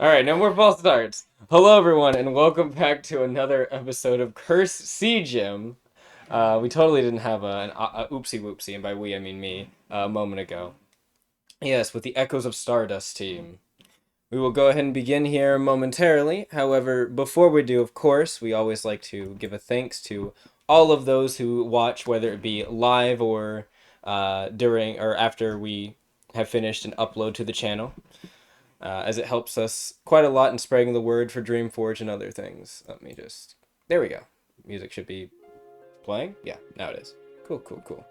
Alright, no more false starts. Hello everyone, and welcome back to another episode of Curse Sea Gym. We totally didn't have a oopsie whoopsie, and by we I mean me, a moment ago. Yes, with the Echoes of Stardust team. We will go ahead and begin here momentarily. However, before we do, of course, we always like to give a thanks to all of those who watch, whether it be live or during or after we have finished an upload to the channel. As it helps us quite a lot in spreading the word for Dream Forge and other things. Let me just... There we go. Music should be playing? Yeah, now it is. Cool, cool, cool.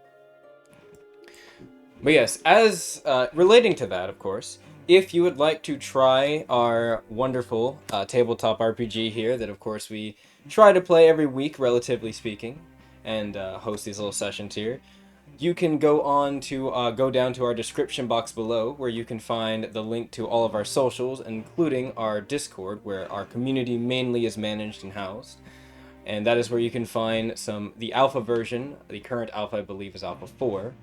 But yes, as relating to that, of course, if you would like to try our wonderful tabletop RPG here, that of course we try to play every week, relatively speaking, and host these little sessions here, you can go down to our description box below, where you can find the link to all of our socials, including our Discord, where our community mainly is managed and housed. And that is where you can find the alpha version. The current alpha, I believe, is alpha 4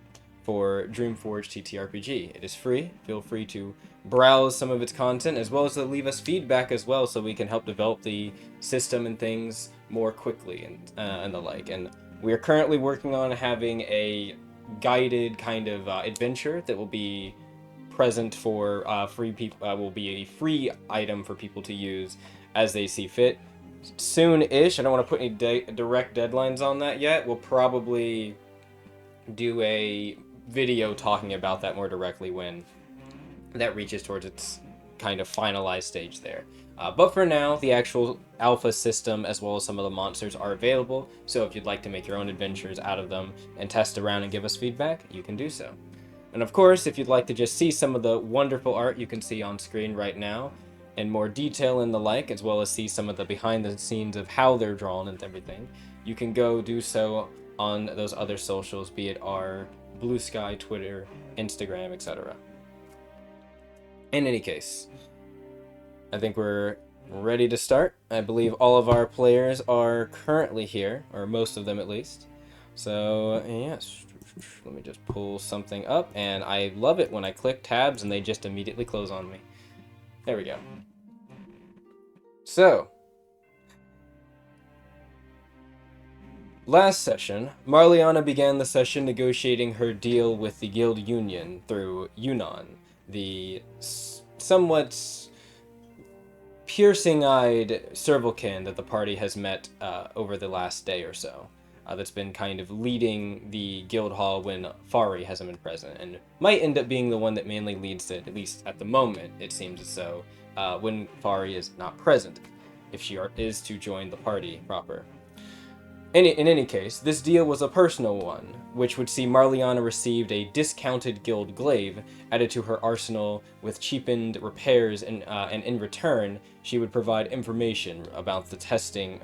for Dream Forge TTRPG. It is free. Feel free to browse some of its content, as well as to leave us feedback as well, so we can help develop the system and things more quickly and the like. And we are currently working on having a guided kind of adventure that will be present for free people. Will be a free item for people to use as they see fit. Soon-ish. I don't want to put any direct deadlines on that yet. We'll probably do a video talking about that more directly when that reaches towards its kind of finalized stage there. But for now, the actual alpha system, as well as some of the monsters, are available, so if you'd like to make your own adventures out of them and test around and give us feedback, you can do so. And of course, if you'd like to just see some of the wonderful art you can see on screen right now, and more detail and the like, as well as see some of the behind the scenes of how they're drawn and everything, you can go do so on those other socials, be it our Blue Sky, Twitter, Instagram, etc. In any case, I think we're ready to start. I believe all of our players are currently here, or most of them at least. So, yes, let me just pull something up, and I love it when I click tabs and they just immediately close on me. There we go. So, last session, Marliana began the session negotiating her deal with the Guild Union through Yunnan, the somewhat piercing-eyed servalkin that the party has met over the last day or so. That's been kind of leading the Guildhall when Fari hasn't been present, and might end up being the one that mainly leads it, at least at the moment, it seems as so, when Fari is not present, if she is to join the party proper. In any case, this deal was a personal one, which would see Marliana received a discounted guild glaive added to her arsenal with cheapened repairs, and in return, she would provide information about the testing,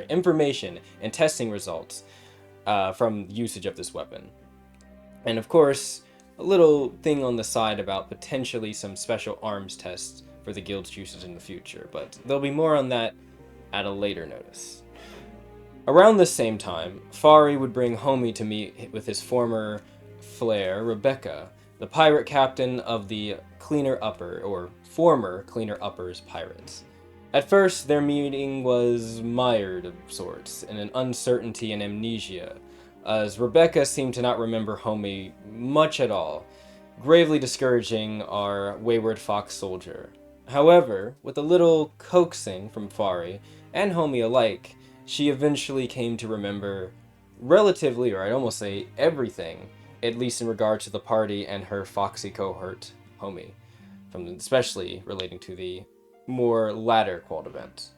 information and testing results from usage of this weapon. And of course, a little thing on the side about potentially some special arms tests for the guild's uses in the future, but there'll be more on that at a later notice. Around this same time, Fari would bring Homie to meet with his former flair, Rebecca, the pirate captain of the Cleaner Upper, or former Cleaner Upper's pirates. At first, their meeting was mired of sorts, in an uncertainty and amnesia, as Rebecca seemed to not remember Homie much at all, gravely discouraging our wayward fox soldier. However, with a little coaxing from Fari and Homie alike, she eventually came to remember relatively, or I'd almost say everything, at least in regard to the party and her foxy cohort, Homie, especially relating to the more latter Qual'd event.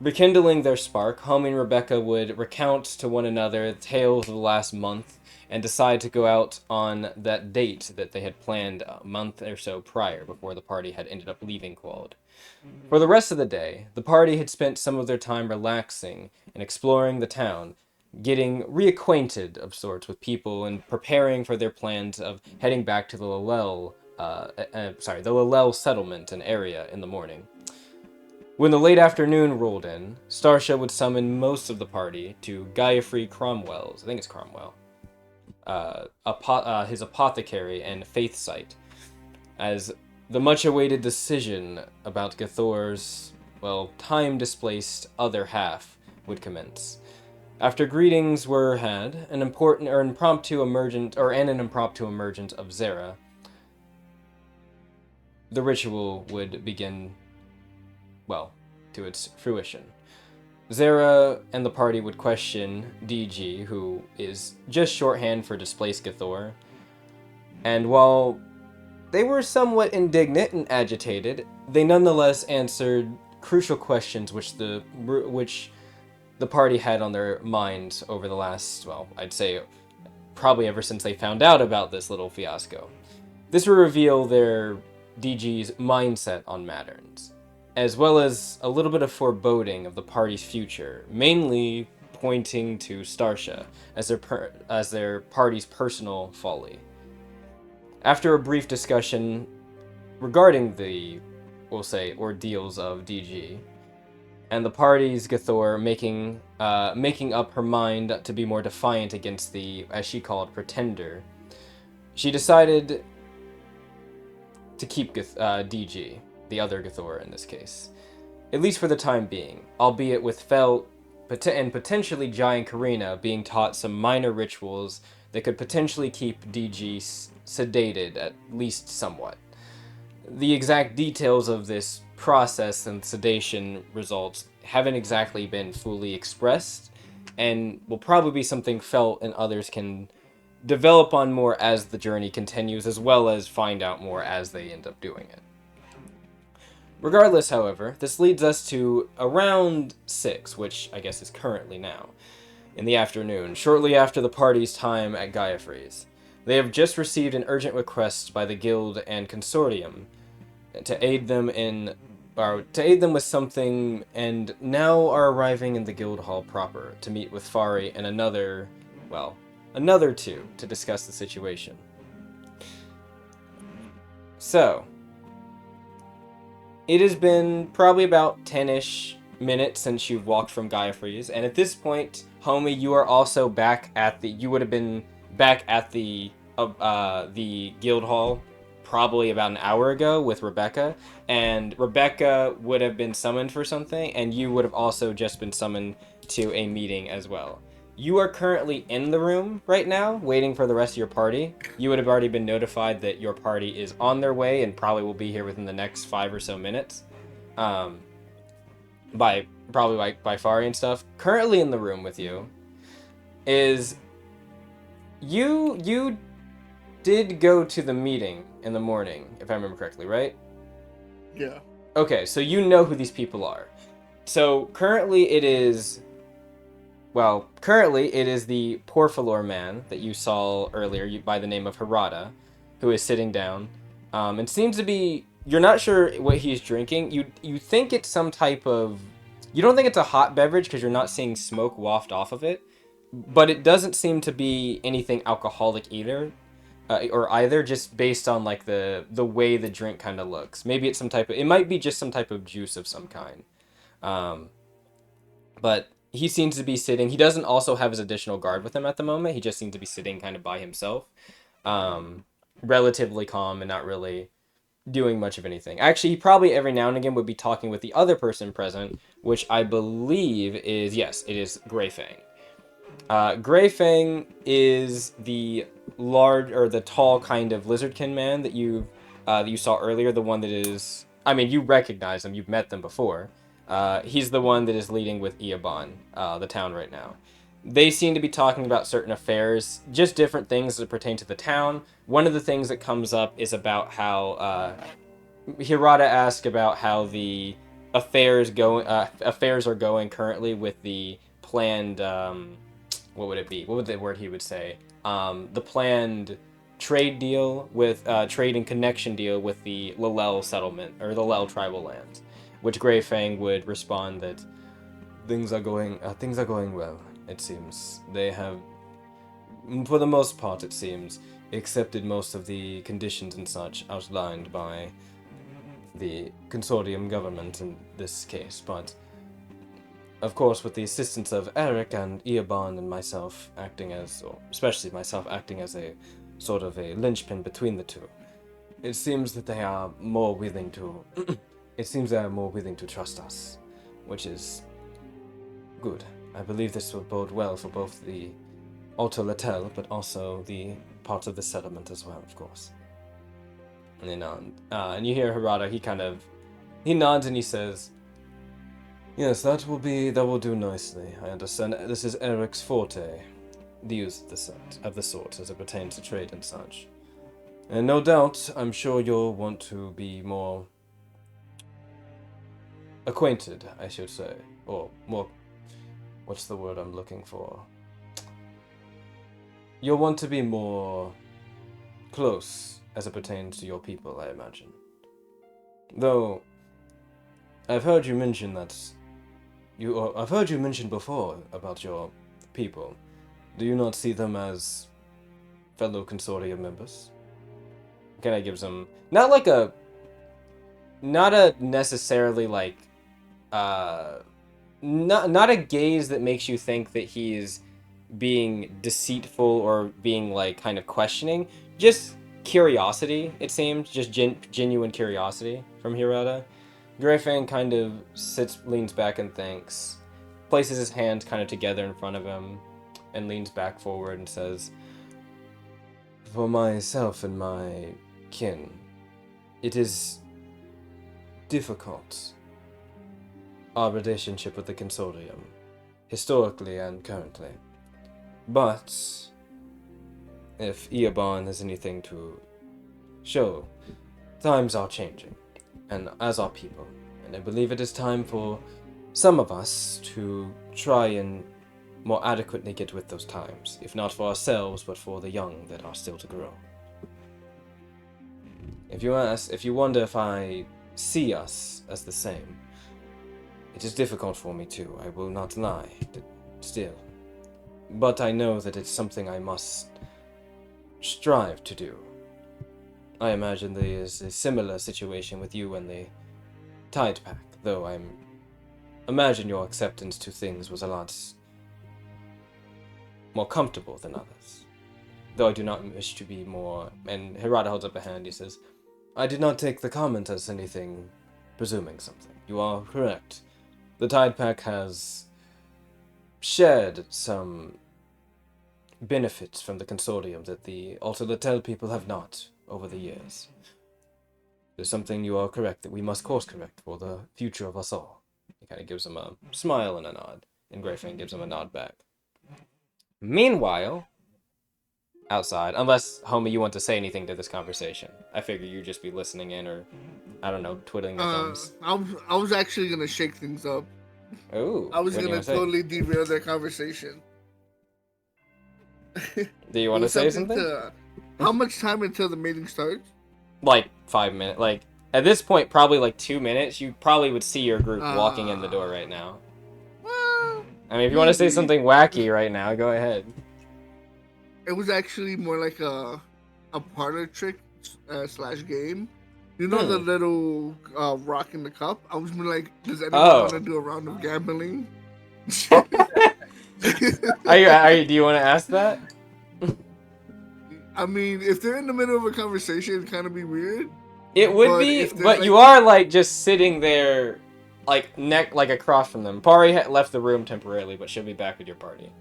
Rekindling their spark, Homie and Rebecca would recount to one another tales of the last month and decide to go out on that date that they had planned a month or so prior, before the party had ended up leaving Qual'd. For the rest of the day, the party had spent some of their time relaxing and exploring the town, getting reacquainted of sorts with people and preparing for their plans of heading back to the Lillel settlement and area in the morning. When the late afternoon rolled in, Starsha would summon most of the party to Gaiafrey Cromwell's, I think it's Cromwell, his apothecary and faith site, as the much-awaited decision about Gathor's, well, time-displaced other half would commence. After greetings were had, an impromptu emergence of Zera, the ritual would begin, well, to its fruition. Zera and the party would question DG, who is just shorthand for Displaced Gathor, and while they were somewhat indignant and agitated, they nonetheless answered crucial questions which the party had on their minds over the last, well, I'd say probably ever since they found out about this little fiasco. This will reveal their DG's mindset on matters, as well as a little bit of foreboding of the party's future, mainly pointing to Starsha as their party's personal folly. After a brief discussion regarding the, we'll say, ordeals of DG, and the party's Gathor making up her mind to be more defiant against the, as she called, pretender, she decided to keep DG, the other Gathor in this case, at least for the time being, albeit with Fel and potentially giant Karina being taught some minor rituals that could potentially keep DG sedated, at least somewhat. The exact details of this process and sedation results haven't exactly been fully expressed, and will probably be something Felt and others can develop on more as the journey continues, as well as find out more as they end up doing it. Regardless, however, this leads us to around 6, which I guess is currently now, in the afternoon, shortly after the party's time at Gaiafreeze. They have just received an urgent request by the Guild and Consortium to aid them with something, and now are arriving in the Guildhall proper to meet with Fari and another two to discuss the situation. So, it has been probably about 10-ish minutes since you've walked from Gaiafreeze, and at this point, homie, you are also you would have been back at the Guildhall probably about an hour ago with Rebecca, and Rebecca would have been summoned for something, and you would have also just been summoned to a meeting as well. You are currently in the room right now, waiting for the rest of your party. You would have already been notified that your party is on their way and probably will be here within the next 5 or so minutes. By Fari and stuff. Currently in the room with you is you did go to the meeting in the morning, if I remember correctly, right? Yeah. Okay, so you know who these people are. So currently it is the Porphyllor man that you saw earlier by the name of Harada, who is sitting down, and seems to be, you're not sure what he's drinking. You think it's some type of, you don't think it's a hot beverage because you're not seeing smoke waft off of it, but it doesn't seem to be anything alcoholic either. Just based on like the way the drink kind of looks. Maybe it's it might be just some type of juice of some kind. But he seems to be sitting. He doesn't also have his additional guard with him at the moment. He just seems to be sitting kind of by himself. Relatively calm and not really doing much of anything. Actually, he probably every now and again would be talking with the other person present, which I believe is, yes, it is Greyfang. Greyfang is the tall kind of lizardkin man that you saw earlier. The one that is, I mean, you recognize them. You've met them before. He's the one that is leading with Eobon, the town right now. They seem to be talking about certain affairs, just different things that pertain to the town. One of the things that comes up is about how Hirata asked about how the affairs are going currently with the planned. What would it be? What would the word he would say? The planned trade deal with trade and connection deal with the Lalel settlement or the Lalel tribal lands, which Greyfang would respond that things are going well. It seems they have, for the most part, it seems, accepted most of the conditions and such outlined by the Consortium government in this case, but of course, with the assistance of Eric and Eobon and myself acting as, or especially myself acting as a sort of a linchpin between the two, It seems that they are more willing to... it seems they are more willing to trust us, which is good. I believe this will bode well for both the Alto Latel, but also the parts of the settlement as well, of course. And they nod. And you hear Harada, he nods and he says, yes, that will do nicely. I understand this is Eric's forte, the use of the sort as it pertains to trade and such. And no doubt, I'm sure you'll want to be more acquainted, I should say. Or more, what's the word I'm looking for? You'll want to be more close as it pertains to your people, I imagine. Though, I've heard you mention I've heard you mention before about your people. Do you not see them as fellow Consortium members? Kind of gives them not a necessarily like not a gaze that makes you think that he's being deceitful or being like kind of questioning, just curiosity. It seems just genuine curiosity from Hirata. Greyfang kind of leans back and thinks, places his hands kind of together in front of him, and leans back forward and says, for myself and my kin, it is difficult, our relationship with the Consortium, historically and currently. But if Eobon has anything to show, times are changing, and as are people, and I believe it is time for some of us to try and more adequately get with those times, if not for ourselves, but for the young that are still to grow. If you wonder if I see us as the same, it is difficult for me too, I will not lie, still. But I know that it's something I must strive to do. I imagine there is a similar situation with you and the Tide Pack, though I imagine your acceptance to things was a lot more comfortable than others. Though I do not wish to be more... And Hirata holds up a hand, he says, I did not take the comment as anything presuming something. You are correct. The Tide Pack has shared some benefits from the Consortium that the Alto Latel people have not over the years. There's something you are correct that we must course correct for the future of us all. He kind of gives him a smile and a nod, and Greyfang gives him a nod back. Meanwhile, outside, unless, homie, you want to say anything to this conversation. I figure you'd just be listening in or, I don't know, twiddling your thumbs. I was actually going to shake things up. Ooh. I was going to totally derail their conversation. Do you want to say something? How much time until the meeting starts? Like 5 minutes. Like, at this point, probably like 2 minutes. You probably would see your group walking in the door right now. Well, I mean, if you want to say something wacky right now, go ahead. It was actually more like a parlor trick slash game. You know the little rock in the cup? I was like, does anyone want to do a round of gambling? Do you want to ask that? I mean, if they're in the middle of a conversation, it'd kind of be weird. It would be, but you are like just sitting there, like across from them. Pari left the room temporarily, but she'll be back with your party.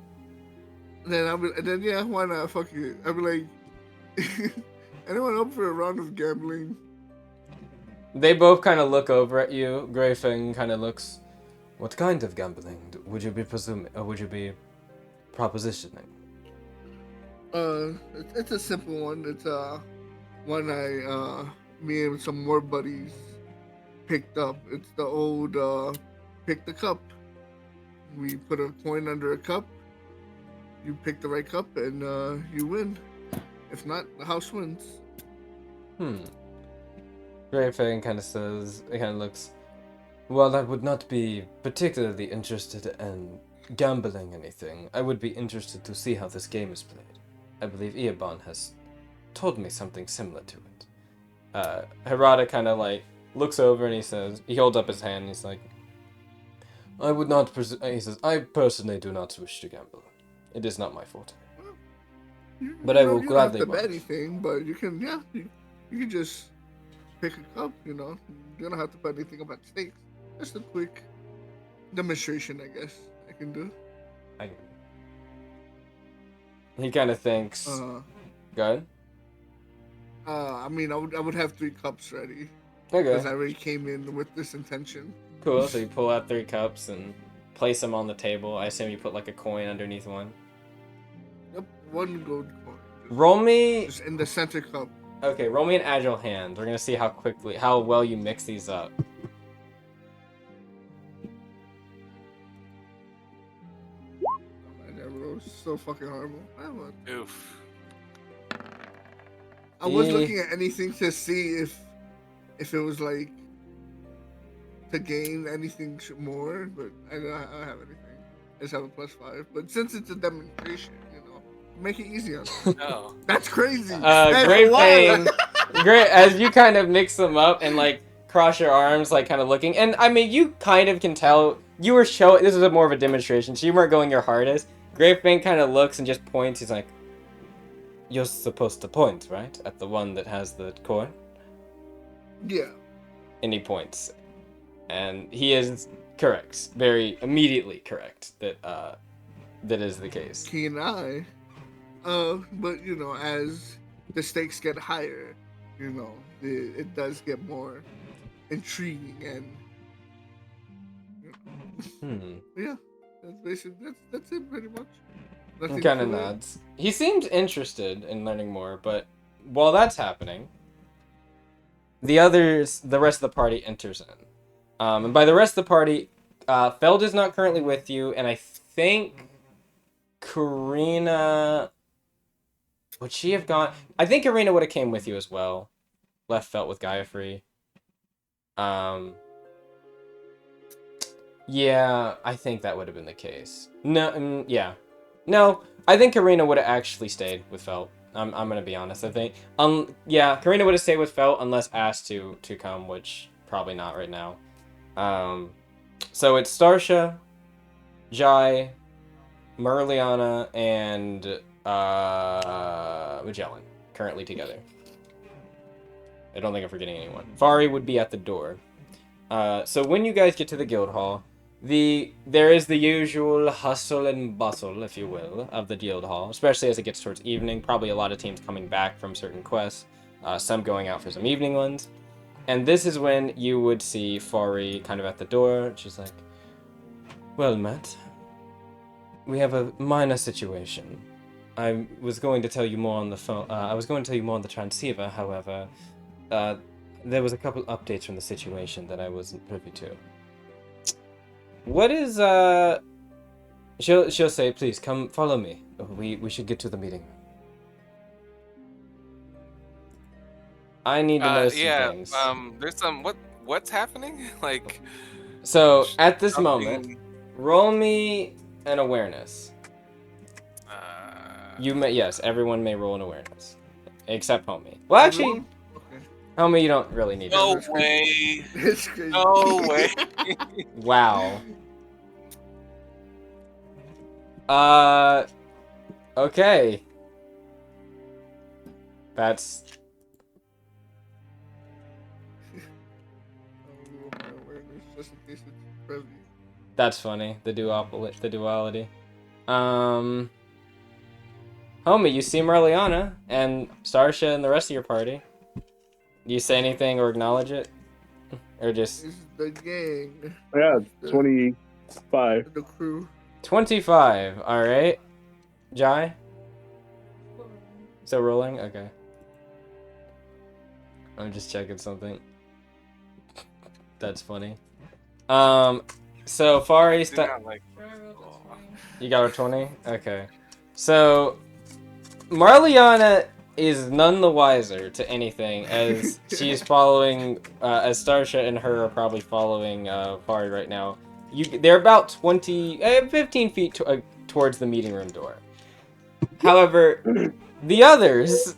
Then yeah, why not? Fuck it. I'd be like, anyone up for a round of gambling? They both kind of look over at you. Greyfang kind of looks. What kind of gambling would you be presuming, or would you be propositioning? It's a simple one. It's one me and some more buddies picked up. It's the old pick the cup. We put a coin under a cup. You pick the right cup and you win. If not, the house wins. Greyfang kind of looks. Well, I would not be particularly interested in gambling anything. I would be interested to see how this game is played. I believe Eobon has told me something similar to it. Hirata kind of like looks over and he holds up his hand and he's like, I would not he says, I personally do not wish to gamble. It is not my forte. But I will gladly You don't have to bet anything, but you can, You can just pick a cup, you know. You don't have to put anything about stakes. Just a quick demonstration, I guess, I can do. He kind of thinks. Good. I mean, I would have 3 cups ready. Okay. Because I already came in with this intention. Cool. So you pull out 3 cups and place them on the table. I assume you put like a coin underneath one. Yep, 1 gold coin. Roll me. Just in the center cup. Okay, roll me an agile hand. We're gonna see how well you mix these up. That was so fucking horrible. Oof. I was looking at anything to see if it was like to gain anything more, but I don't have anything. I just have a +5. But since it's a demonstration, you know, make it easy on them. Oh. That's crazy. Great thing. Great, as you kind of mix them up and like cross your arms, like kind of looking. And I mean, you kind of can tell you were showing. This is more of a demonstration, so you weren't going your hardest. Great Fang kind of looks and just points. He's like, "You're supposed to point, right, at the one that has the coin?" Yeah. And he points, and he is correct, very immediately correct that that is the case. Keen eye. But you know, as the stakes get higher, you know, it does get more intriguing and you know. Yeah, that's basically that's it pretty much. He kind of nods. He seems interested in learning more, but while that's happening, the rest of the party enters in. And by the rest of the party, Feld is not currently with you, and I think Karina. Would she have gone? I think Karina would have came with you as well. Left Felt with Gaia free. Yeah, I think that would have been the case. No, yeah. No, I think Karina would have actually stayed with Felt. I'm gonna be honest. I think yeah, Karina would have stayed with Felt unless asked to come, which probably not right now. So it's Starsha, Jai, Marliana, and Magellan currently together. I don't think I'm forgetting anyone. Fari would be at the door. So when you guys get to the Guildhall, there is the usual hustle and bustle, if you will, of the Guildhall, especially as it gets towards evening. Probably a lot of teams coming back from certain quests, some going out for some evening ones. And this is when you would see Fari kind of at the door. She's like, "Well, Matt, we have a minor situation. I was going to tell you more on the phone. I was going to tell you more on the transceiver. However, there was a couple updates from the situation that I wasn't privy to." What is She'll say, "Please come, follow me. We should get to the meeting." I need to know some things. There's some what's happening? Like, so at this moment, roll me an awareness. Yes, everyone may roll an awareness, except Homie. Well, actually, Homie, you don't really need. No way. No way. Wow. Okay. That's. That's funny. The duality. Homie, you see Marliana and Starsha and the rest of your party. Do you say anything or acknowledge it? Or just... This is the gang. Yeah, 25. The crew. 25, alright. Jai? Still rolling? Okay. I'm just checking something. That's funny. So Fari... You got her 20? Okay. So, Marliana is none the wiser to anything, as she's following, as Starsha and her are probably following Fari right now. They're about 15 feet towards the meeting room door. However, the others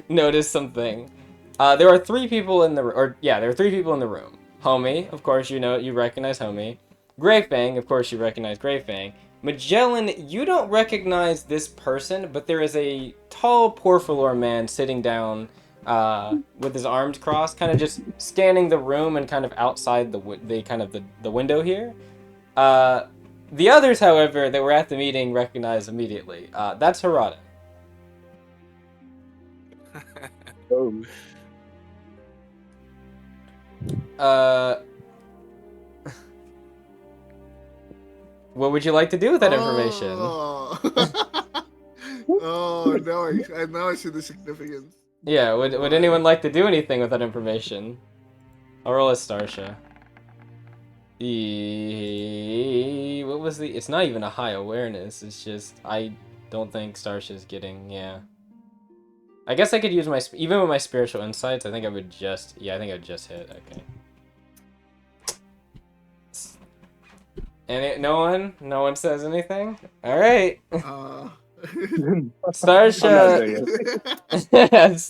notice something. There are 3 people in the room, there are 3 people in the room. Homie, of course, you recognize Homie. Greyfang, of course, you recognize Greyfang. Magellan, you don't recognize this person, but there is a tall Porphylar man sitting down with his arms crossed, kind of just scanning the room and kind of outside the window here. The others, however, that were at the meeting recognize immediately. That's Harada. Oh. What would you like to do with that information? Oh no! Now I see the significance. Yeah, would anyone like to do anything with that information? I'll roll a Starsha. What was the? It's not even a high awareness. It's just I don't think Starsha's getting. Yeah. I guess I could use my even with my spiritual insights. I think I would just. Yeah, I think I would just hit. Okay. And no one says anything. All right. Starsha.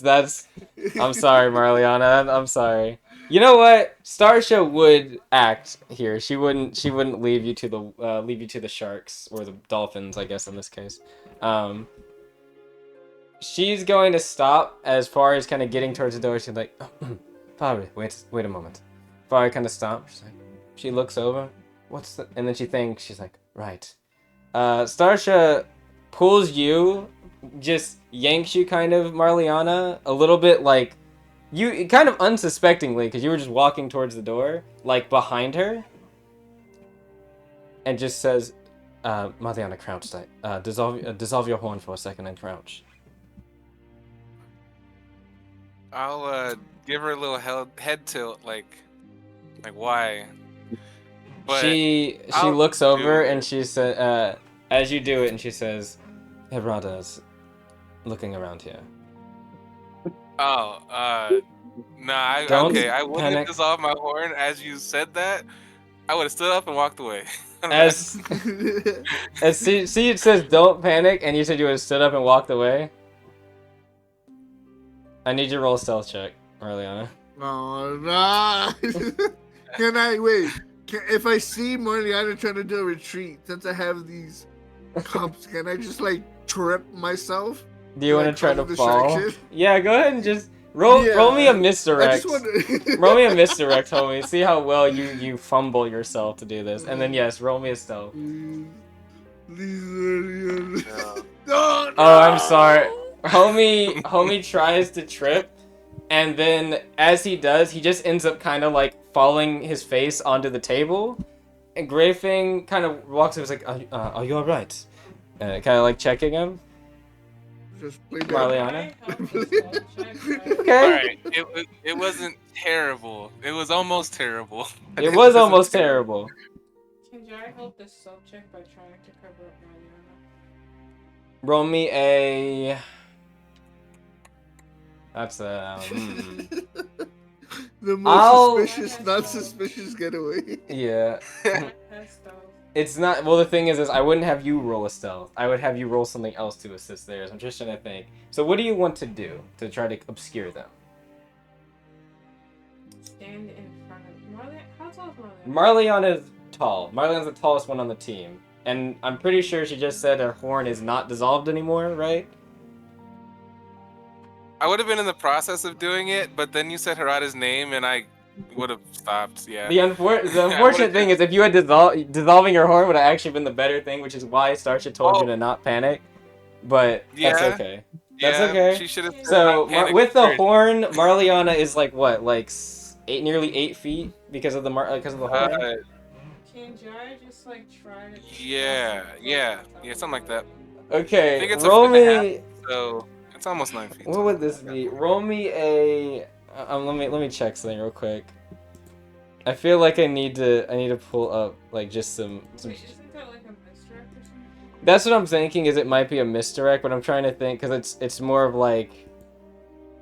that's. I'm sorry, Marliana. I'm sorry. You know what? Starsha would act here. She wouldn't leave you to the sharks or the dolphins, I guess in this case. She's going to stop as far as kind of getting towards the door. She's like, Fari, wait a moment. Fari kind of stops. She's like, she looks over. What's the? And then she thinks. She's like, right. Starsha pulls you, just yanks you kind of, Marliana, a little bit like. You kind of unsuspectingly, because you were just walking towards the door, like behind her, and just says, Marliana, crouch. Dissolve your horn for a second and crouch. I'll give her a little head tilt, like why? But She looks over and she said, as you do it, and she says, Harada's looking around here. Oh, nah, Don't I wouldn't panic. have dissolved my horn as you said that. I would have stood up and walked away. As see, it says don't panic, and you said you would have stood up and walked away. I need you to roll a stealth check, Marliana. Oh, no. Can I wait? If I see Marliana trying to do a retreat, since I have these cups, can I just like trip myself? Do you want to try to fall? Distraction? Yeah, go ahead and just roll me a I misdirect. just Roll me a misdirect, homie. See how well you fumble yourself to do this. And then yes, roll me a stealth. Please, No. no. Oh, I'm sorry. Homie tries to trip, and then as he does, he just ends up kind of like falling his face onto the table. And Greyfang kind of walks over, like, are you alright? Kind of like checking him. Just play Marliana. Okay. All right. It wasn't terrible. It was almost terrible. It was almost terrible. Can Jai help this self check by trying to cover up Marliana? Roll me a. That's a. The most suspicious, not suspicious getaway. Yeah. That's stealth. It's not. Well, the thing is I wouldn't have you roll a stealth. I would have you roll something else to assist theirs. I'm just trying to think. So, what do you want to do to try to obscure them? Stand in front of Marliana. How tall is Marliana? Marliana is tall. Marliana's the tallest one on the team, and I'm pretty sure she just said her horn is not dissolved anymore, right? I would have been in the process of doing it, but then you said Harada's name, and I would have stopped. Yeah. The unfortunate thing is, if you had dissolving your horn would have actually been the better thing, which is why Starsha told you to not panic. But that's okay. That's okay. She should have. So with the horn, Marliana is like what, like nearly 8 feet because of the horn. Can Jai just like try to? Yeah, something like that. Okay, I think it's roll a foot and a me. half, so it's almost 9 feet. What would this be? Roll me a. Let me check something real quick. I feel like I need to pull up like just some. Wait, isn't that like a misdirect or something? That's what I'm thinking. Is it might be a misdirect, but I'm trying to think because it's more of like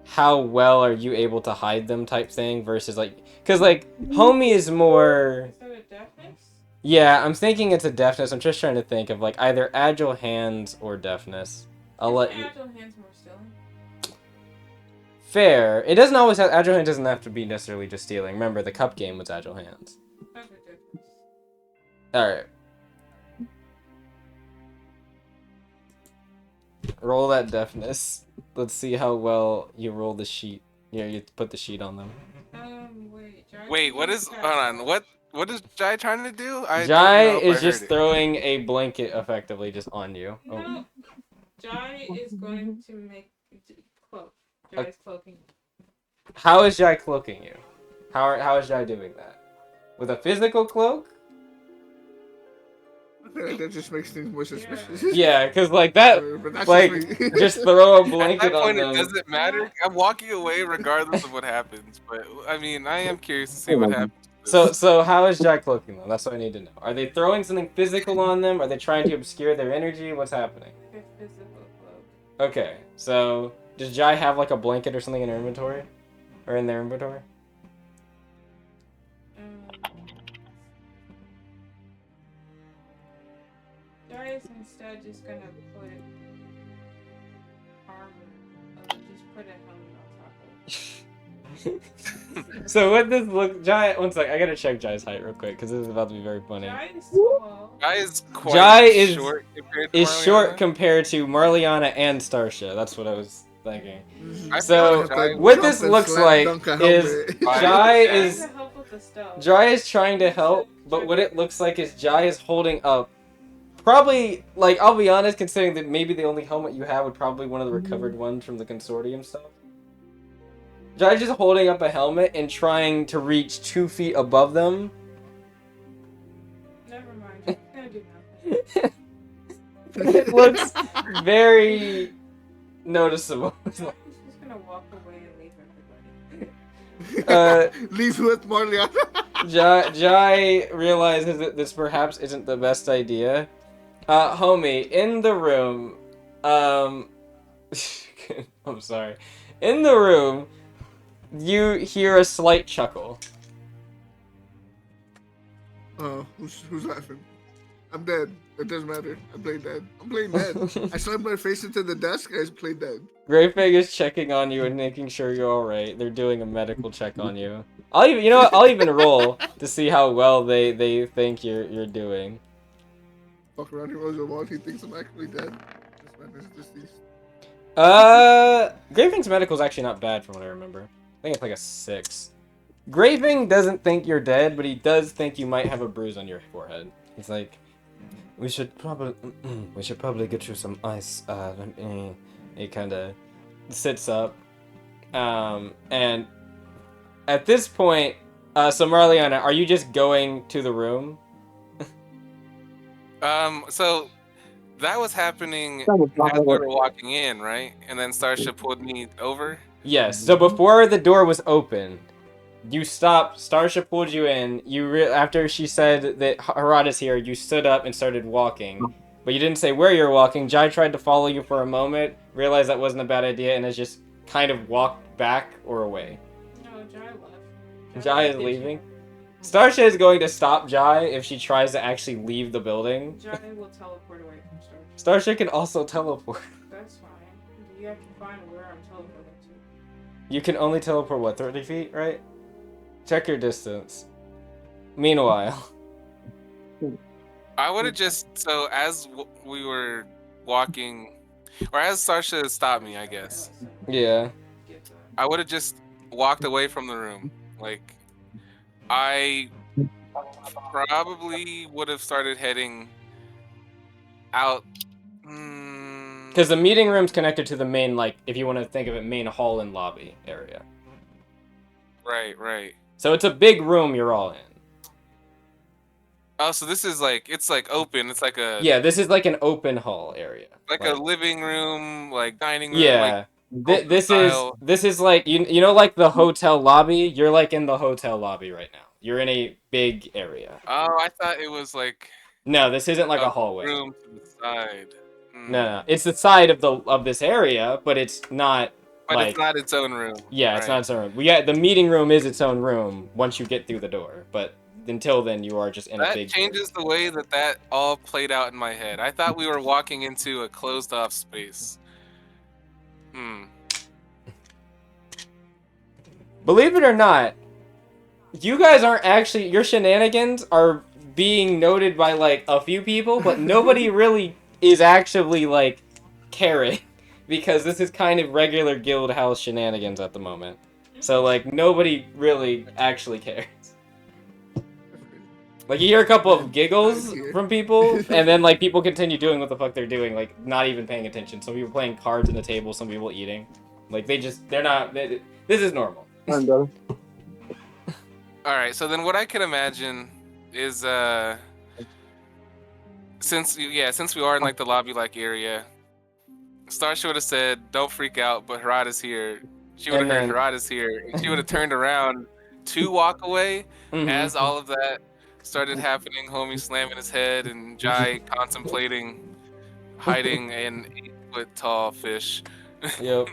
how well are you able to hide them type thing versus like because like homie is more. Is that a deafness? Yeah, I'm thinking it's a deafness. I'm just trying to think of like either agile hands or deafness. I'll let you. Agile hands more stealing. Fair. It doesn't always have agile hands. Doesn't have to be necessarily just stealing. Remember, the cup game was agile hands. Okay, deafness. All right. Roll that deafness. Let's see how well you roll the sheet. Yeah, you put the sheet on them. Wait. Jai Wait, what is? Hold on. What is Jai trying to do? I don't Jai know if I is heard just it. throwing a blanket effectively just on you. Oh. No. Jai is going to make cloak. Jai's cloaking. How is Jai cloaking you? How is Jai doing that? With a physical cloak? I feel like that just makes things more suspicious. Yeah, because like that, But that's like just me. just throw a At blanket that on point, it them. doesn't matter. I'm walking away regardless of what happens. But I mean, I am curious to see what happens. So how is Jai cloaking them? That's what I need to know. Are they throwing something physical on them? Are they trying to obscure their energy? What's happening? A physical cloak. Okay, so does Jai have like a blanket or something in her inventory? Or in their inventory? Jai is instead just gonna put armor. Just put a helmet on top of it. So what this look, Jai? One sec, I gotta check Jai's height real quick because this is about to be very funny. Jai is tall. Jai is quite Jai is short compared to Is short Marliana. compared to Marliana and Starsha. That's what I was thinking. I So, feel like Jai what Jump this and looks slam like dunk a is helmet. Jai Jai is to help with the stealth. Jai is trying to help, but what it looks like is Jai is holding up. Probably, like, I'll be honest, considering that maybe the only helmet you have would probably one of the recovered ones from the Consortium stuff. Jai's just holding up a helmet and trying to reach 2 feet above them. Never mind. Jai's gonna do nothing. It looks very noticeable. Jai's just gonna walk away and leave everybody. Leave with Marliana. Jai realizes that this perhaps isn't the best idea. Homie, in the room, I'm sorry. In the room, you hear a slight chuckle. Oh, who's laughing? I'm dead. It doesn't matter. I played dead. I'm playing dead. I slammed my face into the desk. I played dead. Greyfang is checking on you and making sure you're alright. They're doing a medical check on you. You know what? I'll even roll to see how well they think you're doing. Fuck around, he rolls a wall. He thinks I'm actually dead. This man is deceased. Greyfang's medical is actually not bad from what I remember. I think it's like a 6. Greyfang doesn't think you're dead, but he does think you might have a bruise on your forehead. He's like, we should probably get you some ice. He kind of sits up, and at this point, so Marliana, are you just going to the room? So that was happening as we were walking in, right? And then Starsha pulled me over. Yes. So before the door was opened, you stopped. Starsha pulled you in. After she said that Harada's here, you stood up and started walking. But you didn't say where you're walking. Jai tried to follow you for a moment, realized that wasn't a bad idea, and has just kind of walked back or away. No, Jai left. Jai is leaving. Starsha is going to stop Jai if she tries to actually leave the building. Jai will teleport away from Starsha. Starsha can also teleport. That's fine. You have to find where I'm teleporting to. You can only teleport, what, 30 feet, right? Check your distance. Meanwhile. I would have just, so as we were walking, or as Starsha stopped me, I guess, Yeah. I would have just walked away from the room. Like, I probably would have started heading out. Because the meeting room's connected to the main, like, if you want to think of it, main hall and lobby area. Right. So it's a big room you're all in. Oh, so this is like, it's like open. It's like a, Yeah, this is like an open hall area. like a living room, like dining room. Yeah. Like, This style. is like, you know, like the hotel lobby? You're like in the hotel lobby right now. You're in a big area. Oh, I thought it was like No, this isn't like a hallway. room to the side. No. It's the side of this area, but it's not But like, it's not its own room. yeah, it's Right. not its own room. The meeting room is its own room once you get through the door, but until then you are just in a That big changes the way that all played out in my head. I thought we were walking into a closed off space. Believe it or not, you guys aren't actually, your shenanigans are being noted by like a few people, but nobody really is actually like caring, because this is kind of regular guild house shenanigans at the moment. So, like, nobody really actually cares. Like, you hear a couple of giggles from people, and then, like, people continue doing what the fuck they're doing, like, not even paying attention. Some people playing cards on the table, some people eating. Like, this is normal. Fine, brother. Alright, so then what I can imagine is, since we are in, like, the lobby-like area, Starsha would have said, don't freak out, but Harada's here. She would have heard Harada's here, and she would have turned around to walk away as all of that started happening. Homie slamming his head and Jai contemplating hiding an 8-foot-tall fish. Yep.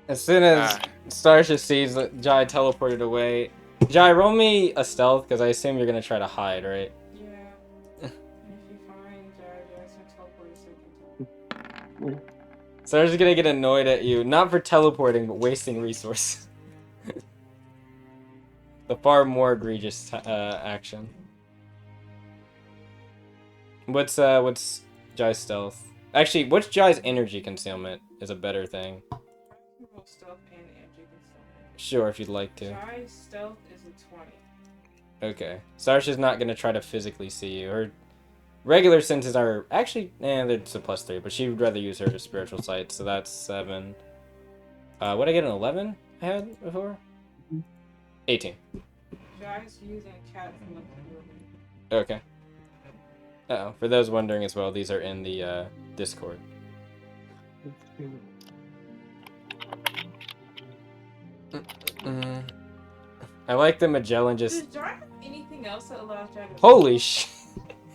As soon as Starsha sees that Jai teleported away, Jai, roll me a stealth, because I assume you're going to try to hide, right? Yeah. If you find Jai, Jai's gonna teleport a second time. Starsha's going to get annoyed at you, not for teleporting, but wasting resources. The far more egregious action. What's Jai's stealth? Actually, what's Jai's energy concealment is a better thing. Stealth and energy concealment. Sure, if you'd like to. Jai's stealth is a 20. Okay. Starsha's not gonna try to physically see you. Her regular senses are actually, it's a +3, but she would rather use her spiritual sight, so that's 7. What I get an 11? I had before. 18. Jai's using cat from the movie. Okay. Uh-oh. For those wondering as well, these are in the Discord. I like the Magellan just... Does Jai have anything else that allows Jai to... Holy sh...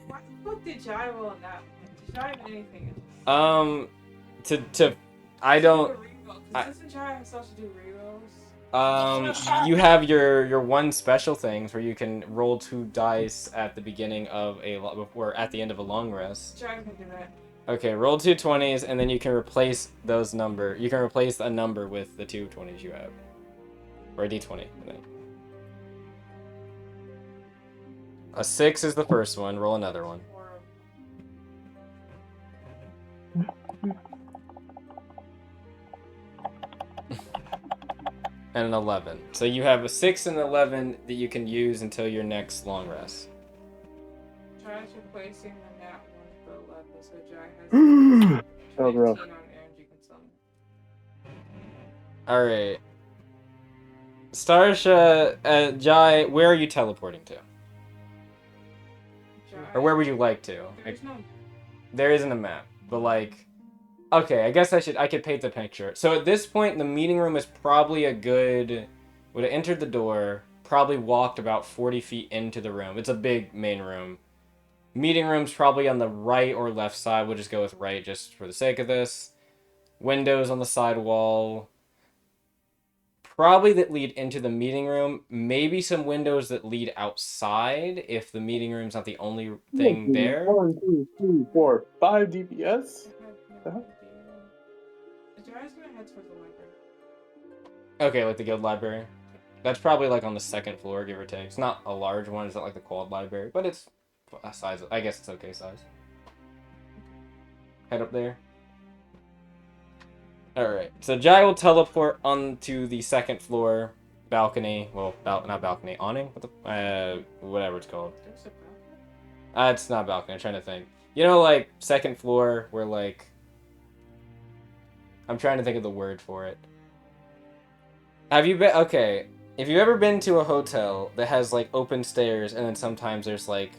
Why the fuck did Jai roll on that one? Does Jai have anything else? I don't... Doesn't Jai have stuff to do rerolls? You have your one special things where you can roll 2 dice at the beginning of or at the end of a long rest. Jai can do that. Okay, roll 2 20s, and then you can replace those number. You can replace a number with the 2 20s you have. Or a d20, I think. A 6 is the first one. Roll another one. And an 11. So you have a 6 and 11 that you can use until your next long rest. Jai's replacing the nat one with the 11, so Jai has 15 on energy consumption. Alright. Starsha, Jai, where are you teleporting to? Jai, Or where would you like to? there's no... There isn't a map, but like... Okay, I guess I could paint the picture. So at this point, the meeting room is probably a good... Would have entered the door, probably walked about 40 feet into the room. It's a big main room. Meeting room's probably on the right or left side. We'll just go with right just for the sake of this. Windows on the side wall. Probably that lead into the meeting room. Maybe some windows that lead outside if the meeting room's not the only thing there. 1, 2, 3, 4, 5 DPS. Jai's gonna head towards the library. Okay, like the guild library. That's probably like on the 2nd floor, give or take. It's not a large one. It's not like the Qual'd library, but it's a size. I guess it's okay size. Head up there. Alright, so Jai will teleport onto the 2nd floor balcony. Well, not balcony, awning? What the, whatever it's called. There's a balcony? It's not balcony, I'm trying to think. You know, like, 2nd floor, where, like... I'm trying to think of the word for it. Have you been... Okay, if you've ever been to a hotel that has, like, open stairs, and then sometimes there's, like...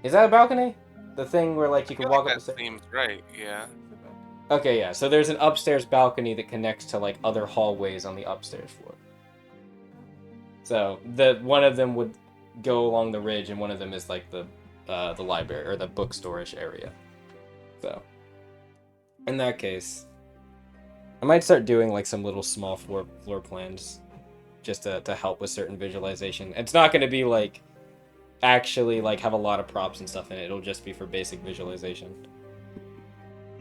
Is that a balcony? The thing where, like, you can walk up the stairs? That seems right, yeah. Okay, yeah, so there's an upstairs balcony that connects to, like, other hallways on the upstairs floor. So, one of them would go along the ridge, and one of them is, like, the library, or the bookstore-ish area. So, in that case, I might start doing, like, some little small floor plans, just to help with certain visualization. It's not going to be, like, actually, like, have a lot of props and stuff in it. It'll just be for basic visualization.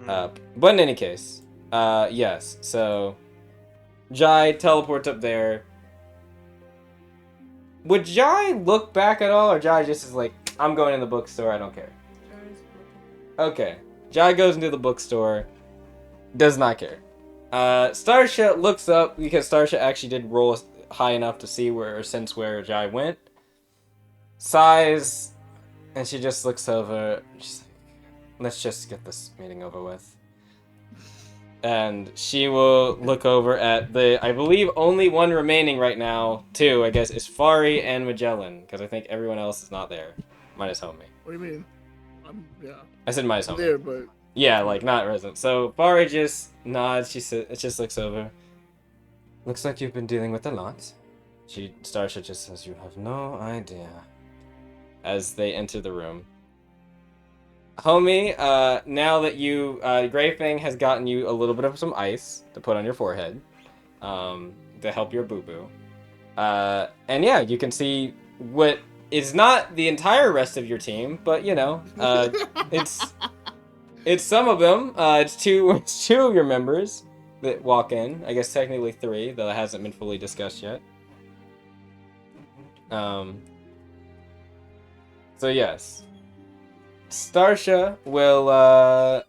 But in any case, yes, so Jai teleports up there. Would Jai look back at all, or Jai just is like, I'm going in the bookstore, I don't care? Jai's looking. Okay. Jai goes into the bookstore. Does not care. Starsha looks up because Starsha actually did roll high enough to see or sense where Jai went. Sighs, and she just looks over. She's like, let's just get this meeting over with. And she will look over at I believe only one remaining right now, two, I guess, is Fari and Magellan, because I think everyone else is not there, minus Homie. What do you mean? Yeah. I said minus Homie. There, but yeah, like not resident. So Fari just nods. It just looks over. Looks like you've been dealing with a lot. Starsha just says, "You have no idea." As they enter the room. Homie, now that Grey Fang has gotten you a little bit of some ice to put on your forehead, to help your boo-boo. And yeah, you can see what is not the entire rest of your team, but you know, it's some of them. It's two of your members that walk in. I guess technically three, though it hasn't been fully discussed yet. So yes. Starsha will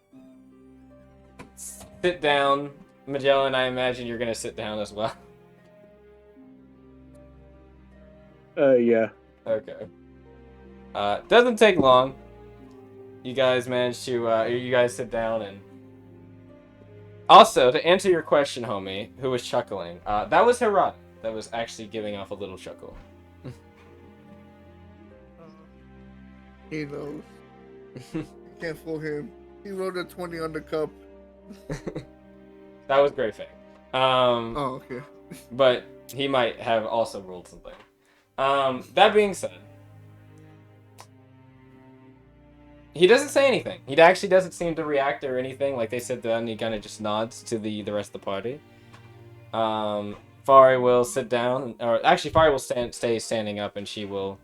sit down. Magellan, I imagine you're gonna sit down as well. Yeah. Okay. Doesn't take long. You guys manage to you guys sit down and also to answer your question, homie, who was chuckling, that was Hirata that was actually giving off a little chuckle. he knows. You can't fool him. He rolled a 20 on the cup. That was Grey Fang. Oh, okay. But he might have also rolled something. That being said, he doesn't say anything. He actually doesn't seem to react or anything. Like they said, then he kind of just nods to the rest of the party. Fari will sit down, or actually, Fari will stay standing up, and she will.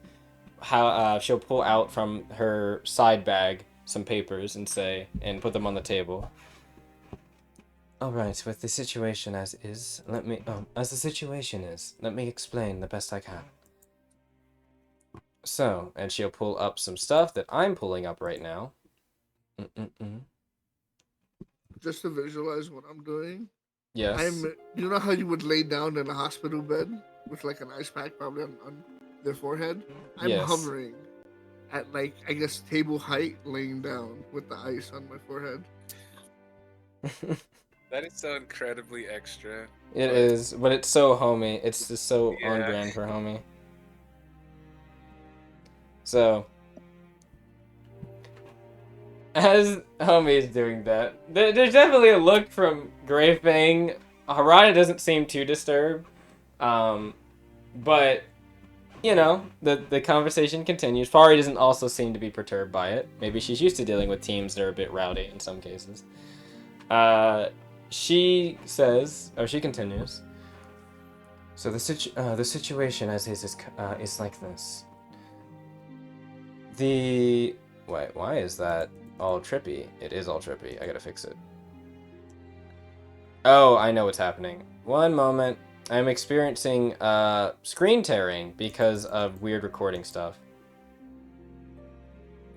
She'll pull out from her side bag some papers and put them on the table. All right, with the situation as the situation is, let me explain the best I can. So, and she'll pull up some stuff that I'm pulling up right now. Just to visualize what I'm doing. Yes. You know how you would lay down in a hospital bed with like an ice pack probably on their forehead? I'm hovering at like, I guess, table height, laying down with the ice on my forehead. That is so incredibly extra. It is, but it's so homey. It's just so on brand for homey. So, as homie is doing that, there's definitely a look from Grey Fang. Hirata doesn't seem too disturbed, but you know, the conversation continues. Fari doesn't also seem to be perturbed by it. Maybe she's used to dealing with teams that are a bit rowdy in some cases. She continues. So the situation as is like this. Why is that all trippy? It is all trippy. I gotta fix it. Oh, I know what's happening. One moment. I'm experiencing screen tearing because of weird recording stuff.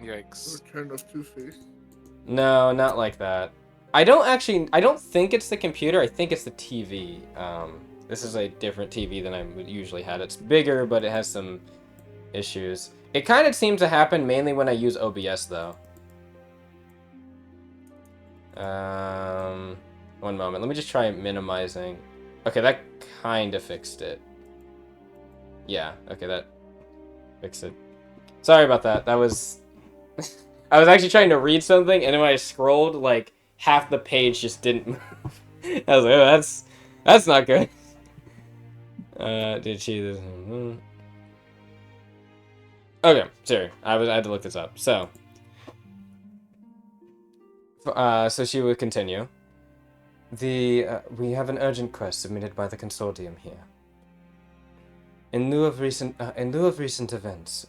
Yikes. Return of Two-Face. No, not like that. I don't think it's the computer. I think it's the TV. This is a different TV than I would usually had. It's bigger, but it has some issues. It kind of seems to happen mainly when I use OBS, though. One moment. Let me just try minimizing. Okay, that kind of fixed it. Yeah, okay, that fixed it. Sorry about that. That was... I was actually trying to read something, and then when I scrolled, like, half the page just didn't move. I was like, oh, that's not good. Did she... Okay, sorry. I had to look this up. So she would continue. We have an urgent quest submitted by the Consortium here. In lieu of recent events,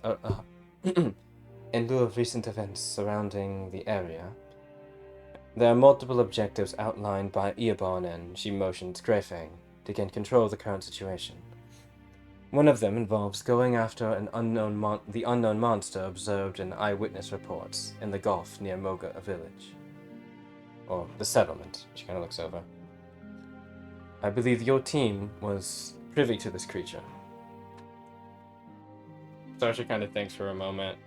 in lieu of recent events surrounding the area, there are multiple objectives outlined by Eobon, and she motions Grey Fang to gain control of the current situation. One of them involves going after the unknown monster observed in eyewitness reports in the Gulf near Moga village. or the settlement. She kind of looks over. I believe your team was privy to this creature. Starsha kind of thinks for a moment.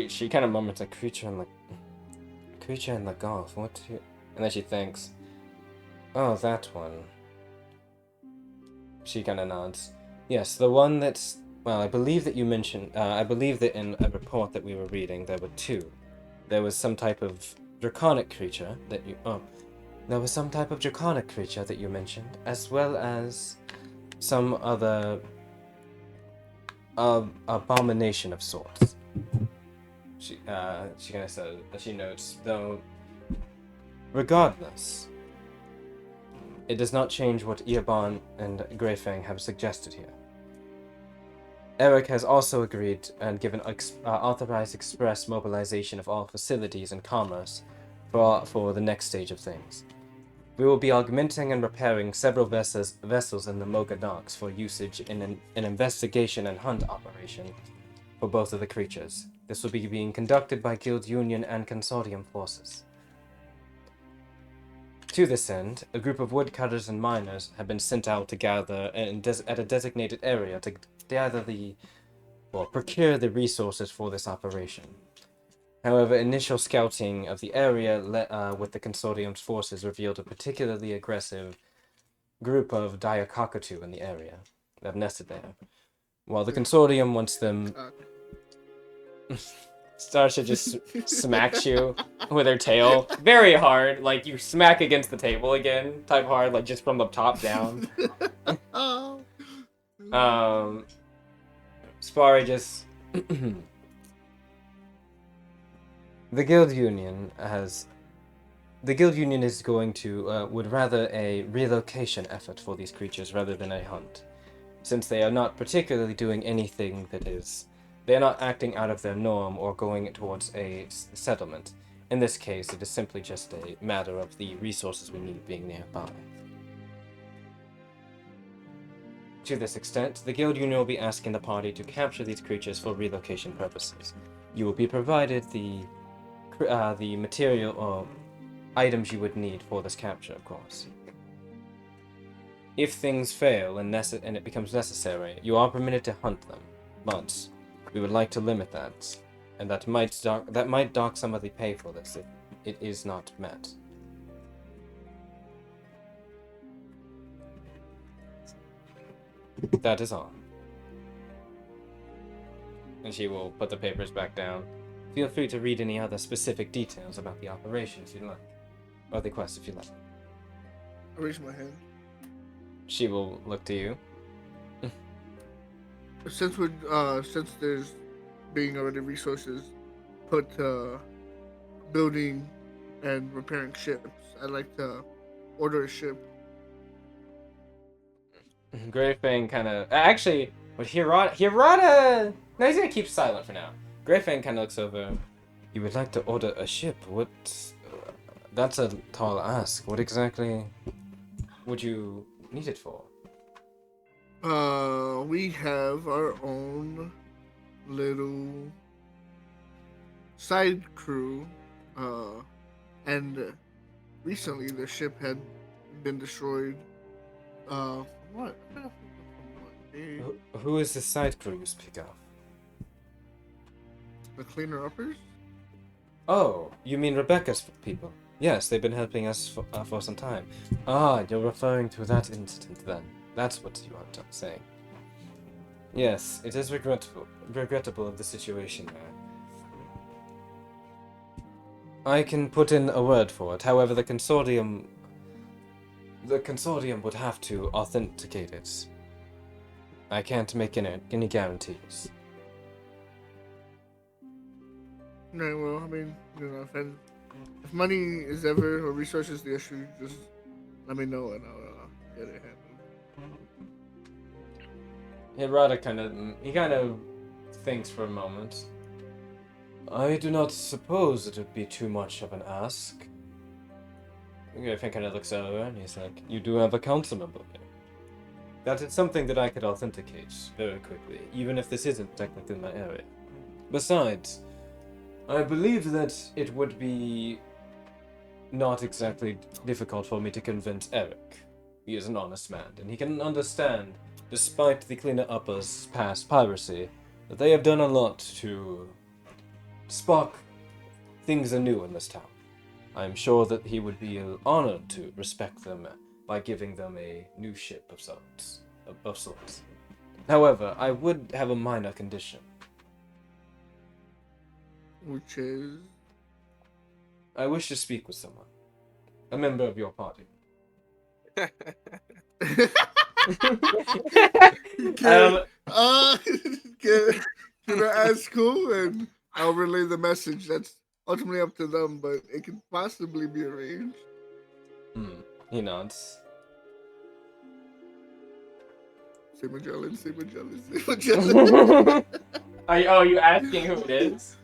She kind of murmurs, a creature in the Gulf. What? And then she thinks, oh, that one. She kind of nods. Yes, the one that's. Well, I believe that you mentioned. I believe that in a report that we were reading, there were two. There was some type of draconic creature that you. Oh, there was some type of draconic creature that you mentioned, as well as some other abomination of sorts. She kind of says. She notes, though. Regardless, it does not change what Eobon and Greyfang have suggested here. Eric has also agreed and given authorized express mobilization of all facilities and commerce for the next stage of things. We will be augmenting and repairing several vessels in the Mocha docks for usage in an investigation and hunt operation for both of the creatures. This will be being conducted by Guild Union and Consortium forces. To this end, a group of woodcutters and miners have been sent out to gather at a designated area to procure the resources for this operation. However, initial scouting of the area with the Consortium's forces revealed a particularly aggressive group of dire cockatoo in the area that have nested there. While the Consortium wants them... Starsha just smacks you with her tail very hard, like you smack against the table again, type hard, like just from the top down. Spari just... The Guild Union is going to, would rather a relocation effort for these creatures rather than a hunt, since they are not particularly doing anything that is... They are not acting out of their norm or going towards a settlement. In this case, it is simply just a matter of the resources we need being nearby. To this extent, the Guild Union will be asking the party to capture these creatures for relocation purposes. You will be provided the material or items you would need for this capture, of course. If things fail and it becomes necessary, you are permitted to hunt them, but we would like to limit that, and that might dock some of the pay for this if it is not met. That is all. And she will put the papers back down. Feel free to read any other specific details about the operation if you'd like, or the quest if you'd like. I raise my hand. She will look to you. Since there's being already resources put building and repairing ships, I'd like to order a ship. Greyfang kind of... Actually, with Hirata... No, he's going to keep silent for now. Greyfang kind of looks over. You would like to order a ship? What... That's a tall ask. What exactly would you need it for? We have our own little side crew, and recently the ship had been destroyed. What? Who is the side crew you speak of? The cleaner-uppers? Oh, you mean Rebecca's people? Yes, they've been helping us for some time. Ah, you're referring to that incident then. That's what you are saying. Yes, it is regrettable of the situation there. I can put in a word for it. However, the Consortium would have to authenticate it. I can't make any guarantees. No, well, I mean, if money is ever or resources the issue, just let me know and I'll get it handled. Hirata kind of thinks for a moment. I do not suppose it would be too much of an ask. Griffin kind of looks over and he's like, you do have a council member here. That is something that I could authenticate very quickly, even if this isn't technically my area. Besides, I believe that it would be not exactly difficult for me to convince Eric. He is an honest man, and he can understand, despite the cleaner-uppers' past piracy, that they have done a lot to spark things anew in this town. I am sure that he would be honored to respect them by giving them a new ship of sorts. However, I would have a minor condition. Which is. I wish to speak with someone. A member of your party. Can, Um, can I ask who? And I'll relay the message. That's ultimately up to them, but it can possibly be arranged. He nods. Say Magellan, say Magellan, say Magellan. Are you asking who it is?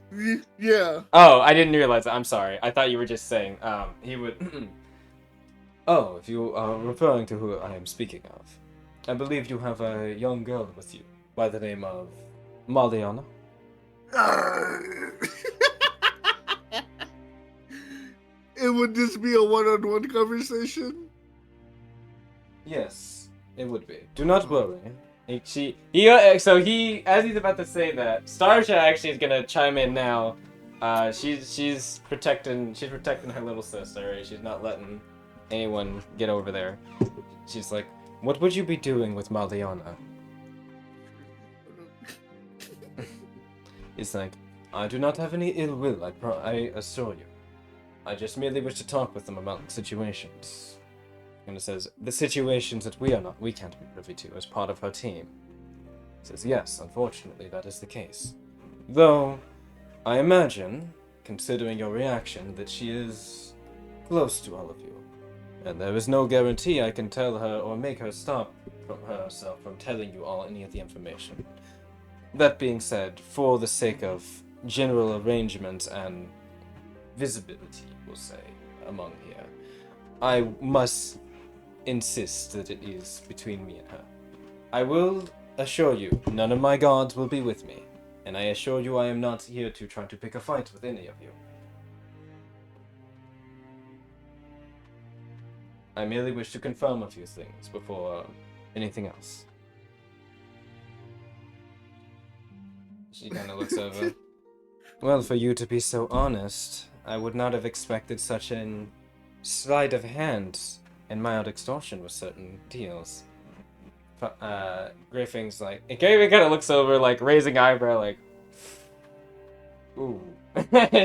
Yeah. Oh, I didn't realize that. I'm sorry. I thought you were just saying, he would... Oh, if you are referring to who I am speaking of, I believe you have a young girl with you by the name of Marliana. It would just be a one-on-one conversation? Yes, it would be. Do not worry. As he's about to say that, Starsha actually is gonna chime in now. She's protecting her little sister. Right? She's not letting anyone get over there. She's like, what would you be doing with Marliana? He's like, I do not have any ill will, I assure you. I just merely wish to talk with them about situations. And it says, the situations that we can't be privy to as part of her team. It says, yes, unfortunately, that is the case. Though, I imagine, considering your reaction, that she is close to all of you. And there is no guarantee I can tell her or make her stop herself from telling you all any of the information. That being said, for the sake of general arrangement and visibility, we'll say, among here, I must insist that it is between me and her. I will assure you, none of my guards will be with me, and I assure you I am not here to try to pick a fight with any of you. I merely wish to confirm a few things before anything else. She kind of looks over. Well, for you to be so honest, I would not have expected such an sleight of hand and mild extortion with certain deals. Griffin's like, Griffin kind of looks over, like raising eyebrow, like, ooh,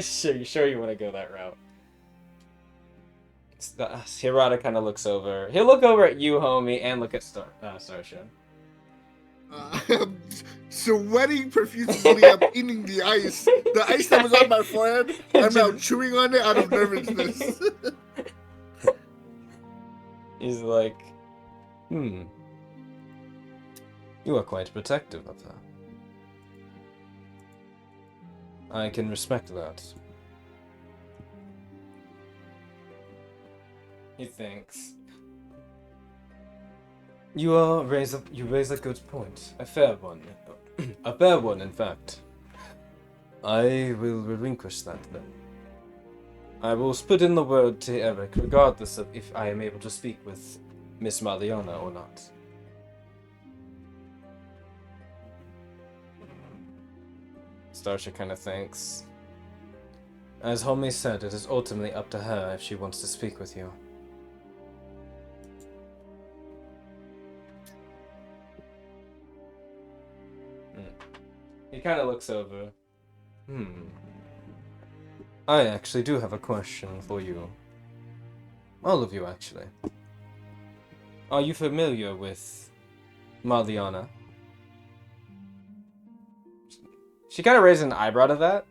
sure you want to go that route? Hirata kind of looks over. He'll look over at you, homie, and look at Starsha. I'm sweating profusely. I'm eating the ice. The ice that was on my forehead, I'm now chewing on it out of nervousness. He's like, You are quite protective of her. I can respect that. He thinks. You raise a good point. A fair one. A fair one, in fact. I will relinquish that then. I will put in the word to Eric, regardless of if I am able to speak with Miss Marliana or not. Starsha kind of thinks. As Homie said, it is ultimately up to her if she wants to speak with you. He kind of looks over. I actually do have a question for you. All of you, actually. Are you familiar with Marliana? She kind of raised an eyebrow to that.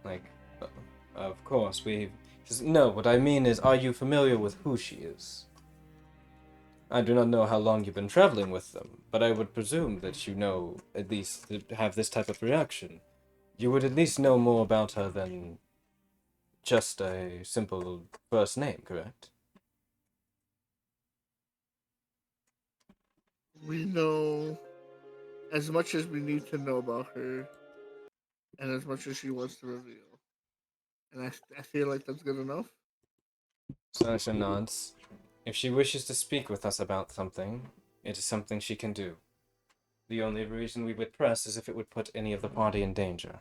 Like, of course, we... No, what I mean is, are you familiar with who she is? I do not know how long you've been traveling with them, but I would presume that you know, at least, to have this type of reaction. You would at least know more about her than just a simple first name, correct? We know as much as we need to know about her, and as much as she wants to reveal. And I feel like that's good enough. Sasha nods. If she wishes to speak with us about something, it is something she can do. The only reason we would press is if it would put any of the party in danger.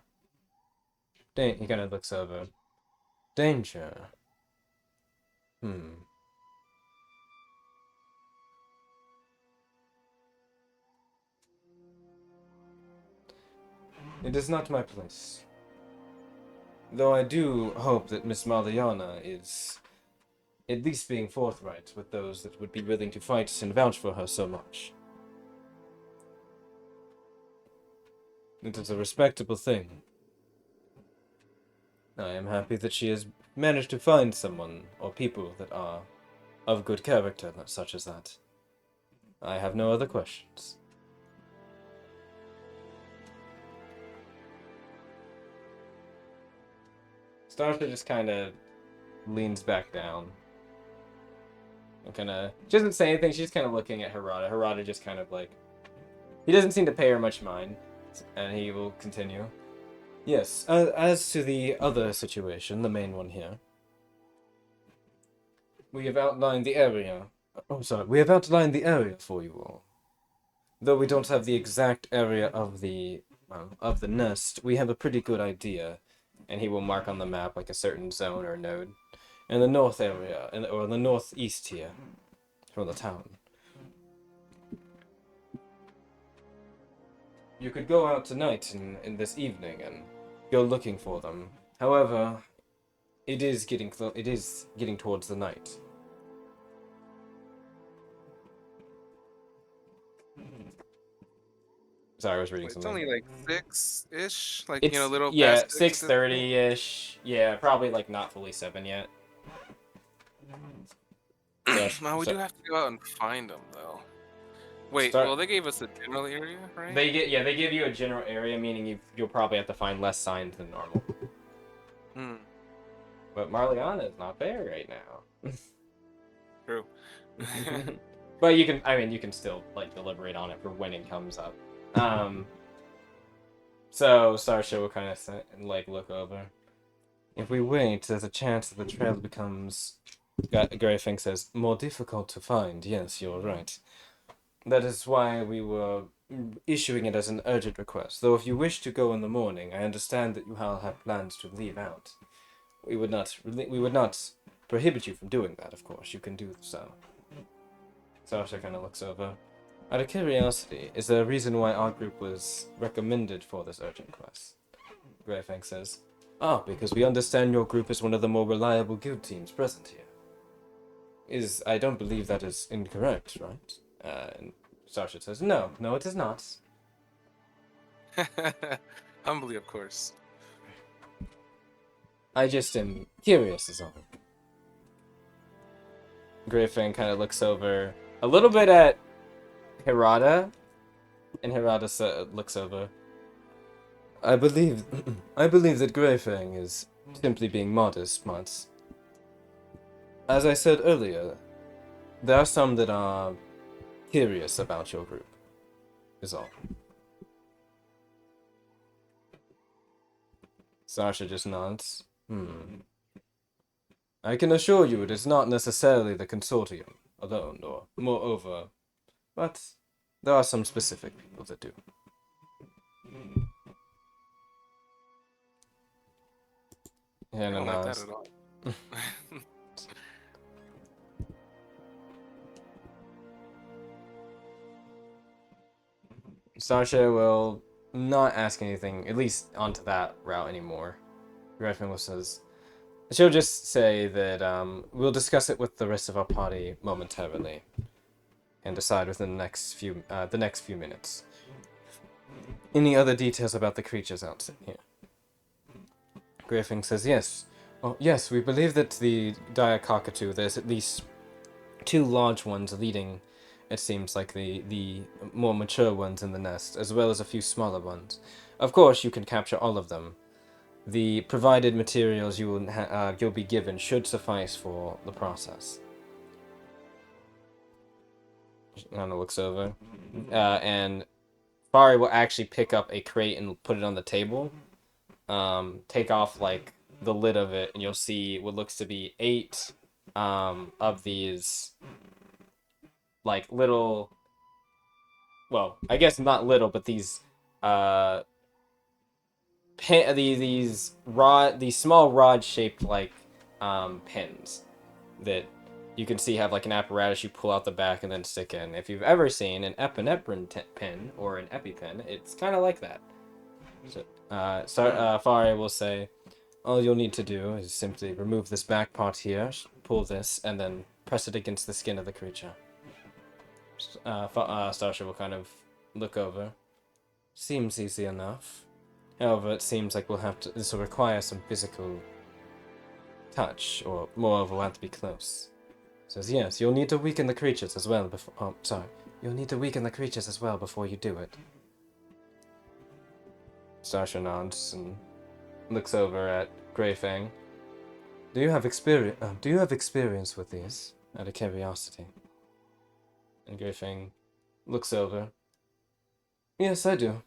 He kind of looks over. Danger? It is not my place. Though I do hope that Miss Marliana is at least being forthright with those that would be willing to fight and vouch for her so much. It is a respectable thing. I am happy that she has managed to find someone or people that are of good character, such as that. I have no other questions. Starsha just kind of leans back down. And she doesn't say anything, she's just kind of looking at Harada. Harada just kind of like, he doesn't seem to pay her much mind, and he will continue. Yes, as to the other situation, the main one here, we have outlined the area. We have outlined the area for you all. Though we don't have the exact area of the nest, we have a pretty good idea, and he will mark on the map like a certain zone or node, in the north area, or in the northeast here, from the town. You could go out tonight in this evening and go looking for them. However, it is getting towards the night. Sorry, I was reading something. It's only like 6-ish, like It's, little yeah, past 6. 6:30-ish. Yeah, probably like not fully 7 yet. No, we do have to go out and find them though. Wait, well they gave us a general area, right? They give you a general area, meaning you'll probably have to find less signs than normal. But Marliana is not there right now. True. But you can still like deliberate on it for when it comes up. So Starsha will kind of like look over. If we wait, there's a chance that the trail becomes, Greyfang says, more difficult to find. Yes, you're right. That is why we were issuing it as an urgent request. Though if you wish to go in the morning, I understand that you all have plans to leave out. We would not prohibit you from doing that, of course. You can do so. Sasha kind of looks over. Out of curiosity, is there a reason why our group was recommended for this urgent quest? Greyfang says, because we understand your group is one of the more reliable guild teams present here. I don't believe that is incorrect, right? And Sasha says, no, it is not. Humbly, of course. I just am curious is all. Greyfang kind of looks over a little bit at Harada, and Harada looks over. I believe that Greyfang is simply being modest, but as I said earlier, there are some that are curious about your group, is all. Sasha just nods. I can assure you it is not necessarily the Consortium alone, or moreover, but there are some specific people that do. I don't like that at all. Sasha will not ask anything, at least onto that route anymore. Greyfang says, she'll just say that we'll discuss it with the rest of our party momentarily, and decide within the next few minutes. Any other details about the creatures out here? Greyfang says yes. Oh, yes, we believe that the dire cockatoo, there's at least 2 large ones leading, it seems like the more mature ones in the nest, as well as a few smaller ones. Of course, you can capture all of them. The provided materials you'll be given should suffice for the process. Anna looks over, and Fari will actually pick up a crate and put it on the table. Take off like the lid of it, and you'll see what looks to be 8 of these like little, well, I guess not little, but these these small rod shaped like pins that you can see have like an apparatus you pull out the back and then stick in. If you've ever seen an epinephrine pin or an EpiPen, it's kind of like that. So, Fari will say, all you'll need to do is simply remove this back part here, pull this, and then press it against the skin of the creature. Starsha will kind of look over. Seems easy enough. However, it seems like this will require some physical touch, or moreover, we'll have to be close. Says, yes, you'll need to weaken the creatures as well before... Oh, sorry. You'll need to weaken the creatures as well before you do it. Starsha nods and looks over at Greyfang. Do you have experience with these? Out of curiosity. And Greyfang looks over. Yes, I do.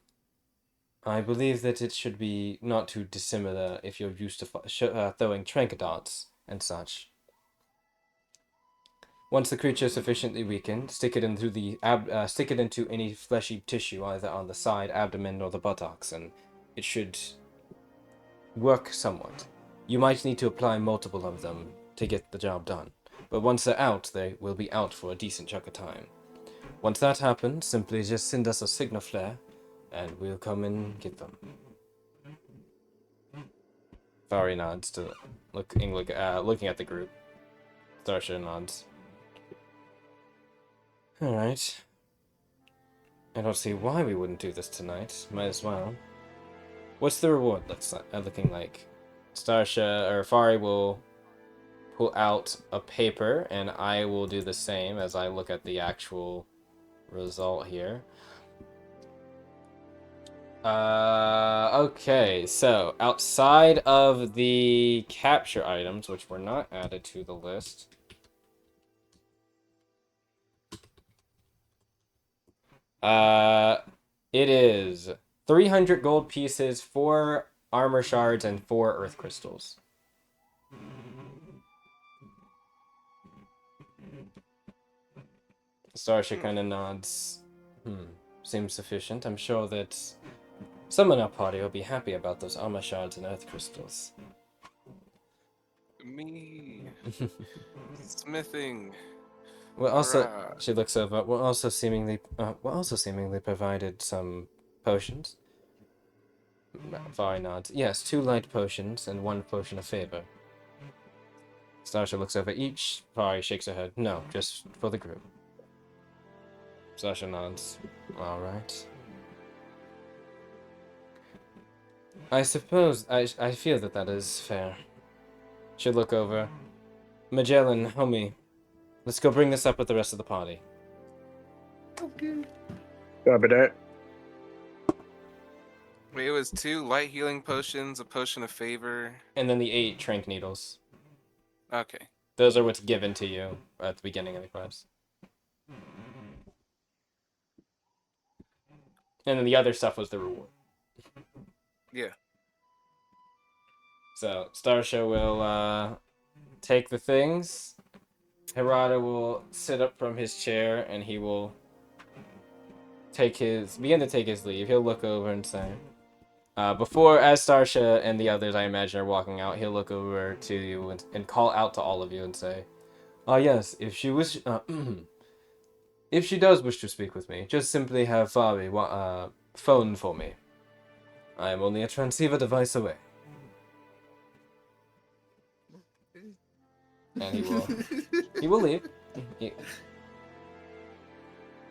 I believe that it should be not too dissimilar if you're used to throwing trank darts and such. Once the creature is sufficiently weakened, stick it into any fleshy tissue, either on the side, abdomen, or the buttocks, and it should work somewhat. You might need to apply multiple of them to get the job done, but once they're out, they will be out for a decent chunk of time. Once that happens, simply just send us a signal flare, and we'll come and get them. Fari nods to looking at the group. Starsha nods. Alright. I don't see why we wouldn't do this tonight. Might as well. What's the reward looking like? Starsha, or Fari will pull out a paper, and I will do the same as I look at the actual result here. Okay, so outside of the capture items, which were not added to the list, it is 300 gold pieces, 4 armor shards, and 4 earth crystals. Starsha kind of nods. Seems sufficient. I'm sure that someone in our party will be happy about those armor shards and earth crystals. Me. Smithing. Well, also, Hurrah. she looks over. We're also seemingly provided some potions. Fari nods. Yes, 2 light potions and 1 potion of favor. Starsha looks over each. Fari shakes her head. No, just for the group. Starsha nods. All right. I suppose I feel that is fair. She'll look over. Magellan, homie, let's go bring this up with the rest of the party. Okay. Copy that. Wait, it was 2 light healing potions, a potion of favor. And then the 8 trank needles. Okay. Those are what's given to you at the beginning of the quest. And then the other stuff was the reward. Yeah. So, Starsha will take the things. Hirata will sit up from his chair and he will begin to take his leave. He'll look over and say, as Starsha and the others, I imagine, are walking out, he'll look over to you and call out to all of you and say, yes, if she does wish to speak with me, just simply have Fari phone for me. I am only a transceiver device away. And he will leave.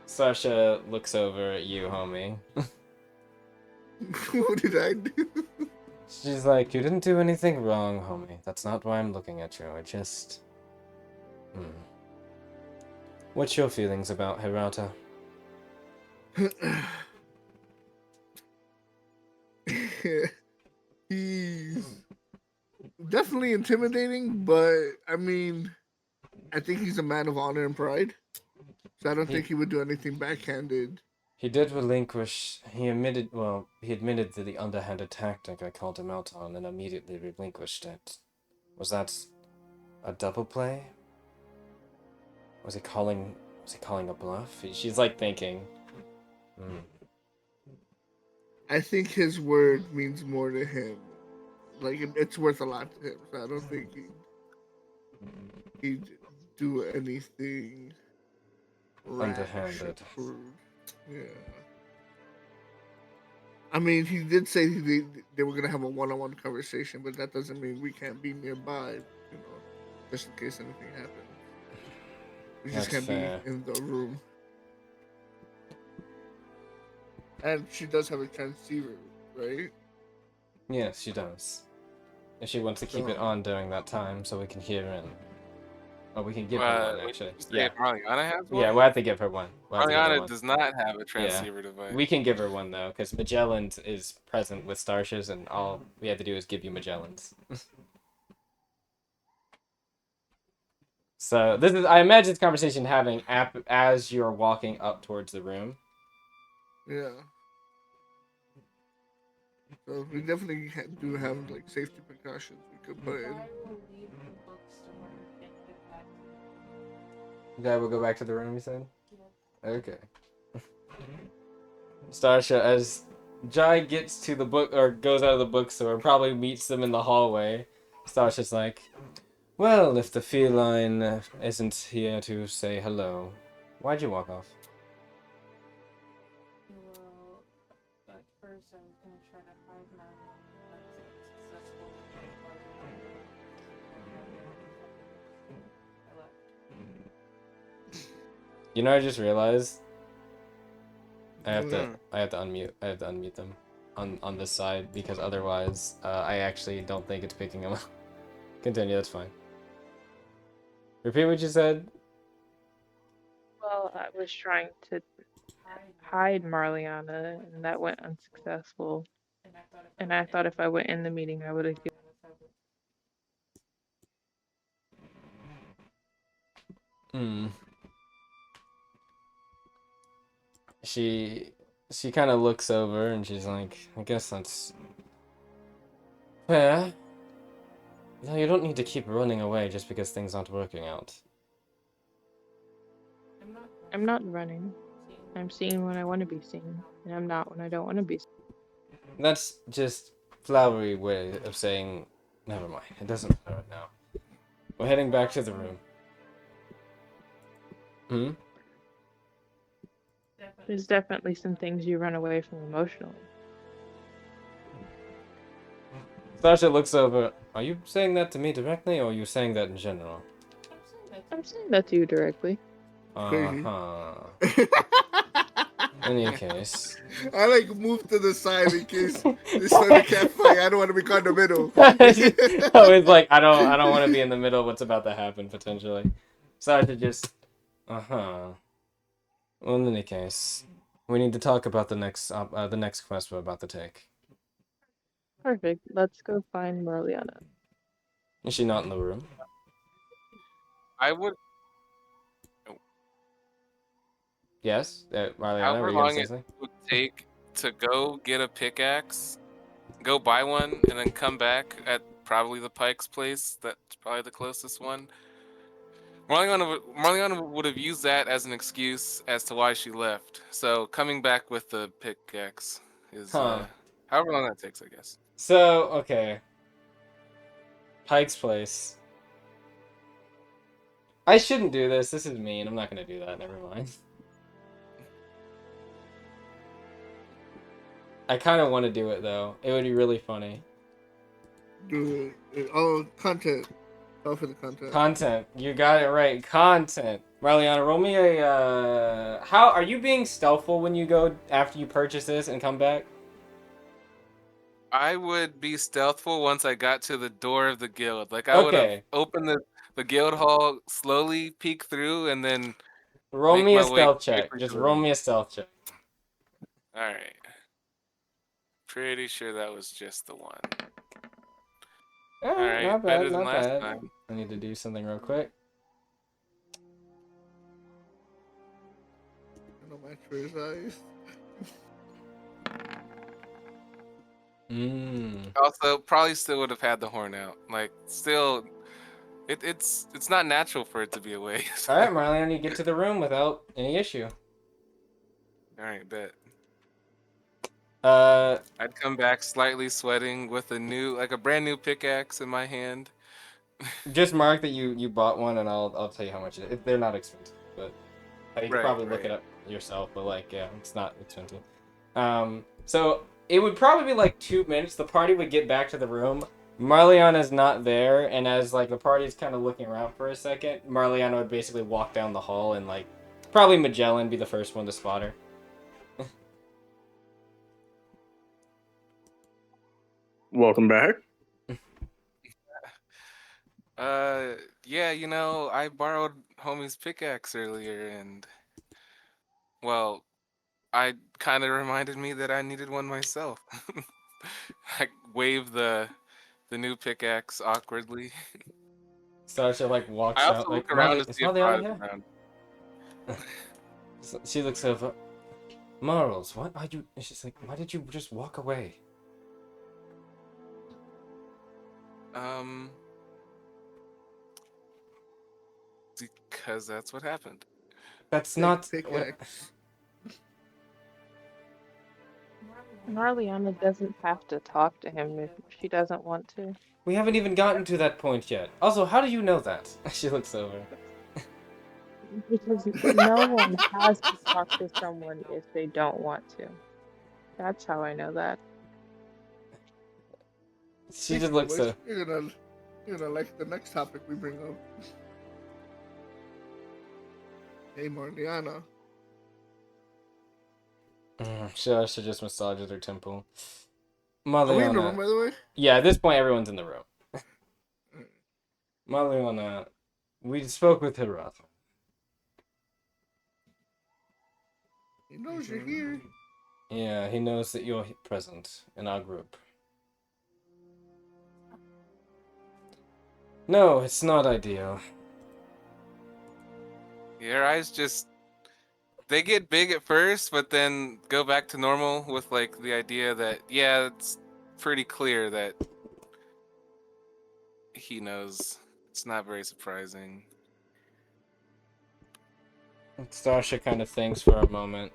Starsha looks over at you, homie. What did I do? She's like, you didn't do anything wrong, homie. That's not why I'm looking at you. I just... What's your feelings about Hirata? He's definitely intimidating, but I mean, I think he's a man of honor and pride. So I don't think he would do anything backhanded. He did relinquish. He admitted to the underhanded tactic I called him out on and immediately relinquished it. Was that a double play? Was he calling a bluff? She's like thinking. I think his word means more to him. Like it's worth a lot to him. So I don't think he'd do anything rash Underhanded. or crude. Yeah. I mean, he did say they were gonna have a one-on-one conversation, but that doesn't mean we can't be nearby. You know, just in case anything happens. We just That's can't fair. be in the room. And she does have a transceiver, right? Yes, she does. And she wants to keep it on during that time so we can hear in. Oh, we can give her one, actually. Yeah. Marliana has one? Yeah, we'll have to give her one. Marliana does not have a transceiver device. We can give her one, though, because Magellan's is present with Starships, and all we have to do is give you Magellan's. So, this is, I imagine this conversation having as you're walking up towards the room. Yeah. So we definitely do have like safety precautions we could put in. Okay, we'll go back to the room, you said? Okay. Starsha, as Jai gets to the book, or goes out of the bookstore, probably meets them in the hallway. Starsha's like, well, if the feline isn't here to say hello, why'd you walk off? Well, at first I was gonna try to hide my successful. I left. You know, I just realized I have to unmute them on this side because otherwise I actually don't think it's picking them up. Continue, that's fine. Repeat what you said. Well, I was trying to hide Marliana, and that went unsuccessful. And I thought if I went in the meeting, I would have given She kind of looks over and she's like, I guess that's fair. No, you don't need to keep running away just because things aren't working out. I'm not running. I'm seeing when I want to be seen, and I'm not when I don't want to be seen. That's just flowery way of saying, never mind, it doesn't matter right now. We're heading back to the room. There's definitely some things you run away from emotionally. Sasha looks over. Are you saying that to me directly, or are you saying that in general? I'm saying that to you directly. Uh-huh. In any case. I like move to the side in case they start a cat fight. I don't want to be caught in the middle. Always like I don't want to be in the middle of what's about to happen potentially. Sasha just Well, in any case, we need to talk about the next quest we're about to take. Perfect. Let's go find Marliana. Is she not in the room? I would. Yes, Marliana, However were you gonna long say it something? would take to go get a pickaxe, go buy one, and then come back at probably the Pike's place. That's probably the closest one. Marliana would have used that as an excuse as to why she left. So coming back with the pickaxe is however long that takes, I guess. So, okay. Pike's place. I shouldn't do this. This is mean. I'm not gonna do that. Never mind. I kind of want to do it though. It would be really funny. Do it. Oh, content. Oh, for the content. Content. You got it right. Content. Marliana, roll me a. How are you being stealthful when you go after you purchase this and come back? I would be stealthful once I got to the door of the guild. Like I would have opened the guild hall, slowly peek through, and then roll make me a my way stealth check. quickly Just to roll the- me a stealth check. All right. Pretty sure that was just the one. All right, Not better bad, than not last bad. time. I need to do something real quick. No match for his eyes. Also, probably still would have had the horn out. Like, still, It's not natural for it to be away. All right, Marliana, you get to the room without any issue. All right, bet. I'd come back slightly sweating with a brand new pickaxe in my hand. just mark that you bought one, and I'll tell you how much it is. They're not expensive, but you could probably look it up yourself. But like, yeah, it's not expensive. So it would probably be like 2 minutes. The party would get back to the room. Marliana's not there, and as like the party's kind of looking around for a second, Marliana would basically walk down the hall, and like probably Magellan be the first one to spot her. Welcome back. Yeah, I borrowed homie's pickaxe earlier, and well, I kind of reminded me that I needed one myself. I waved the new pickaxe awkwardly. Sasha like walks I out also like, look around to is see if Marliana Rod is here? around. So she looks over. Marls, what are you? And she's like, why did you just walk away? Because that's what happened. That's not. Pickaxe. Marliana doesn't have to talk to him if she doesn't want to. We haven't even gotten to that point yet. Also, how do you know that? She looks over. Because no one has to talk to someone if they don't want to. That's how I know that. She just looks so. You're gonna like the next topic we bring up. Hey, Marliana. She just massages her temple. Are we in the room, Marliana. by the way? Yeah, at this point, everyone's in the room. Marliana, we spoke with Hirata. He knows you're here. Yeah, he knows that you're present in our group. No, it's not ideal. Your eyes they get big at first, but then go back to normal with like the idea that, yeah, it's pretty clear that he knows. It's not very surprising. Stasha kind of thinks for a moment.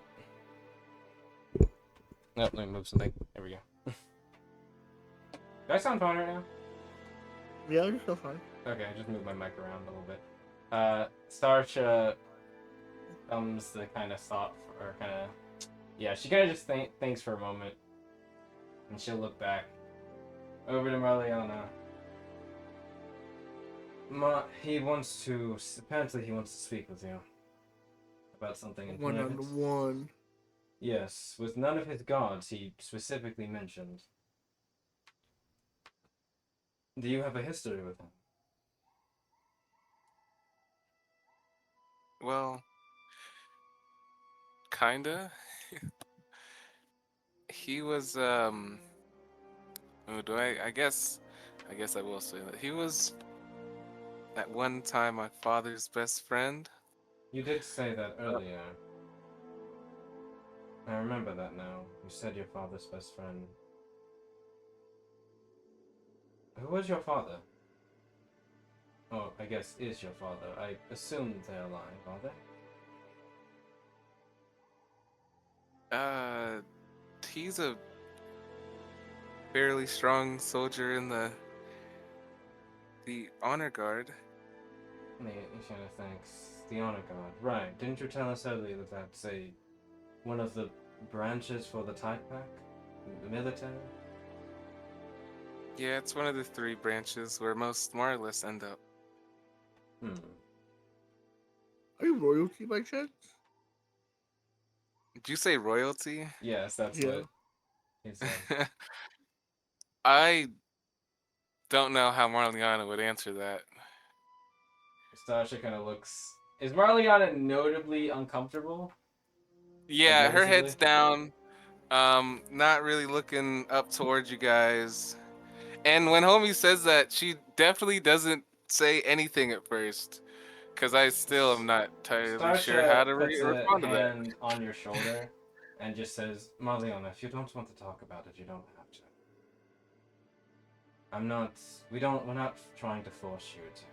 Nope, let me move something. There we go. Do I sound fine right now? Yeah, you're still fine. Okay, I just moved my mic around a little bit. Starsha thumbs the kind of thought, or kind of, yeah, she kind of just thinks for a moment, and she'll look back over to Marliana. Apparently he wants to speak with you about something in private. One-on-one. Yes, with none of his gods he specifically mentioned. Do you have a history with him? Well, kinda. He was I guess I will say that he was at one time my father's best friend. You did say that earlier. I remember that now. You said your father's best friend. Who was your father? Oh, I guess is your father. I assume they're alive, are they? He's a fairly strong soldier in the honor guard. He kind of thinks. The honor guard. Right. Didn't you tell us earlier that that's one of the branches for the Tide Pack? The military? Yeah, it's one of the 3 branches where most Marlists end up. Are you royalty by chance? Did you say royalty? Yes, that's what he said. I don't know how Marliana would answer that. Stasha kind of looks. Is Marliana notably uncomfortable? Yeah, Like, her noticeably? head's down. Not really looking up towards you guys. And when homie says that, she definitely doesn't say anything at first. Because I still am not entirely sure how to puts respond to a that. hand on your shoulder and just says, Marliana, if you don't want to talk about it, you don't have to. We're not trying to force you to.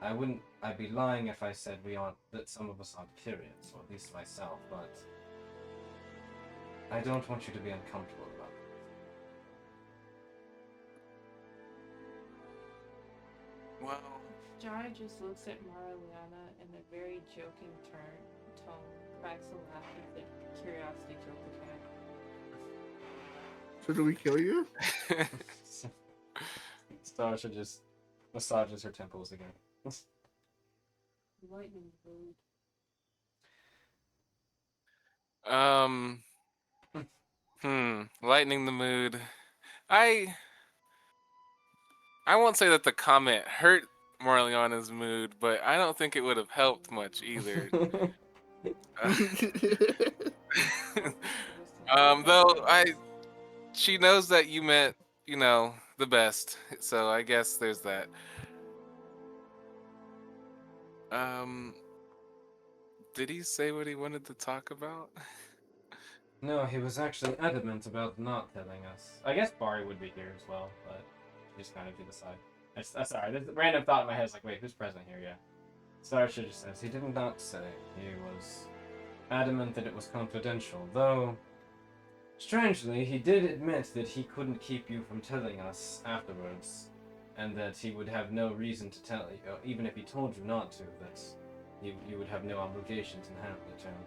I'd be lying if I said that some of us aren't curious, or at least myself, but I don't want you to be uncomfortable about it. Well, Jai just looks at Marliana in a very joking tone, cracks a laugh as the curiosity killed the cat. So do we kill you? Starsha just massages her temples again. Lightning mood. Lightening the mood. I won't say that the comment hurt Marliana's mood, but I don't think it would have helped much either. Though she knows that you meant, the best, so I guess there's that. Did he say what he wanted to talk about? No, he was actually adamant about not telling us. I guess Bari would be here as well, but just kind of to the side. Sorry, there's a random thought in my head. It's like, wait, who's present here? Yeah. Starsha just says he did not say. He was adamant that it was confidential, though strangely, he did admit that he couldn't keep you from telling us afterwards, and that he would have no reason to tell you, even if he told you not to, that you would have no obligations in handling it to him.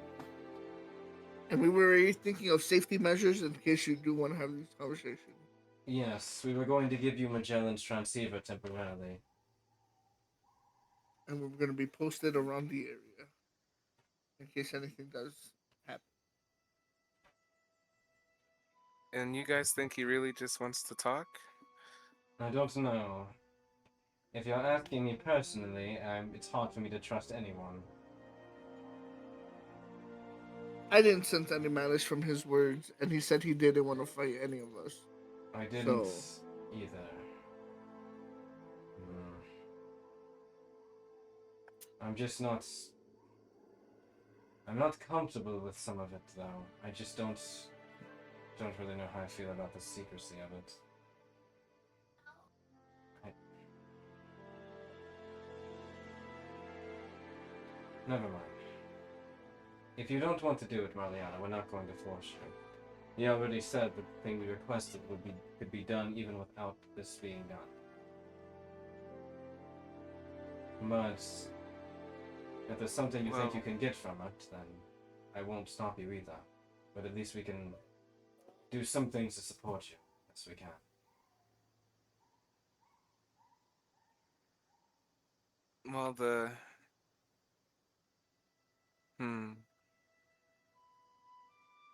And we were already thinking of safety measures in case you do want to have these conversations. Yes, we were going to give you Magellan's transceiver temporarily. And we're going to be posted around the area in case anything does happen. And you guys think he really just wants to talk? I don't know. If you're asking me personally, it's hard for me to trust anyone. I didn't sense any malice from his words, and he said he didn't want to fight any of us. I didn't either. I'm just not... I'm not comfortable with some of it, though. I just don't really know how I feel about the secrecy of it. Never mind. If you don't want to do it, Marliana, we're not going to force you. He already said that the thing we requested could be done even without this being done. But if there's something you think you can get from it, then I won't stop you either. But at least we can do some things to support you, as we can. Well,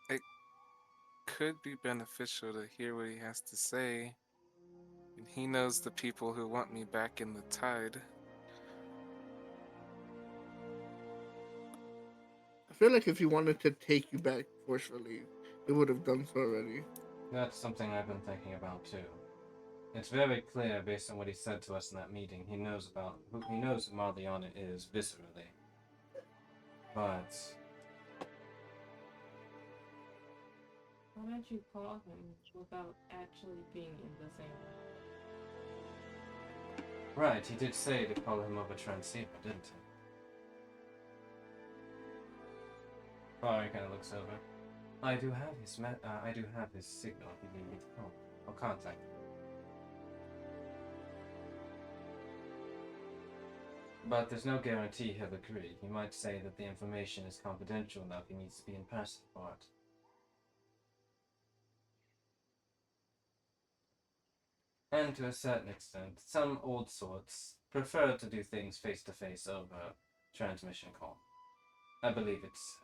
it could be beneficial to hear what he has to say. And he knows the people who want me back in the Tide. I feel like if he wanted to take you back forcefully, he would have done so already. That's something I've been thinking about too. It's very clear, based on what he said to us in that meeting, he knows who Marliana is viscerally. But Why don't you call him without actually being in the same room? right, he did say to call him over transceiver, didn't he? Barry kind of looks over. I do have his signal if you need me to call. I'll contact him. But there's no guarantee he'll agree. He might say that the information is confidential enough he needs to be in person for it. And to a certain extent, some old sorts prefer to do things face-to-face over transmission call. I believe it's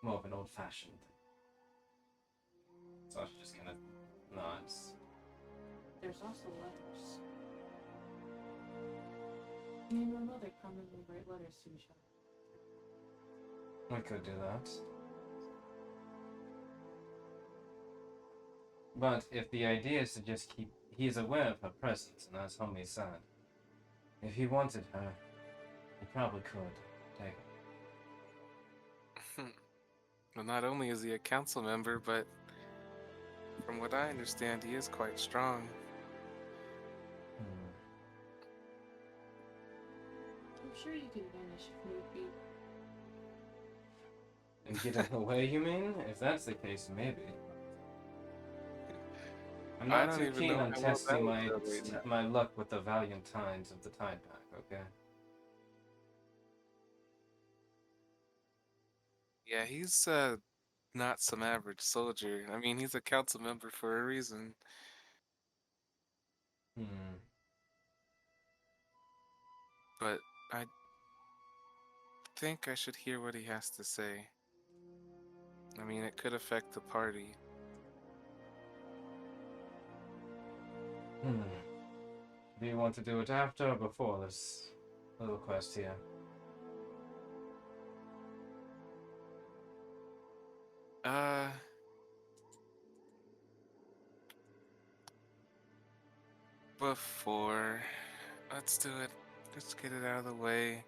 more of an old-fashioned thing. Sasha just kind of nods. There's also letters. Me and my mother commonly write letters to each other. We could do that. But if the idea is to just keep... He's aware of her presence, and as Homie said, if he wanted her, he probably could take her. Well, not only is he a council member, but from what I understand, he is quite strong. sure you can vanish if need be. And get in the way, you mean? If that's the case, maybe. I'm I not don't too even keen know on how well testing that would go right now. my luck with the Valiant Tides of the Tide Pack, okay? Yeah, he's not some average soldier. I mean, he's a council member for a reason. Hmm. But I think I should hear what he has to say. I mean, it could affect the party. Hmm. Do you want to do it after or before this little quest here? Uh, before. Let's do it. Let's get it out of the way.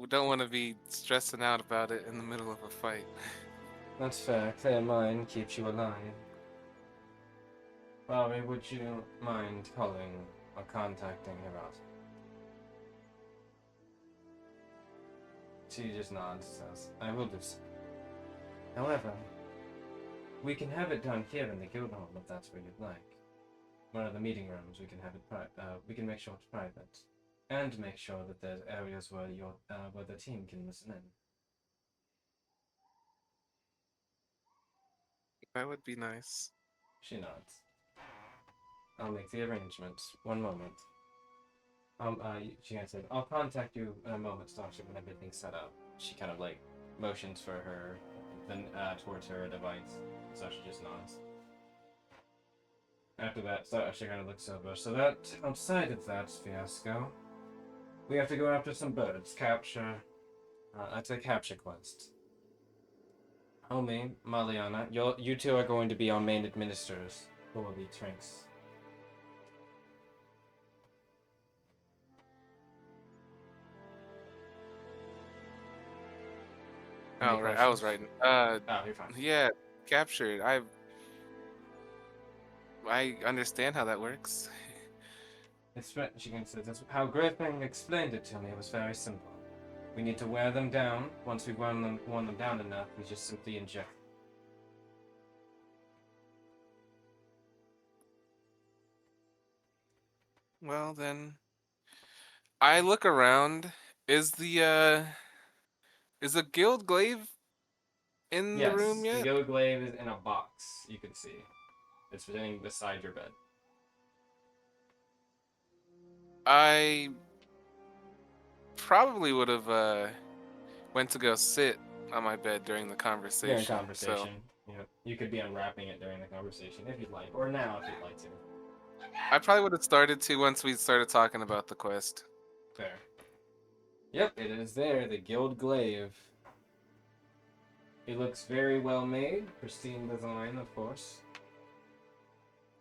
Don't want to be stressing out about it in the middle of a fight. That's fair. Clear mind keeps you alive. Bobby, would you mind calling or contacting Herat? She just nods, says, I will do so. However, we can have it done here in the Guildhall if that's where you'd like. One of the meeting rooms, we can have it we can make sure it's private. And make sure that there's areas where where the team can listen in. That would be nice. She nods. I'll make the arrangements. One moment. She answered, I'll contact you in a moment, Stasha, when everything's set up. She kind of like motions for her, then towards her device. Sasha just nods. After that, Sasha kind of looks over. So that, outside of that fiasco, we have to go after some birds. Capture. That's a capture quest. Homie, Marliana, you two are going to be our main administrators for the Trinks. Any Oh, right. I was questions? writing. Oh, you're fine. Yeah, captured. I understand how that works. She says, that's how Griffin explained it to me. It was very simple. We need to wear them down. Once we've worn them down enough, we just simply inject. Well, then I look around. Is the guild glaive in the room Yes, the yet? Guild Glaive is in a box. You can see. It's sitting beside your bed. I probably would have went to go sit on my bed during the conversation. During conversation. So You could be unwrapping it during the conversation if you'd like, or now if you'd like to. I probably would have started to once we started talking about the quest. Fair. Yep, it is there, the Guild Glaive. It looks very well made, pristine design, of course.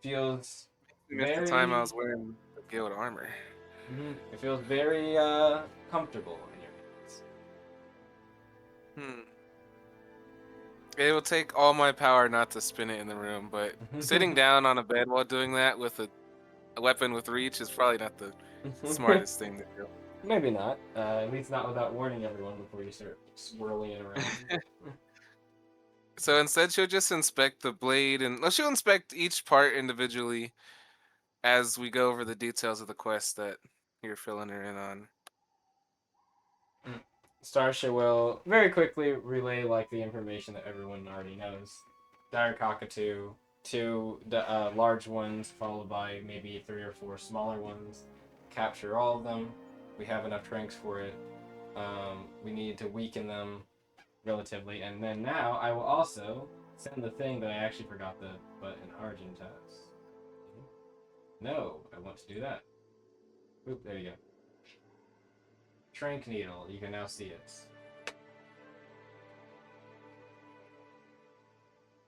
Feels At the time I was wearing the guild armor. It feels very comfortable in your hands. It will take all my power not to spin it in the room, but sitting down on a bed while doing that with a weapon with reach is probably not the smartest thing to do. Maybe not. At least not without warning everyone before you start swirling it around. So instead, she'll just inspect the blade, and she'll inspect each part individually as we go over the details of the quest that you're filling her in on. Starsha will very quickly relay like the information that everyone already knows. Dire cockatoo, two large ones, followed by maybe 3 or 4 smaller ones. Capture all of them. We have enough tranks for it. We need to weaken them relatively, and then now I will also send the thing that I actually forgot the button Argent has. No, I want to do that. Oop, there you go. Trank needle, you can now see it.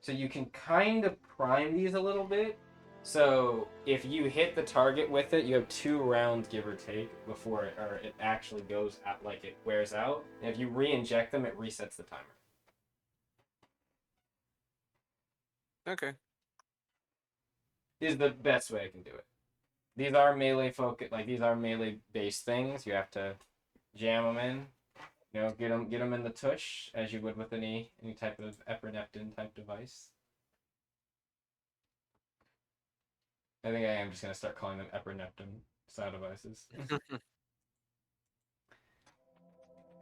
So you can kind of prime these a little bit. So if you hit the target with it, you have 2 rounds, give or take, before it actually goes out, like it wears out. And if you re-inject them, it resets the timer. Okay. Is the best way I can do it. these are melee these are melee based things. You have to jam them in. You know, get them in the tush as you would with any type of epinephrine type device. I think I am just gonna start calling them epinephrine style devices.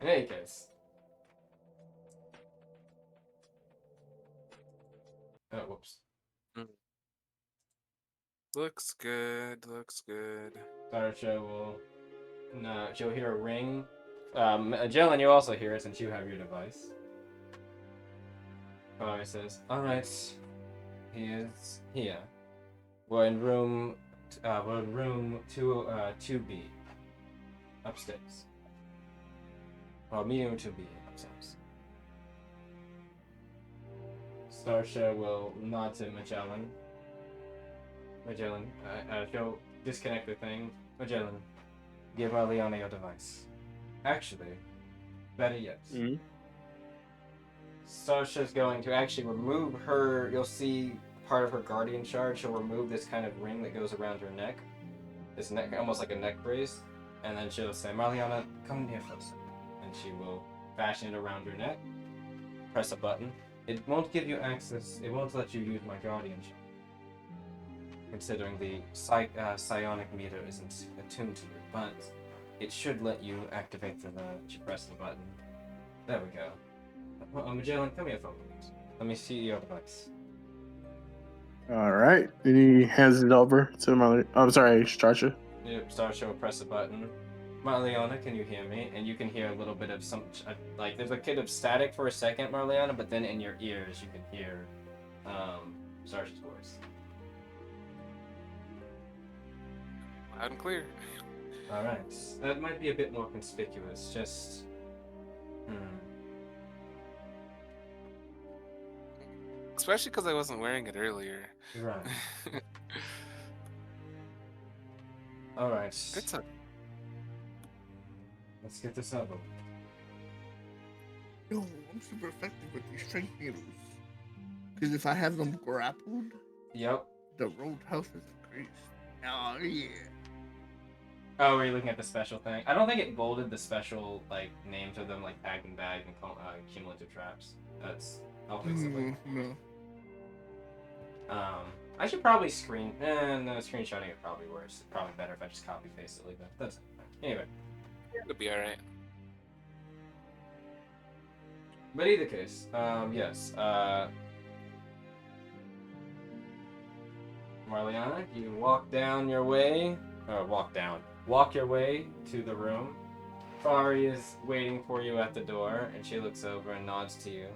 In any case. Oh, whoops. Looks good. Looks good. Sarsha will. No, she'll hear a ring. Jalen, you also hear it since you have your device. He says, "Alright, he is here. We're in room 2B, upstairs. Well, medium 2B, upstairs." Sarsha will nod to Magellan. She'll disconnect the thing. Magellan, give Marliana your device. Actually, better yet. Mm-hmm. Sarsha's going to actually remove her. You'll see part of her guardian shard. She'll remove this kind of ring that goes around her neck. This neck, almost like a neck brace. And then she'll say, "Marliana, come here for a second." And she will fashion it around her neck. Press a button. It won't give you access. It won't let you use my guardian shard, considering the psionic meter isn't attuned to it, but it should let you activate the you press the button. There we go. Magellan, come here for a moment. Let me see your device. All right. And he hands it over to my. I'm sorry, Starsha. Yep, Starsha will press a button. Marliana, can you hear me? And you can hear a little bit of like there's a bit of static for a second, Marliana, but then in your ears you can hear Starsha's voice. Loud and clear. All right, that might be a bit more conspicuous. Just, Especially because I wasn't wearing it earlier. Right. All right. It's a Let's get this over. Yo, I'm super effective with these strength needles. Because if I have them grappled, Yep. the roadhouse is increased. Oh, yeah. Oh, were you looking at the special thing? I don't think it bolded the special names of them, like Bag and Bag and Cumulative Traps. I'll fix it later. No. I should probably screenshotting it probably worse. It's probably better if I just copy paste it like that. That's anyway. It'll be alright. But either case, yes. Marliana, you walk your way to the room. Fari is waiting for you at the door, and she looks over and nods to you.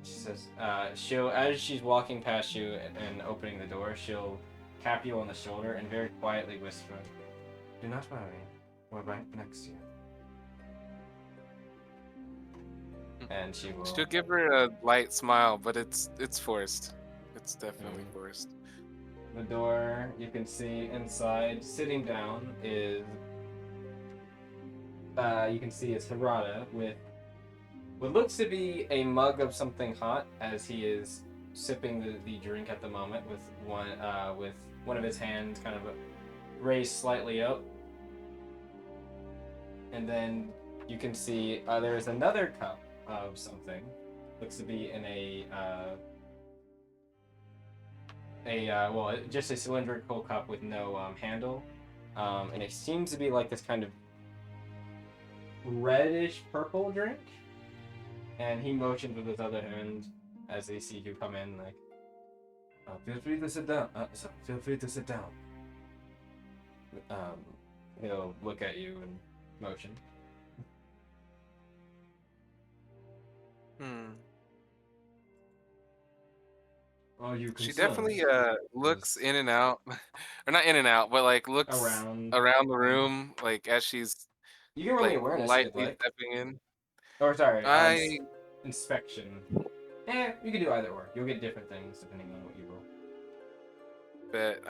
She says, as she's walking past you and opening the door, she'll tap you on the shoulder and very quietly whisper, "Do not worry, we're right next to you." And she will... She'll give her a light smile, but it's forced. It's definitely forced. The door, you can see inside, sitting down, is... you can see it's Harada with what looks to be a mug of something hot, as he is sipping the drink at the moment with one of his hands kind of raised slightly up. And then you can see there is another cup of something. Looks to be in just a cylindrical cup with no handle. And it seems to be like this kind of reddish purple drink. And he motions with his other hand as they see you come in, like, feel free to sit down. Feel free to sit down. He'll look at you and motion. Are you concerned? She definitely looks in and out, or not in and out, but like looks around the room, like as she's you can roll me awareness lightly stepping in. Or sorry, inspection. You can do either or. You'll get different things depending on what you roll. But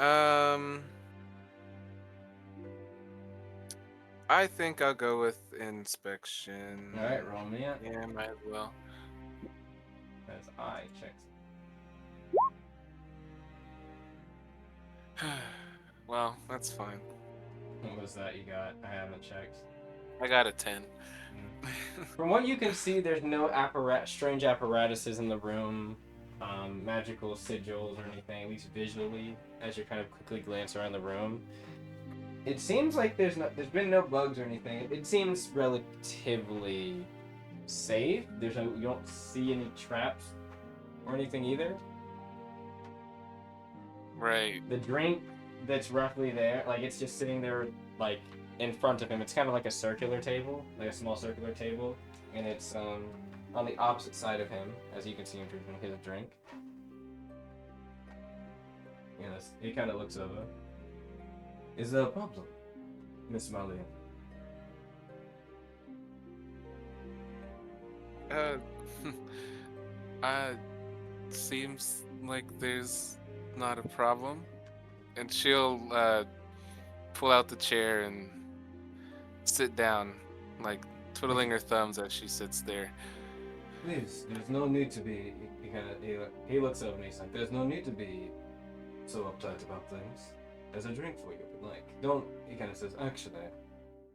I think I'll go with inspection. All right, roll me up. Yeah, might as well. As I check. Well, that's fine. What was that you got? I haven't checked. I got a 10. From what you can see, there's no strange apparatuses in the room, magical sigils or anything, at least visually, as you kind of quickly glance around the room. It seems like there's been no bugs or anything. It seems relatively safe. You don't see any traps or anything either. Right. The drink that's roughly there, like it's just sitting there, like in front of him. It's kind of like a circular table, like a small circular table, and it's on the opposite side of him, as you can see him drinking his drink. Yes, he kind of looks over. Is there a problem, Miss Marliana? Seems like there's not a problem. And she'll pull out the chair and sit down, like twiddling her thumbs as she sits there. Please, there's no need to be. He looks over and he's like, "There's no need to be so uptight about things. There's a drink for you, but like, don't." He kind of says, "Actually,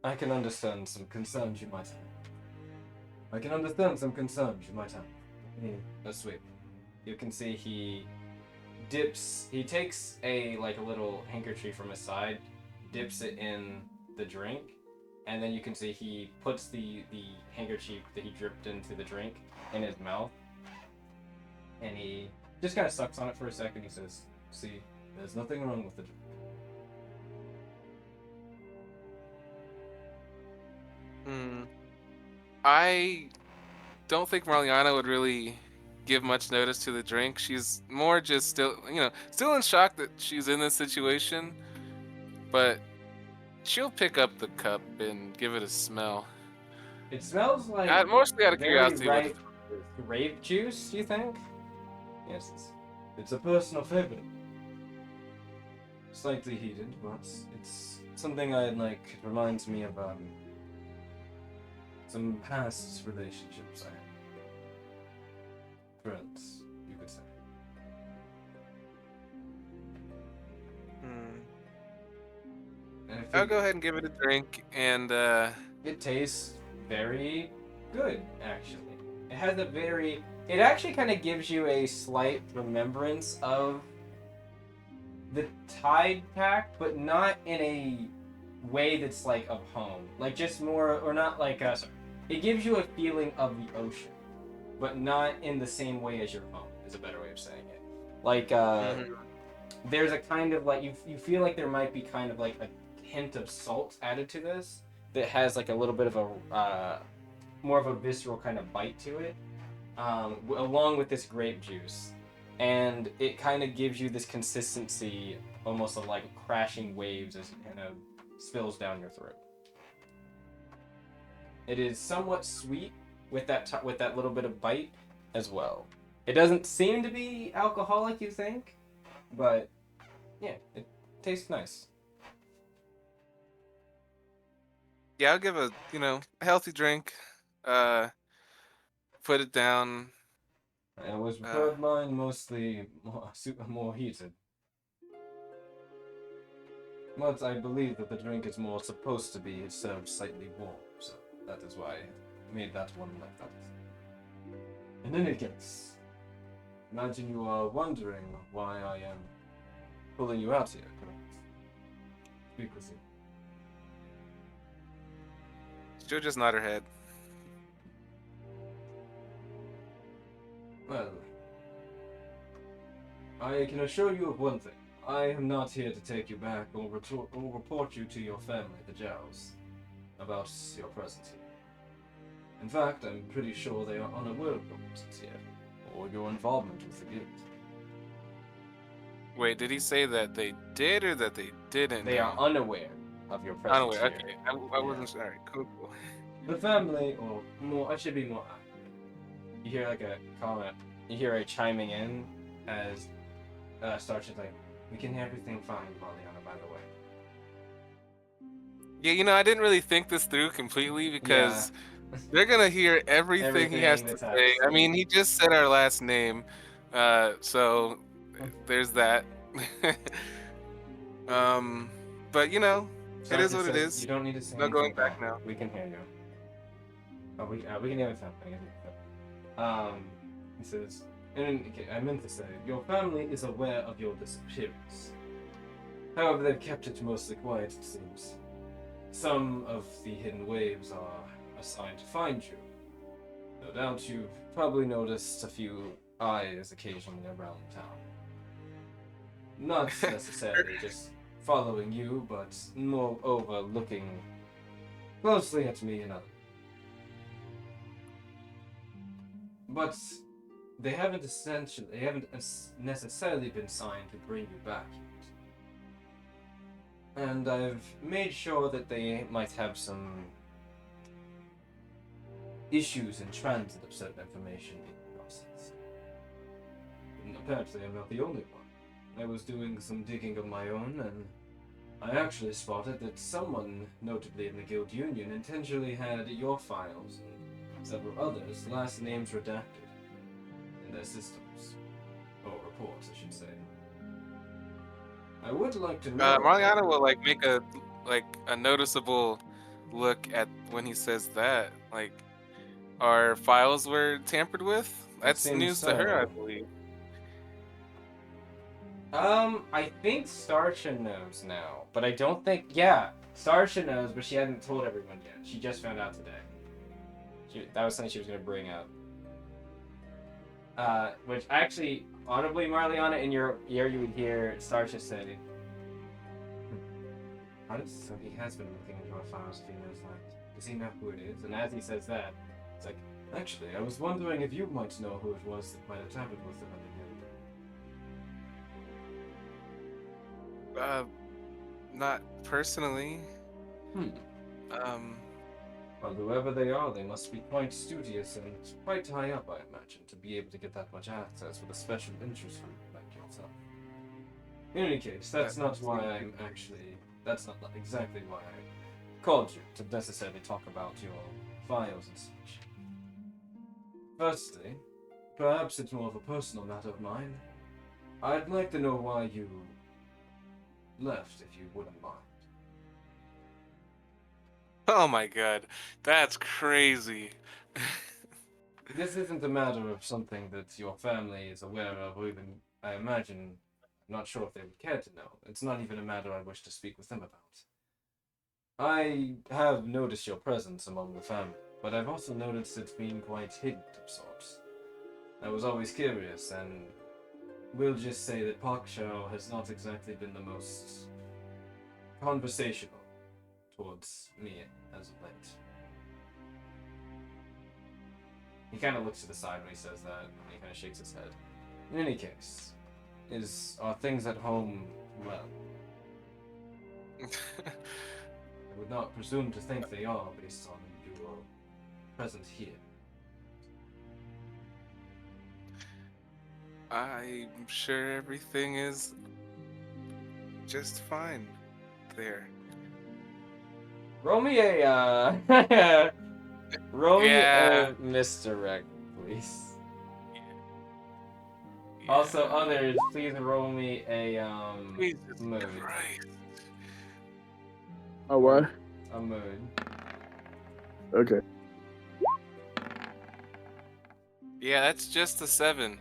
I can understand some concerns you might have. That's sweet." You can see he takes a little handkerchief from his side, dips it in the drink, and then you can see he puts the handkerchief that he dripped into the drink in his mouth, and he just kind of sucks on it for a second. He says, "See, there's nothing wrong with the drink." I don't think Marliana would really give much notice to the drink. She's more just still in shock that she's in this situation, but she'll pick up the cup and give it a smell. It smells like Mostly out of very curiosity. ripe grape juice, you think? Yes, it's a personal favorite. Slightly heated, but it's something I like. It reminds me of some past relationships I had. Friends, you could say. I'll go ahead and give it a drink, and it tastes very good, actually. It has a very... It actually kind of gives you a slight remembrance of the Tide pack, but not in a way that's like of home. Like just more, or not like sorry. It gives you a feeling of the ocean, but not in the same way as your home, is a better way of saying it. Like, there's a kind of like, you feel like there might be kind of like a hint of salt added to this that has like a little bit of a, more of a visceral kind of bite to it, along with this grape juice. And it kind of gives you this consistency, almost of like crashing waves as it kind of spills down your throat. It is somewhat sweet with that little bit of bite as well. It doesn't seem to be alcoholic, you think, but yeah, it tastes nice. yeah, I'll give a healthy drink. Put it down. I was prepared mine mostly more heated. But I believe that the drink is more supposed to be served slightly warm, so that is why I made that one like that. In any case, imagine you are wondering why I am pulling you out here, correct? Speak with you. She'll just nod her head. Well, I can assure you of one thing. I am not here to take you back or report you to your family, the Jowls, about your presence here. In fact, I'm pretty sure they are unaware of your presence here, or your involvement with the guild. Wait, did he say that they did or that they didn't? They are unaware of your presence unaware. here. Okay, I wasn't sure. All right, cool. The family, or more, I should be more. You hear like a comment. You hear a chiming in as Starch is like, "We can hear everything fine, Marliana, by the way." Yeah, I didn't really think this through completely because they're gonna hear everything he has to say. I mean, he just said our last name, so there's that. But you know, it is Sarge what it says is. you don't need to say No going anything back more. now. We can hear you. Oh, we can hear something. He says, okay, I meant to say, your family is aware of your disappearance. However, they've kept it mostly quiet, it seems. Some of the hidden waves are assigned to find you. No doubt you've probably noticed a few eyes occasionally around town. Not necessarily just following you, but moreover looking closely at me and others. But they haven't necessarily been signed to bring you back yet. And I've made sure that they might have some issues in transit of certain information being processed. And apparently I'm not the only one. I was doing some digging of my own, and I actually spotted that someone, notably in the Guild Union, intentionally had your files and several others' last names redacted in their systems. Or reports, I should say. I would like to know... Marliana will like make a noticeable look at when he says that. Like, our files were tampered with? That's news to her, I believe. I think Starsha knows now, but I don't think... Yeah, Starsha knows, but she hadn't told everyone yet. She just found out today. That was something she was going to bring up. Which actually, audibly, Marliana, in your ear, you would hear Starsha say, so he has been looking into our files a few minutes left. Does he know who it is? And as he says that, it's like, actually, I was wondering if you might know who it was that might have tampered with them under him. Not personally. Well, whoever they are, they must be quite studious and quite high up, I imagine, to be able to get that much access with a special interest group like yourself. In any case, that's not exactly why I called you, to necessarily talk about your files and such. Firstly, perhaps it's more of a personal matter of mine. I'd like to know why you left, if you wouldn't mind. Oh my god, that's crazy. This isn't a matter of something that your family is aware of, or even, I imagine, I'm not sure if they would care to know. It's not even a matter I wish to speak with them about. I have noticed your presence among the family, but I've also noticed it's been quite hidden of sorts. I was always curious, and we'll just say that Pakshaw has not exactly been the most conversational towards me as of late. He kind of looks to the side when he says that, and he kind of shakes his head. In any case, are things at home well? I would not presume to think they are based on your presence here. I'm sure everything is just fine there. Roll me a misdirect, please. Yeah. Also, others, please roll me a Jesus mood. Christ. Oh, what? A mood. Okay. Yeah, that's just a 7.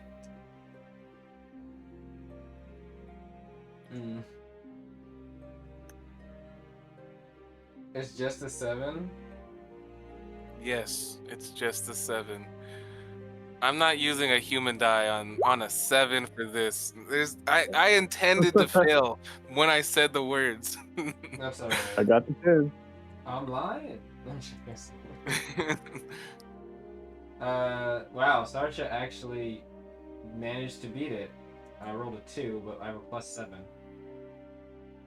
It's just a 7? Yes, it's just a 7. I'm not using a human die on a 7 for this. I intended to fail when I said the words. That's alright. I got the 10. I'm lying. Wow, Starsha actually managed to beat it. I rolled a 2, but I have a +7.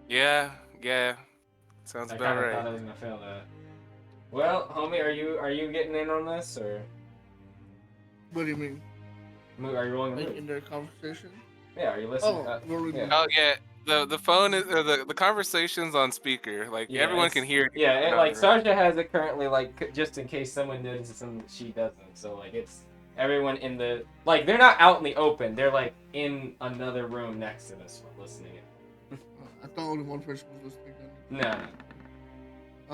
Yeah. Sounds I about kind of right. thought I was gonna fail that. Well, homie, are you getting in on this, or What do you mean? are you rolling? Like in their conversation? Yeah, are you listening? Rolling. Yeah. Oh yeah, the phone is the conversation's on speaker. Like everyone can hear it. Yeah, like Starsha has it currently, like just in case someone notices and she doesn't. So like it's everyone in the they're not out in the open. They're like in another room next to this one listening. I thought only one person was listening. No.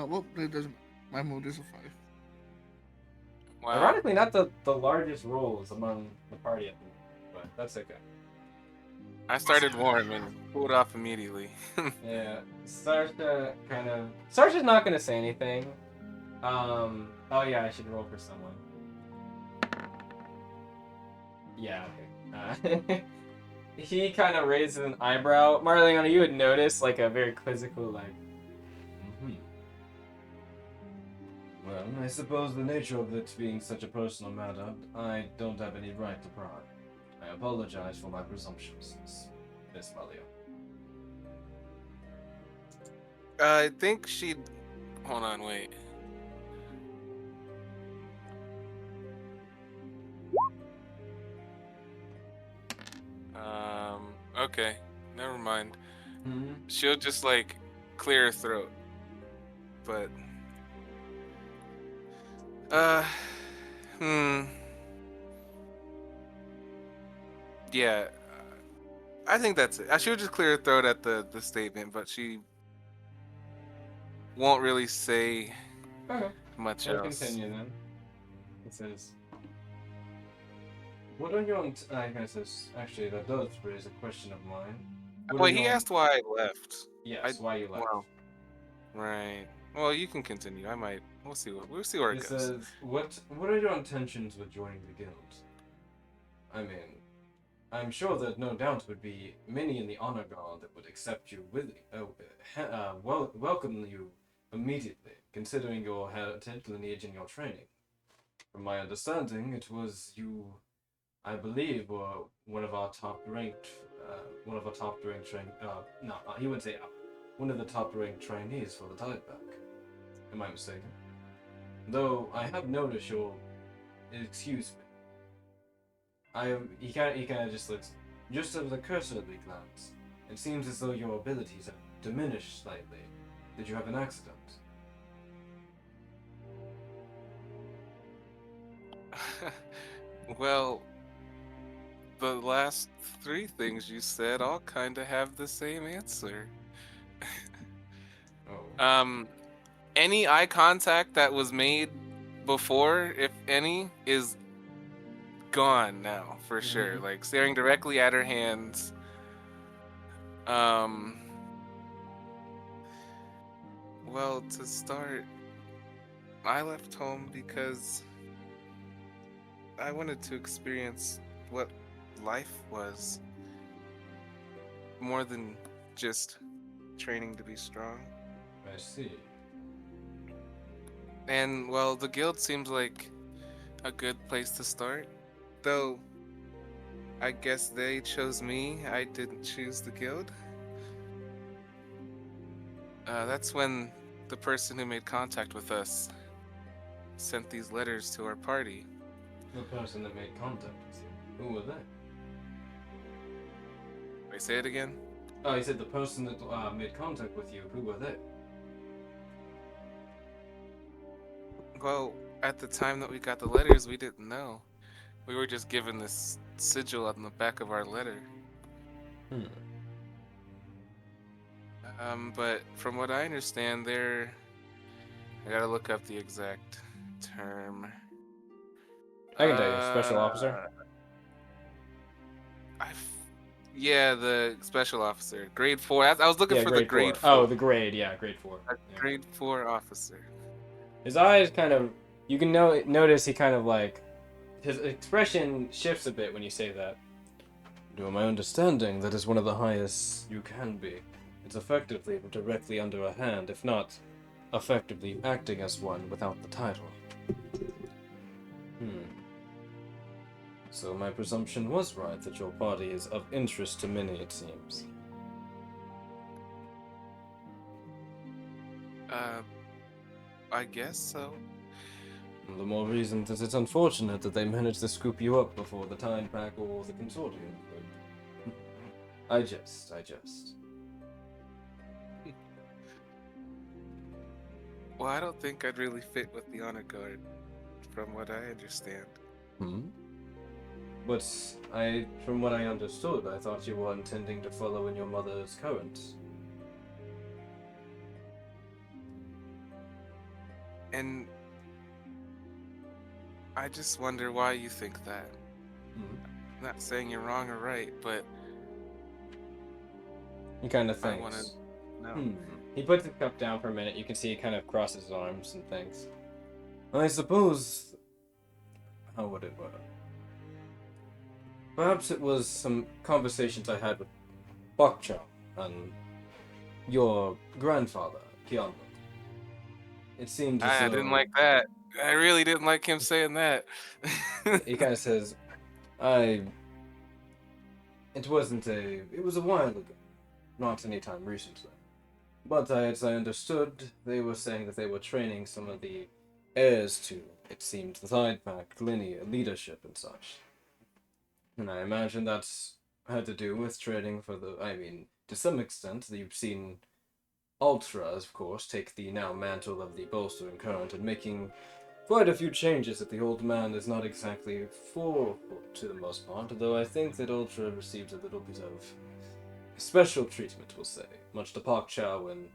Well, it doesn't. My mode is a 5. Wow. Ironically, not the largest rolls among the party at the moment, but that's okay. I started warm and cooled off immediately. Yeah, Sarsha's not gonna say anything. Oh yeah, I should roll for someone. Yeah, okay. He kind of raises an eyebrow. Marliana, you would notice like a very quizzical like. Well, I suppose the nature of it being such a personal matter, I don't have any right to pry. I apologize for my presumptions, Miss Marliana. I think she'd. Hold on, wait. Okay, never mind. She'll just like clear her throat. But yeah, I think that's it. She'll just clear her throat at the statement, but she won't really say much We'll else. continue then. It says, what are your I guess this actually that does raise a question of mine. Wait, he asked why I left. Yes, why you left. Wow. Right. Well, you can continue. I might. We'll see where it It goes. says, what are your intentions with joining the guild? I mean, I'm sure that no doubt would be many in the honor guard that would accept you welcome you immediately, considering your heritage, lineage, and your training. From my understanding, it was you, I believe, were one of the top ranked trainees for the Tide Pack. Am I mistaken? Though I have noticed your, excuse me. He kind of just looks, just as a cursory glance. It seems as though your abilities have diminished slightly. Did you have an accident? Well, the last 3 things you said all kind of have the same answer. Any eye contact that was made before, if any, is gone now for sure. Like staring directly at her hands. Well, to start, I left home because I wanted to experience what life was more than just training to be strong. I see. And well, the guild seems like a good place to start. Though I guess they chose me, I didn't choose the guild. That's when the person who made contact with us sent these letters to our party. The person that made contact with you. Who were they? Wait, say it again? Oh, he said the person that made contact with you. Who were they? Well, at the time that we got the letters, we didn't know. We were just given this sigil on the back of our letter. But from what I understand, I gotta look up the exact term. I can tell you, special officer. Yeah, the special officer, grade 4. I was looking for the grade 4. Oh, the grade, yeah, grade 4. Grade 4 officer. His eyes kind of, you can notice he kind of like, his expression shifts a bit when you say that. To my understanding, that is one of the highest you can be. It's effectively directly under a hand, if not effectively acting as one without the title. So my presumption was right that your party is of interest to many, it seems. I guess so. The more reason that it's unfortunate that they managed to scoop you up before the Tide Pack or the Consortium could. I jest. Well, I don't think I'd really fit with the honor guard, from what I understand. But from what I understood, I thought you were intending to follow in your mother's current And I just wonder why you think that. Hmm. Not saying you're wrong or right, but He kind of I want to thinks. know. He puts the cup down for a minute. You can see he kind of crosses his arms and thinks. I suppose. How would it work? Perhaps it was some conversations I had with Bokcho and your grandfather, Kianbo. It seemed as I didn't though like that. I really didn't like him saying that. he kind of says, "I." It wasn't a. It was a while ago, not any time recently. But as I understood, they were saying that they were training some of the heirs to, it seemed, the Tide Pack, linear leadership and such. And I imagine that's had to do with training for the. I mean, to some extent, you've seen Ultra, of course, take the now mantle of the bolstering current and making quite a few changes that the old man is not exactly for to the most part, though I think that Ultra receives a little bit of special treatment, we'll say, much to Pak Chow and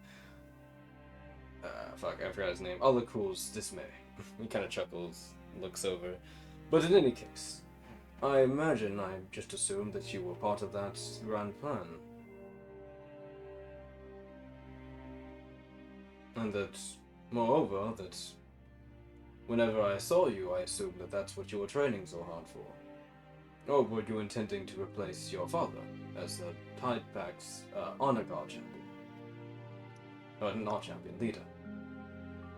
I forgot his name. Alakul's dismay. He kind of chuckles, looks over. But in any case, I imagine I just assumed that you were part of that grand plan. And that, moreover, that whenever I saw you, I assumed that that's what you were training so hard for. Or were you intending to replace your father as the Tide Pack's honor guard champion? Not champion, leader.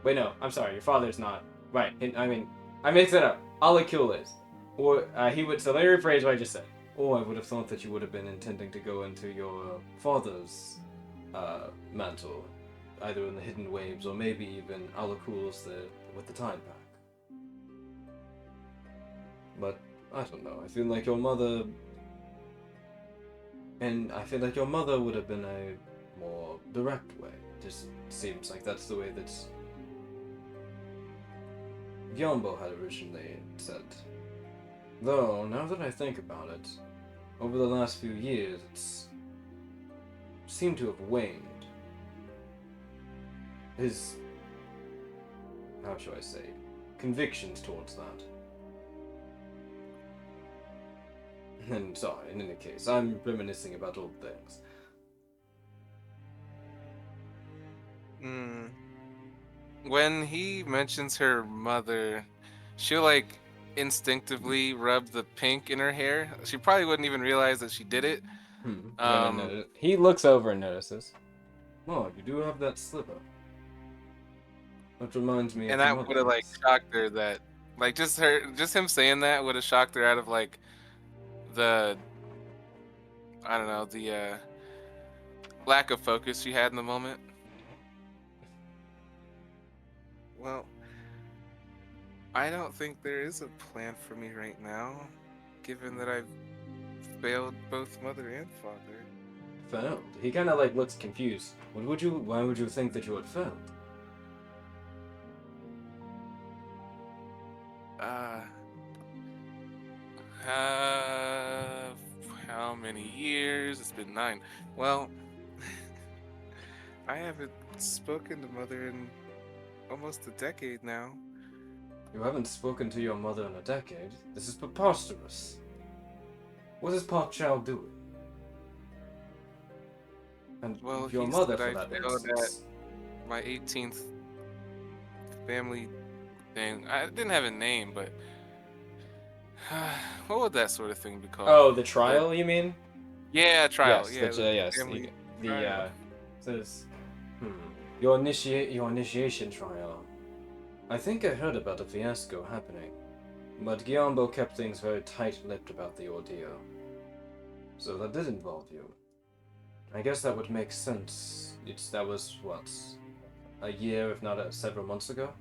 Wait, no, I'm sorry, your father's not. Right, I mean, I mixed it up. Alakul is. Or, he would, so let me rephrase what I just said. Or I would have thought that you would have been intending to go into your father's, mantle. Either in the Hidden Waves, or maybe even Alakul's with the Tide Pack. But, I don't know, I feel like your mother... And I feel like your mother would have been a more direct way. Just seems like that's the way that Gyombo had originally said. Though, now that I think about it, over the last few years, it's seemed to have waned. His, how shall I say, convictions towards that. And sorry, in any case, I'm reminiscing about old things. When he mentions her mother, she'll like instinctively rub the pink in her hair. She probably wouldn't even realize that she did it. He looks over and notices. Oh, you do have that slipper. That reminds me And of that your would have like mother's. shocked her. That like just him saying that would have shocked her out of like the, I don't know, the lack of focus she had in the moment. Well, I don't think there is a plan for me right now, given that I've failed both mother and father. Failed? He kind of like looks confused. Why would you think that you had failed? How many years? It's been 9. Well, I haven't spoken to mother in almost a decade now. You haven't spoken to your mother in a decade? This is preposterous. What is Pak Chow doing? And Well, your he mother, said for I that failed at instance. my 18th family thing. I didn't have a name, but what would that sort of thing be called? Oh, the trial, you mean? Yeah, trial. Yes, Yeah, the yes. family The trial. says, your initiation trial. I think I heard about a fiasco happening, but Gyombo kept things very tight-lipped about the ordeal. So that did involve you. I guess that would make sense. That was what, a year, if not several months ago.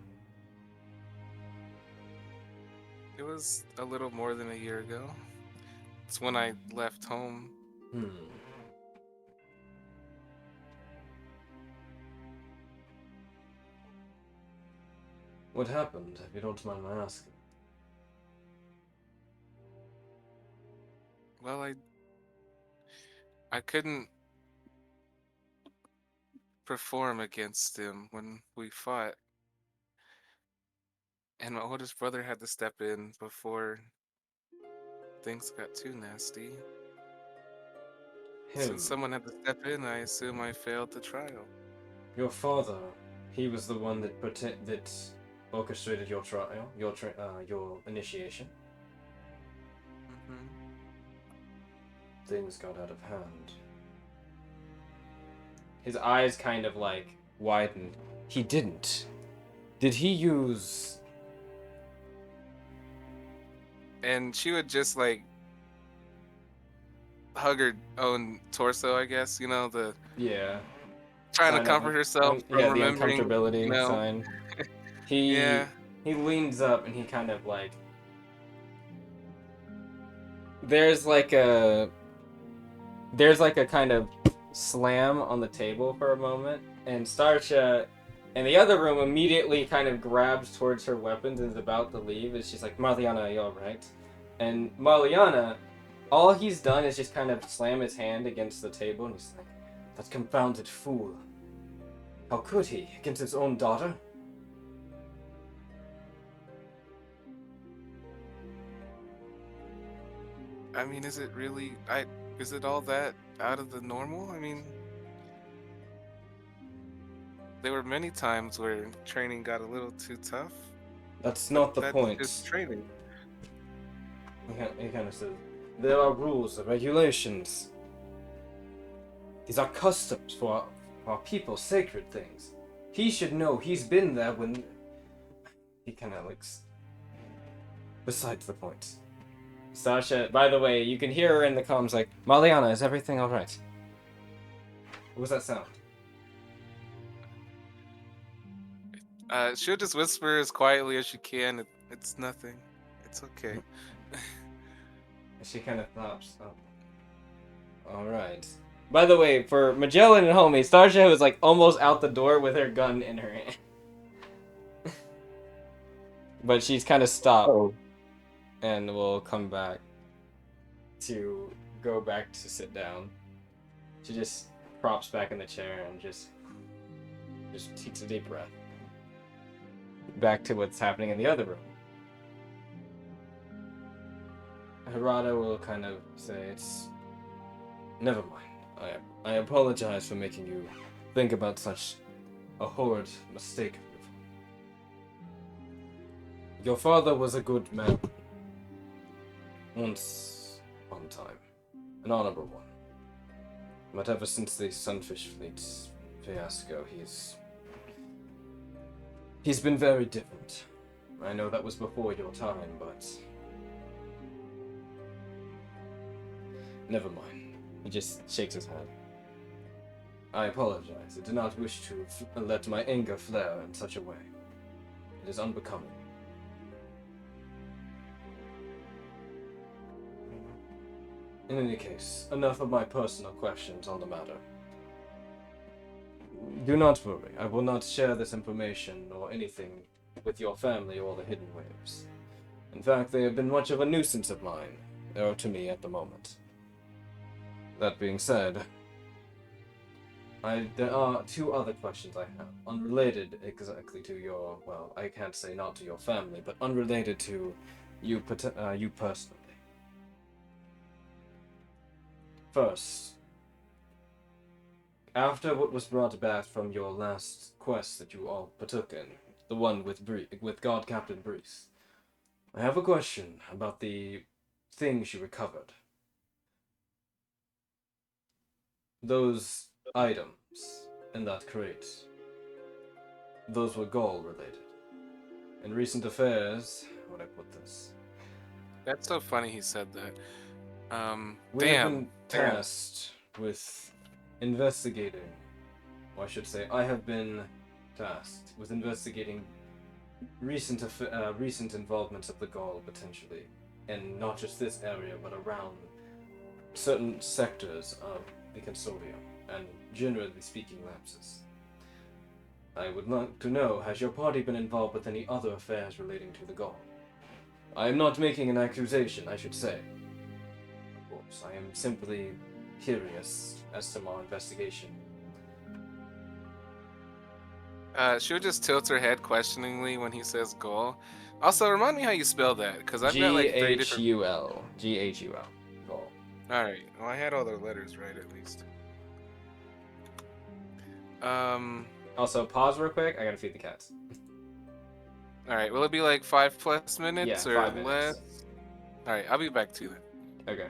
It was a little more than a year ago. It's when I left home. What happened, if you don't mind my asking? Well, I couldn't perform against him when we fought. And my oldest brother had to step in before things got too nasty. Him, Since someone had to step in, I assume I failed the trial. your father, he was the one that orchestrated your trial, your initiation. Hmm. Things got out of hand. His eyes kind of like widened. He didn't. Did he use? And she would just like hug her own torso, I guess. You know, the Yeah. trying to Sign of comfort herself from yeah, the remembering. uncomfortability You know, sign. He yeah. he leans up and he kind of like. There's like a kind of slam on the table for a moment, and Starsha in the other room immediately kind of grabs towards her weapons and is about to leave. And she's like, Marliana, are you alright? And Marliana, all he's done is just kind of slam his hand against the table, and he's like, that confounded fool. How could he, against his own daughter? I mean, is it really? Is it all that out of the normal? I mean, there were many times where training got a little too tough. That's not the That's point. just training. He kind of says, there are rules, regulations. These are customs for our people, sacred things. He should know. He's been there when... He kind of looks... Besides the point. Sasha, by the way, you can hear her in the comms like, Marliana, is everything alright? What was that sound? She'll just whisper as quietly as she can. It's nothing. It's okay. She kind of flops up. Alright. By the way, for Magellan and Homie, Starsha was like almost out the door with her gun in her hand. But she's kind of stopped. Oh, And we'll come back to go back to sit down. She just props back in the chair and just takes a deep breath. Back to what's happening in the other room. Harada will kind of say, it's... Never mind. I apologize for making you think about such a horrid mistake. Your father was a good man. Once upon a time. An honorable one. But ever since the Sunfish Fleet fiasco, he's been very different. I know that was before your time, but... Never mind. He just shakes his head. I apologize. I did not wish to let my anger flare in such a way. It is unbecoming. In any case, enough of my personal questions on the matter. Do not worry. I will not share this information or anything with your family or the Hidden Waves. In fact, they have been much of a nuisance of mine, or to me at the moment. That being said, there are two other questions I have, unrelated exactly to your, well, I can't say not to your family, but unrelated to you personally. First, after what was brought back from your last quest that you all partook in, the one with God Captain Brees, I have a question about the things you recovered. Those items in that crate, those were Gaul related. In recent affairs, how would I put this? That's so funny he said that. We have been tasked with investigating, or I should say, I have been tasked with investigating recent involvements of the Gaul potentially, in not just this area, but around certain sectors of the Consortium, and generally speaking, lapses. I would like to know, has your party been involved with any other affairs relating to the Gaul? I am not making an accusation, I should say. Of course, I am simply curious as to my investigation. She'll just tilt her head questioningly when he says Gaul, Also, remind me how you spell that, because I've got like 3 different. Ghul. Ghul. Ghaul. All right. Well, I had all the letters right at least. Also, pause real quick. I gotta feed the cats. All right. Will it be like 5+ minutes Yeah, or 5 minutes. less? All right. I'll be back to you then. Okay.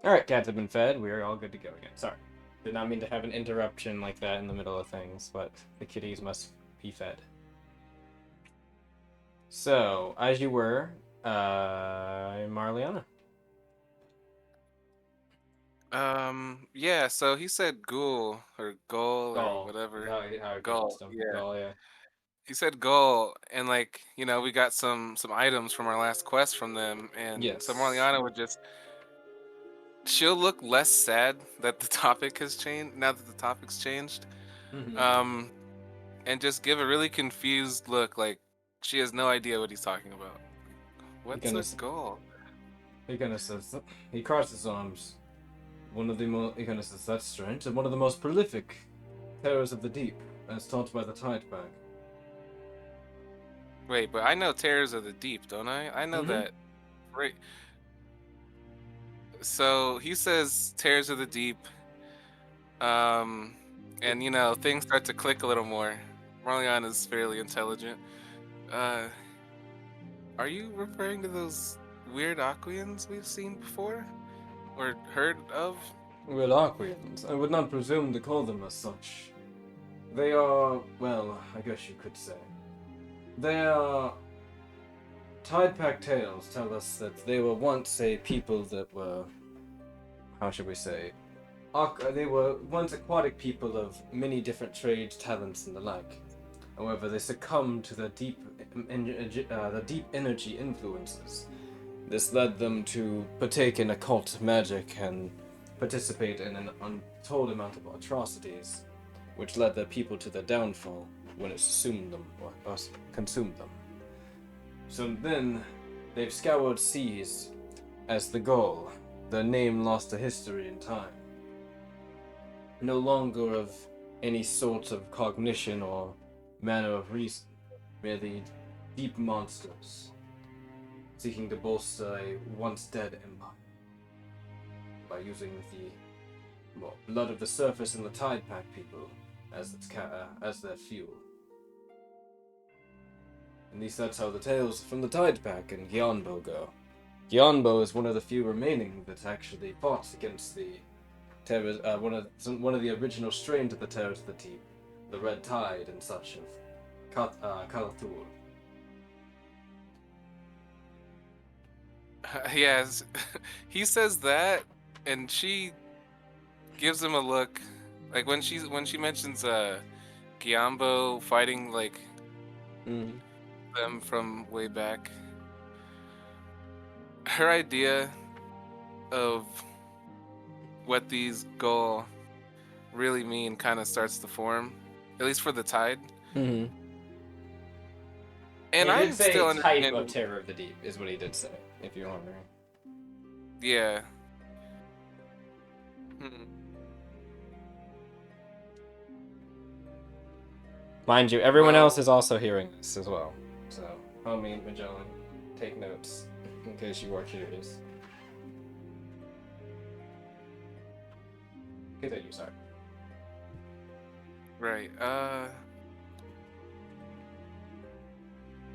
Alright, cats have been fed. We are all good to go again. Sorry. Did not mean to have an interruption like that in the middle of things, but the kitties must be fed. So, as you were, Marliana. Yeah. So he said ghoul or goal or Gaul. whatever. How I Gaul. pronounced them. Yeah. Gaul, yeah. He said goal, and like we got some items from our last quest from them, and Yes. so Marliana would just. She'll look less sad that the topic has changed now that the topic's changed. Mhm. And just give a really confused look, like she has no idea what he's talking about. What's a goal? He kind of says, he crosses his arms. One of the he kind of says, that's strange, and one of the most prolific terrors of the deep, as taught by the Tide Pack. Wait, but I know Terrors of the Deep, don't I? I know that. Right. So he says Terrors of the Deep, and things start to click a little more. Marliana is fairly intelligent. Are you referring to those weird Aquians we've seen before? Or heard of? Weird Aquians. I would not presume to call them as such. They are, well, I guess you could say. They are... Tide Pack tales tell us that they were once a people that were... How should we say? They were once aquatic people of many different trades, talents, and the like. However, they succumbed to the deep energy influences. This led them to partake in occult magic and participate in an untold amount of atrocities, which led their people to their downfall when it consumed them. So then, they've scoured seas as the goal, their name lost to history and time. No longer of any sort of cognition or manner of reason, merely deep monsters, seeking to bolster a once-dead empire by using the blood of the surface and the Tide Pack people as their fuel. At least that's how the tales from the Tide Pack and Gyanbo go. Gyanbo is one of the few remaining that actually fought against the terrors, one of the original strains of the Terrors of the Deep, the Red Tide and such of Kalathur. Yes, he says that, and she gives him a look, like when she mentions Gyambo fighting like them from way back. Her idea of what these Ghoul really mean kind of starts to form, at least for the Tide. Mm-hmm. And he I'm did say still type of Terror of the Deep is what he did say, if you're wondering. Yeah. Mind you, everyone else is also hearing this as well. So, homie and Magellan, take notes in case you are curious. Continue, sorry. Right.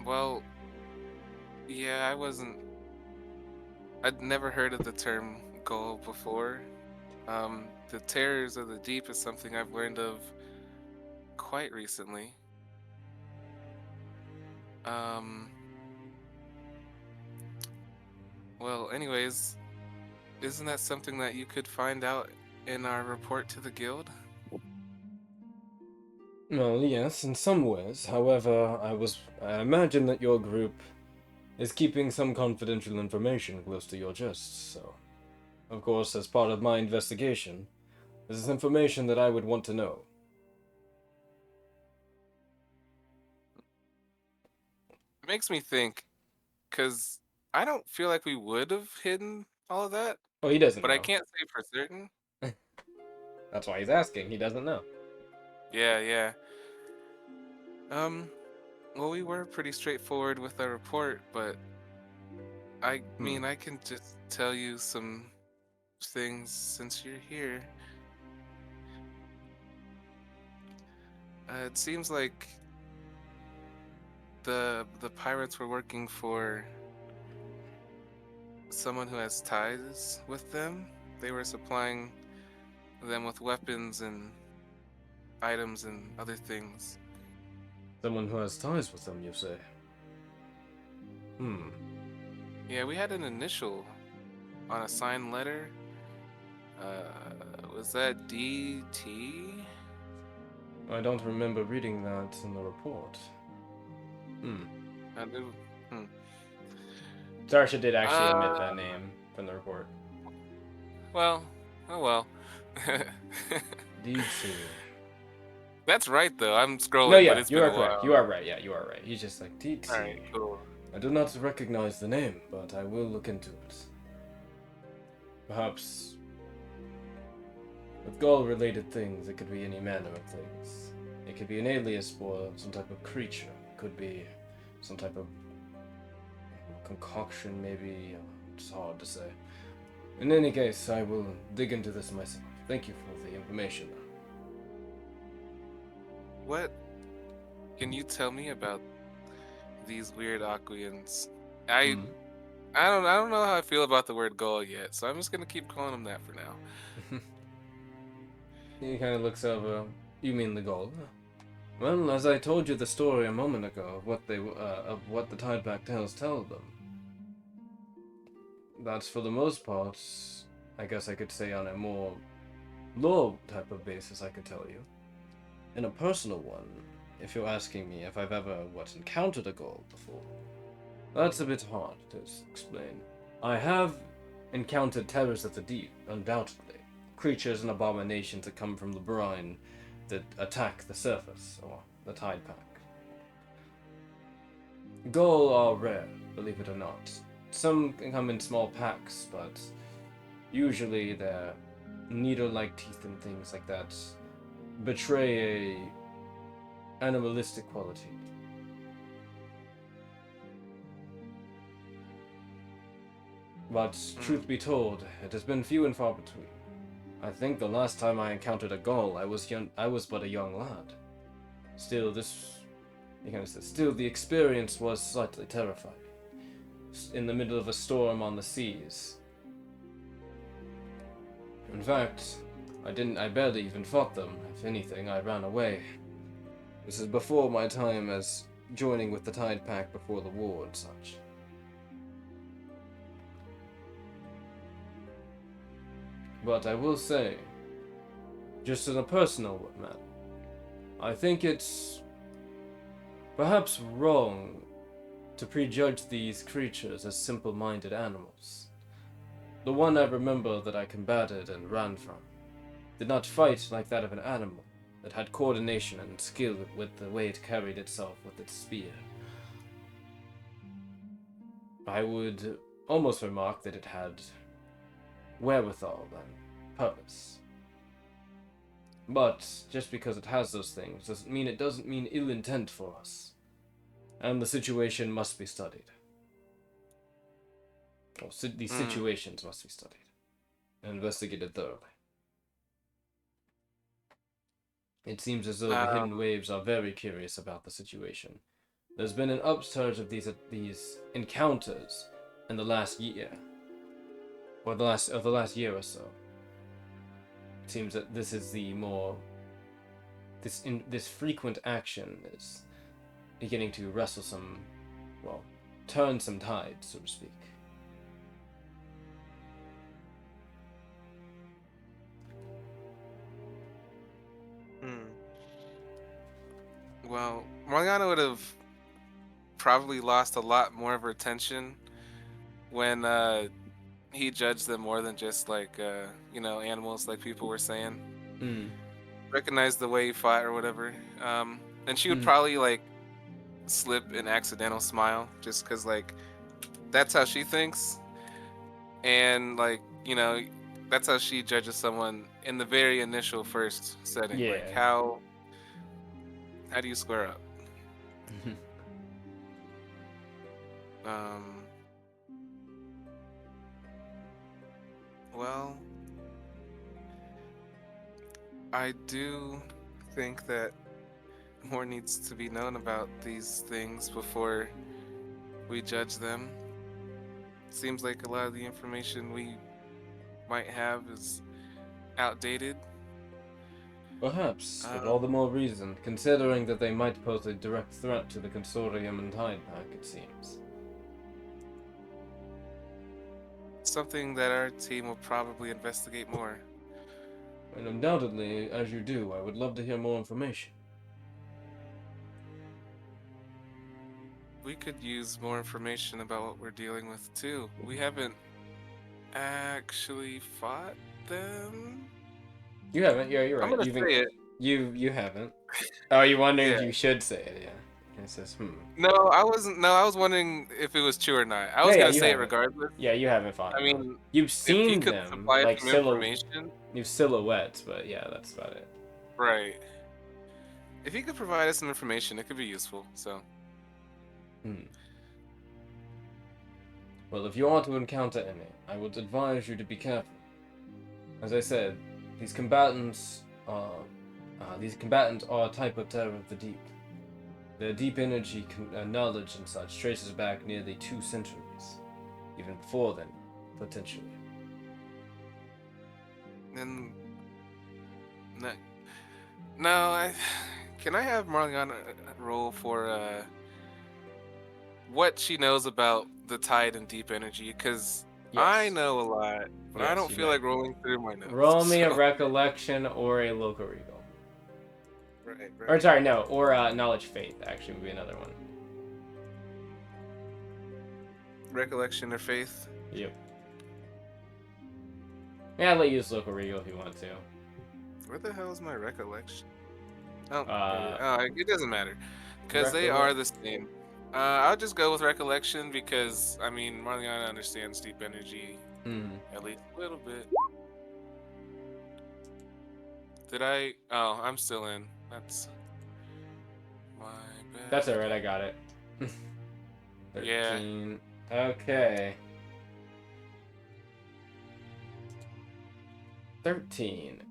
Well, yeah, I'd never heard of the term goal before. The Terrors of the Deep is something I've learned of quite recently. Well, anyways, isn't that something that you could find out in our report to the guild? Well, yes, in some ways. However, I imagine that your group is keeping some confidential information close to your chest, so... Of course, as part of my investigation, this is information that I would want to know. It makes me think, because I don't feel like we would have hidden all of that. Oh, he doesn't know. know. I can't say for certain. That's why he's asking. He doesn't know. Yeah. Well, we were pretty straightforward with our report, but I mean, I can just tell you some things since you're here. It seems like the pirates were working for someone who has ties with them. They were supplying them with weapons and items and other things. Someone who has ties with them, you say? Yeah, we had an initial on a signed letter. Was that DT? I don't remember reading that in the report. I do. Sarsha did actually admit that name from the report. Well, oh well. DT. That's right, though. I'm scrolling, No, yeah, but it's you been are a correct. while. You are right. Yeah, you are right. He's just like DT. All right, cool. I do not recognize the name, but I will look into it. Perhaps with Gaul-related things, it could be any manner of things. It could be an alias for some type of creature. It could be some type of concoction, maybe. It's hard to say. In any case, I will dig into this myself. Thank you for the information. What can you tell me about these weird Aquians? I don't know how I feel about the word Gaul yet, so I'm just gonna keep calling them that for now. He kind of looks over. You mean the Gaul? Well, as I told you the story a moment ago of what the Tideback Tales tell them. That's for the most part, I guess I could say on a more lore type of basis I could tell you. In a personal one, if you're asking me if I've ever, encountered a Gaul before, that's a bit hard to explain. I have encountered terrors of the deep, undoubtedly. Creatures and abominations that come from the brine that attack the surface, or the tide pack. Gaul are rare, believe it or not. Some can come in small packs, but usually their needle-like teeth and things like that betray a animalistic quality. But truth be told, it has been few and far between. I think the last time I encountered a Gaul, I was but a young lad. Still, the experience was slightly terrifying. In the middle of a storm on the seas. In fact, I barely even fought them. If anything, I ran away. This is before my time as joining with the Tide Pack before the war and such. But I will say, just in a personal matter, I think it's perhaps wrong to prejudge these creatures as simple-minded animals. The one I remember that I combated and ran from did not fight like that of an animal that had coordination and skill with the way it carried itself with its spear. I would almost remark that it had wherewithal and purpose. But just because it has those things doesn't mean ill intent for us. And the situation must be studied. These situations must be studied and investigated thoroughly. It seems as though the hidden waves are very curious about the situation. There's been an upsurge of these encounters in the last year, or the last year or so. It seems that this is this frequent action is beginning to turn some tides, so to speak. Well, Marliana would have probably lost a lot more of her attention when he judged them more than just like animals, like people were saying. Recognize the way he fought or whatever, and she would probably like slip an accidental smile just because like that's how she thinks, and like that's how she judges someone in the very initial first setting. Yeah. Like how do you square up? Well, I do think that more needs to be known about these things before we judge them. Seems like a lot of the information we might have is outdated. Perhaps, but all the more reason, considering that they might pose a direct threat to the Consortium and Tide Pack, it seems. Something that our team will probably investigate more. And undoubtedly, as you do, I would love to hear more information. We could use more information about what we're dealing with too. We haven't actually fought them. You haven't? Yeah, you're right. I'm gonna say it. You haven't. Oh, you wondering if Yeah. you should say it? Yeah. It says, No, I wasn't. No, I was wondering if it was true or not. I was Yeah, gonna you say it haven't. regardless. Yeah, you haven't fought. I them. mean, You've if he seen could them, supply like some information, you've silhouettes, but yeah, that's about it. right? If he could provide us some information, it could be useful. So, Well, if you are to encounter any, I would advise you to be careful. As I said, these combatants are a type of terror of the deep. Their deep energy, knowledge and such traces back nearly 2 centuries, even before then, potentially. then no, can I have Marliana roll for what she knows about the tide and deep energy? Because I know a lot, but I Yes, don't you feel may. like rolling through my notes. Roll me a so- recollection or a local regal. Right. Or sorry, no, or knowledge faith actually would be another one. Recollection or faith? Yep. Yeah, I'll let you use local regal if you want to. Where the hell is my recollection? Oh, it doesn't matter, because they are the same. I'll just go with recollection because I mean Marliana understands deep energy at least a little bit. Did I? Oh, I'm still in. That's my bad. That's alright, I got it. 13. Yeah. Okay. 13.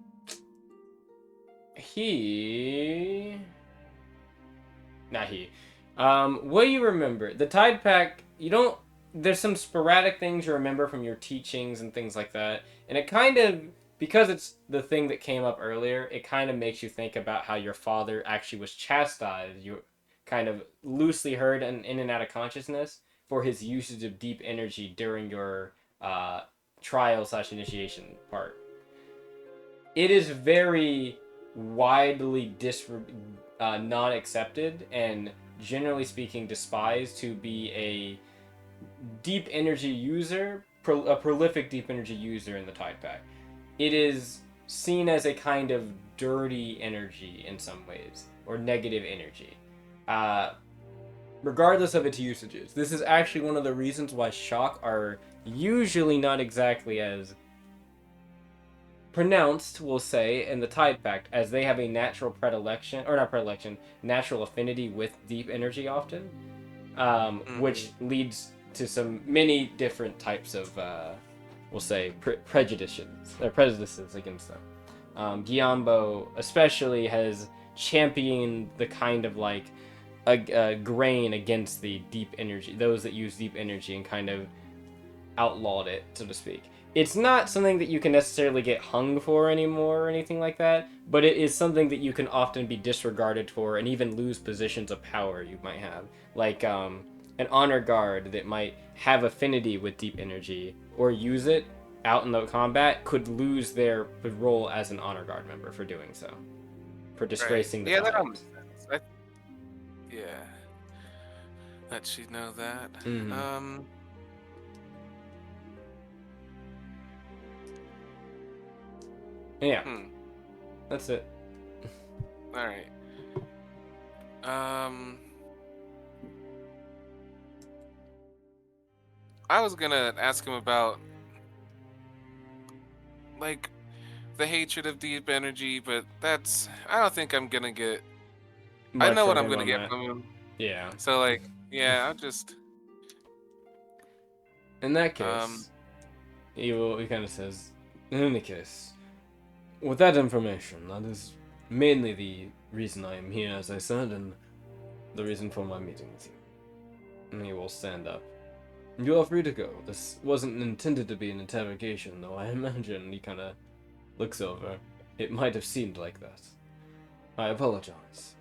What you remember, the Tide Pack, there's some sporadic things you remember from your teachings and things like that, and it kind of, because it's the thing that came up earlier, it kind of makes you think about how your father actually was chastised, you kind of loosely heard in and out of consciousness for his usage of deep energy during your trial/initiation part. It is very widely not accepted and generally speaking despised to be a deep energy user, a prolific deep energy user in the Tide Pack. It is seen as a kind of dirty energy in some ways, or negative energy. Regardless of its usages. This is actually one of the reasons why shock are usually not exactly as pronounced, we'll say, in the Tide Pact, as they have a natural natural affinity with deep energy often, which leads to many different types of, we'll say, prejudices against them. Giambo especially has championed the kind of like a grain against the deep energy, those that use deep energy, and kind of outlawed it, so to speak. It's not something that you can necessarily get hung for anymore or anything like that, but it is something that you can often be disregarded for and even lose positions of power you might have. Like an honor guard that might have affinity with deep energy or use it out in the combat could lose their role as an honor guard member for doing so. For disgracing the that Tide. makes sense. Let she know that. Yeah. That's it. All right. I was gonna ask him about like the hatred of deep energy, but I don't think I'm gonna get. I know what I'm gonna get from him. Yeah. So like, yeah, In that case, he kind of says, in any case, with that information, that is mainly the reason I am here, as I said, and the reason for my meeting with you. And he will stand up. You are free to go. This wasn't intended to be an interrogation, though I imagine he kind of looks over. It might have seemed like that. I apologize.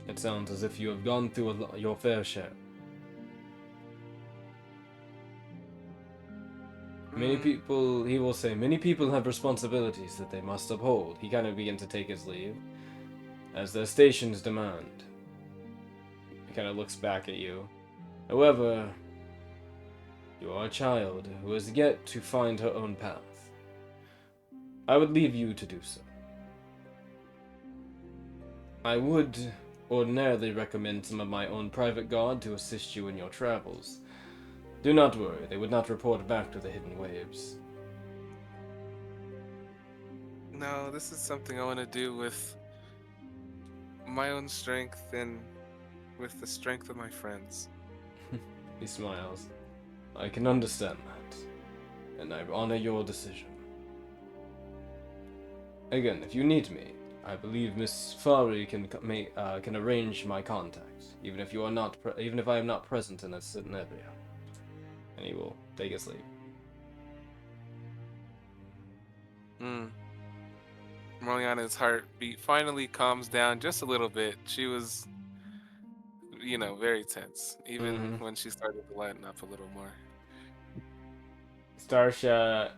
It sounds as if you have gone through your fair share. Many people, he will say, many people have responsibilities that they must uphold. He kind of begins to take his leave, as their stations demand. He kind of looks back at you. However, you are a child who has yet to find her own path. I would leave you to do so. I would ordinarily recommend some of my own private guard to assist you in your travels. Do not worry, they would not report back to the Hidden Waves. No, this is something I want to do with my own strength and with the strength of my friends. He smiles. I can understand that, and I honor your decision. Again, if you need me, I believe Miss Fari can arrange my contact, even if you are not, even if I am not present in a certain area. And he will take his leave. Marliana's heartbeat finally calms down just a little bit. She was, very tense, even when she started to lighten up a little more. Starsha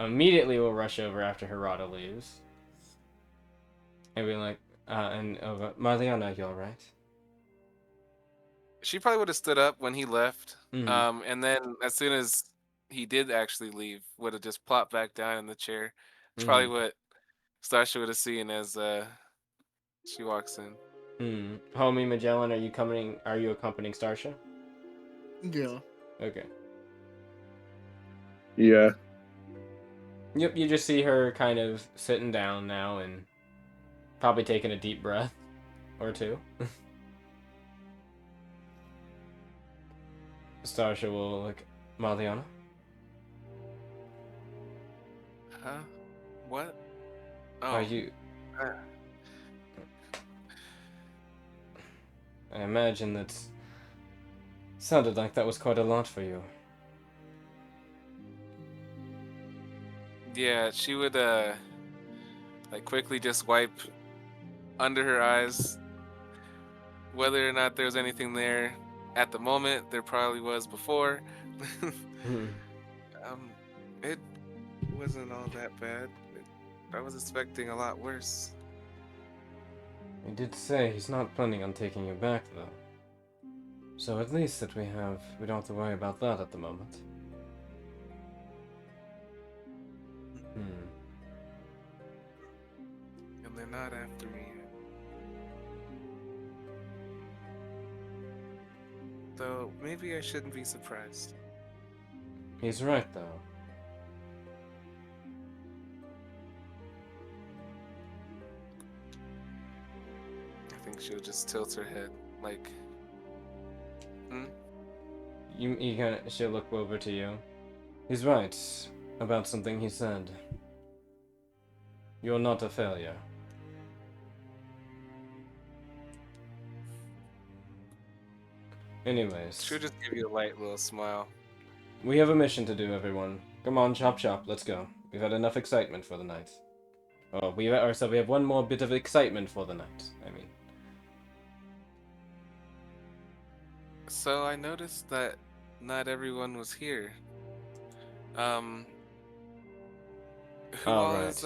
immediately will rush over after Hirata leaves. And be like, Marliana, you alright? She probably would have stood up when he left, and then as soon as he did actually leave, would have just plopped back down in the chair. It's probably what Starsha would have seen as she walks in. Homie Magellan, are you accompanying Starsha? Yeah. Okay. Yeah. Yep, you just see her kind of sitting down now and probably taking a deep breath or two. Starsha will look, Marliana? Huh? What? Oh. Are you... I imagine that sounded like that was quite a lot for you. Yeah, she would quickly just wipe under her eyes. Whether or not there's anything there at the moment, there probably was before. It wasn't all that bad. I was expecting a lot worse. He did say he's not planning on taking you back, though. So at least that we don't have to worry about that at the moment. And they're not after me yet. Though, maybe I shouldn't be surprised. He's right, though. I think she'll just tilt her head, like, She'll look over to you. He's right about something he said. You're not a failure. Anyways. She'll just give you a light little smile. We have a mission to do, everyone. Come on, chop chop, let's go. We've had enough excitement for the night. Oh, we have one more bit of excitement for the night, I mean. So I noticed that not everyone was here. Who all is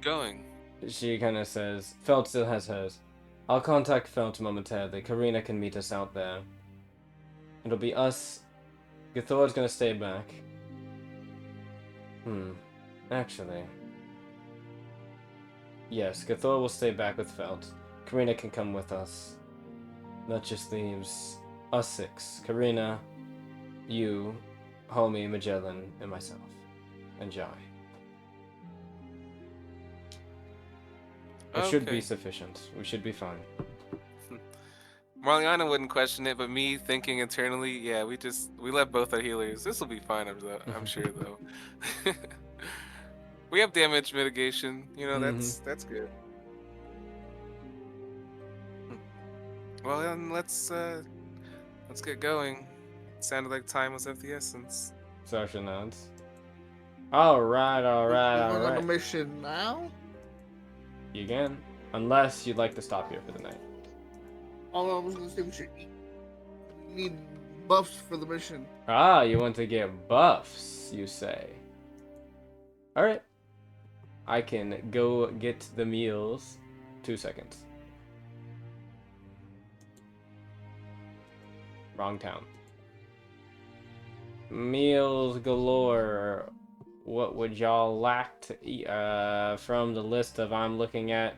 going? She kind of says, Felt still has hers. I'll contact Felt momentarily. Karina can meet us out there. It'll be us. Gathor's gonna stay back. Actually. Yes, Gathor will stay back with Felt. Karina can come with us. That just leaves us 6. Karina, you, Homie, Magellan, and myself. And Jai. It should be sufficient. We should be fine. Marliana wouldn't question it, but me thinking internally, yeah, we let both our healers. This will be fine, I'm sure though. We have damage mitigation, you know, that's good. Well then let's get going. Sounded like time was of the essence. Sasha nods. Alright. We're on a mission now? You can. Unless you'd like to stop here for the night. All I was gonna say, we should eat. We need buffs for the mission. Ah, you want to get buffs, you say. Alright. I can go get the meals. 2 seconds. Wrong town. Meals galore. What would y'all like to eat? From the list of I'm looking at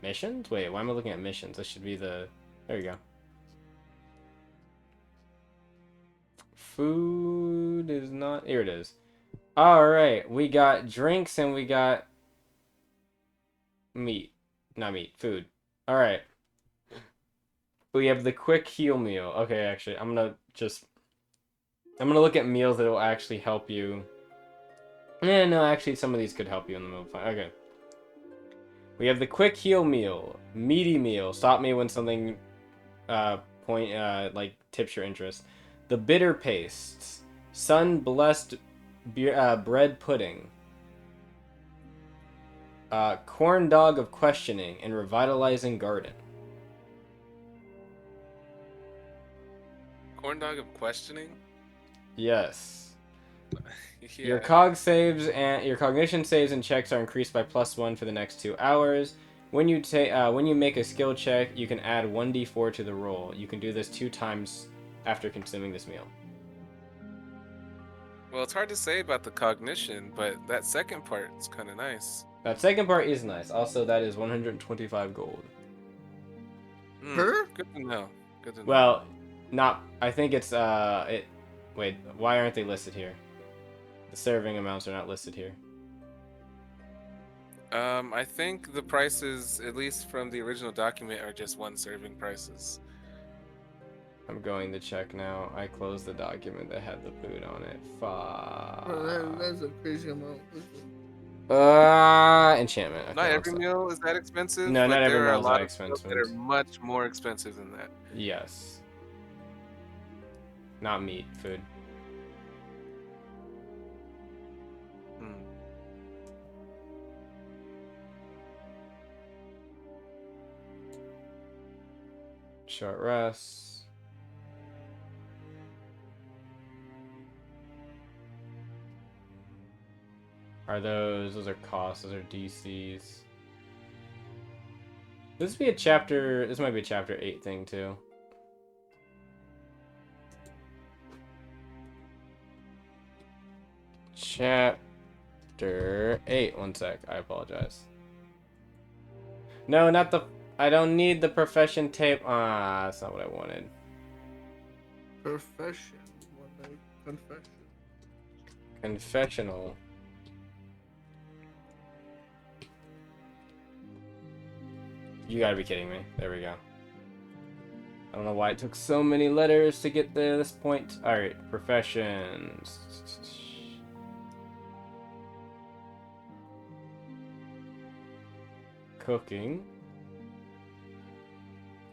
missions? Wait, why am I looking at missions? This should be the... There you go. Food is not... Here it is. Alright, we got drinks and we got... meat. Not meat, food. Alright. We have the quick heal meal. Okay, actually, I'm gonna look at meals that will actually help you. No, actually, some of these could help you in the middle. Okay. We have the quick heal meal, meaty meal. Stop me when something, like tips your interest. The bitter pastes, sun blessed bread pudding. Corn dog of questioning and revitalizing garden. Corn dog of questioning? Yes. Yeah. Your cog saves and your cognition saves and checks are increased by +1 for the next 2 hours. When you make a skill check, you can add 1d4 to the roll. You can do this 2 times after consuming this meal. Well, it's hard to say about the cognition, but that second part is kind of nice. That second part is nice. Also, that is 125 gold. Her? Good to know. Good to know. Well, not. I think it's Wait, why aren't they listed here? The serving amounts are not listed here. I think the prices, at least from the original document, are just 1 serving prices. I'm going to check now. I closed the document that had the food on it. Fuck. Bro, that's a crazy amount. Enchantment. Okay, Not every meal is that expensive. No, not every there are meal a is lot that of meals expensive. that are much more expensive than that. Yes. Not meat, food. Short rest. Are those are costs, those are DCs. This might be a chapter 8 thing too. Chapter 8. 1 sec, I apologize. No, not the... I don't need the profession tape. Ah, that's not what I wanted. Profession. Confession. Confessional. You gotta be kidding me. There we go. I don't know why it took so many letters to get to this point. Alright, professions. Cooking.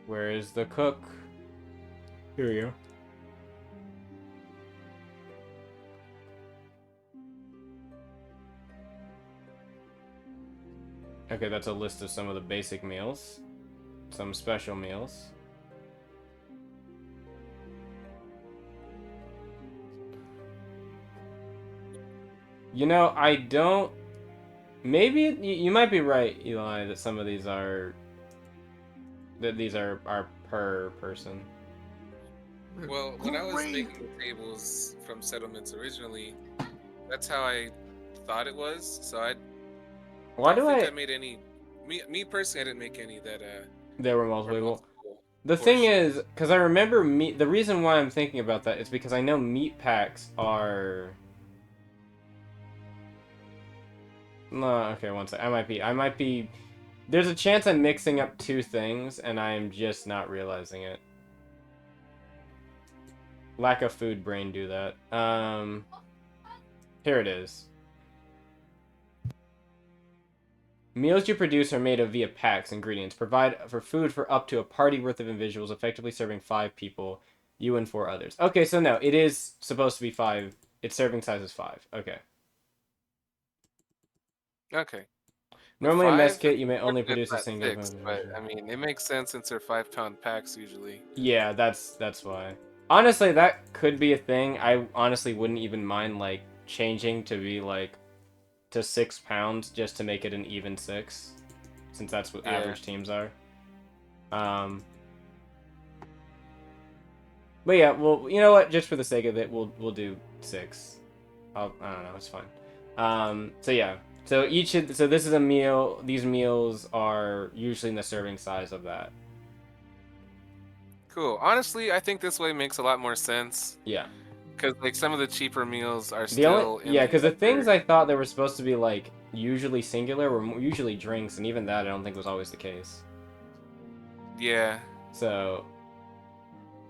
Where is the cook? Here we go. Okay, that's a list of some of the basic meals. Some special meals. You know, I don't... Maybe you might be right, Eli, that some of these are... That these are per person. Well, when I was making the tables from settlements originally, that's how I thought it was. So I don't think I made any. Me personally, I didn't make any that. There were multiple. The thing is, because I remember meat. The reason why I'm thinking about that is because I know meat packs are. No, okay, one sec. I might be. There's a chance I'm mixing up 2 things, and I'm just not realizing it. Lack of food brain do that. Here it is. Meals you produce are made of via packs, ingredients. Provide for food for up to a party worth of individuals, effectively serving 5 people, you and 4 others. Okay, so no, it is supposed to be 5. Its serving size is 5. Okay. Okay. Normally in mess 5, kit, you may only unfortunately, produce a it's not single. 6, but I mean, it makes sense since they're 5-pound packs usually. Yeah, that's why. Honestly, that could be a thing. I honestly wouldn't even mind like changing to be like to 6 pounds just to make it an even 6, since that's what average teams are. But yeah, well, you know what? Just for the sake of it, we'll do 6. I don't know, it's fine. So yeah, so this is a meal. These meals are usually in the serving size of that. Cool. Honestly, I think this way makes a lot more sense. Yeah. Because like some of the cheaper meals are The still only, yeah, because the things I thought they were supposed to be like usually singular were usually drinks, and even that I don't think was always the case. Yeah. So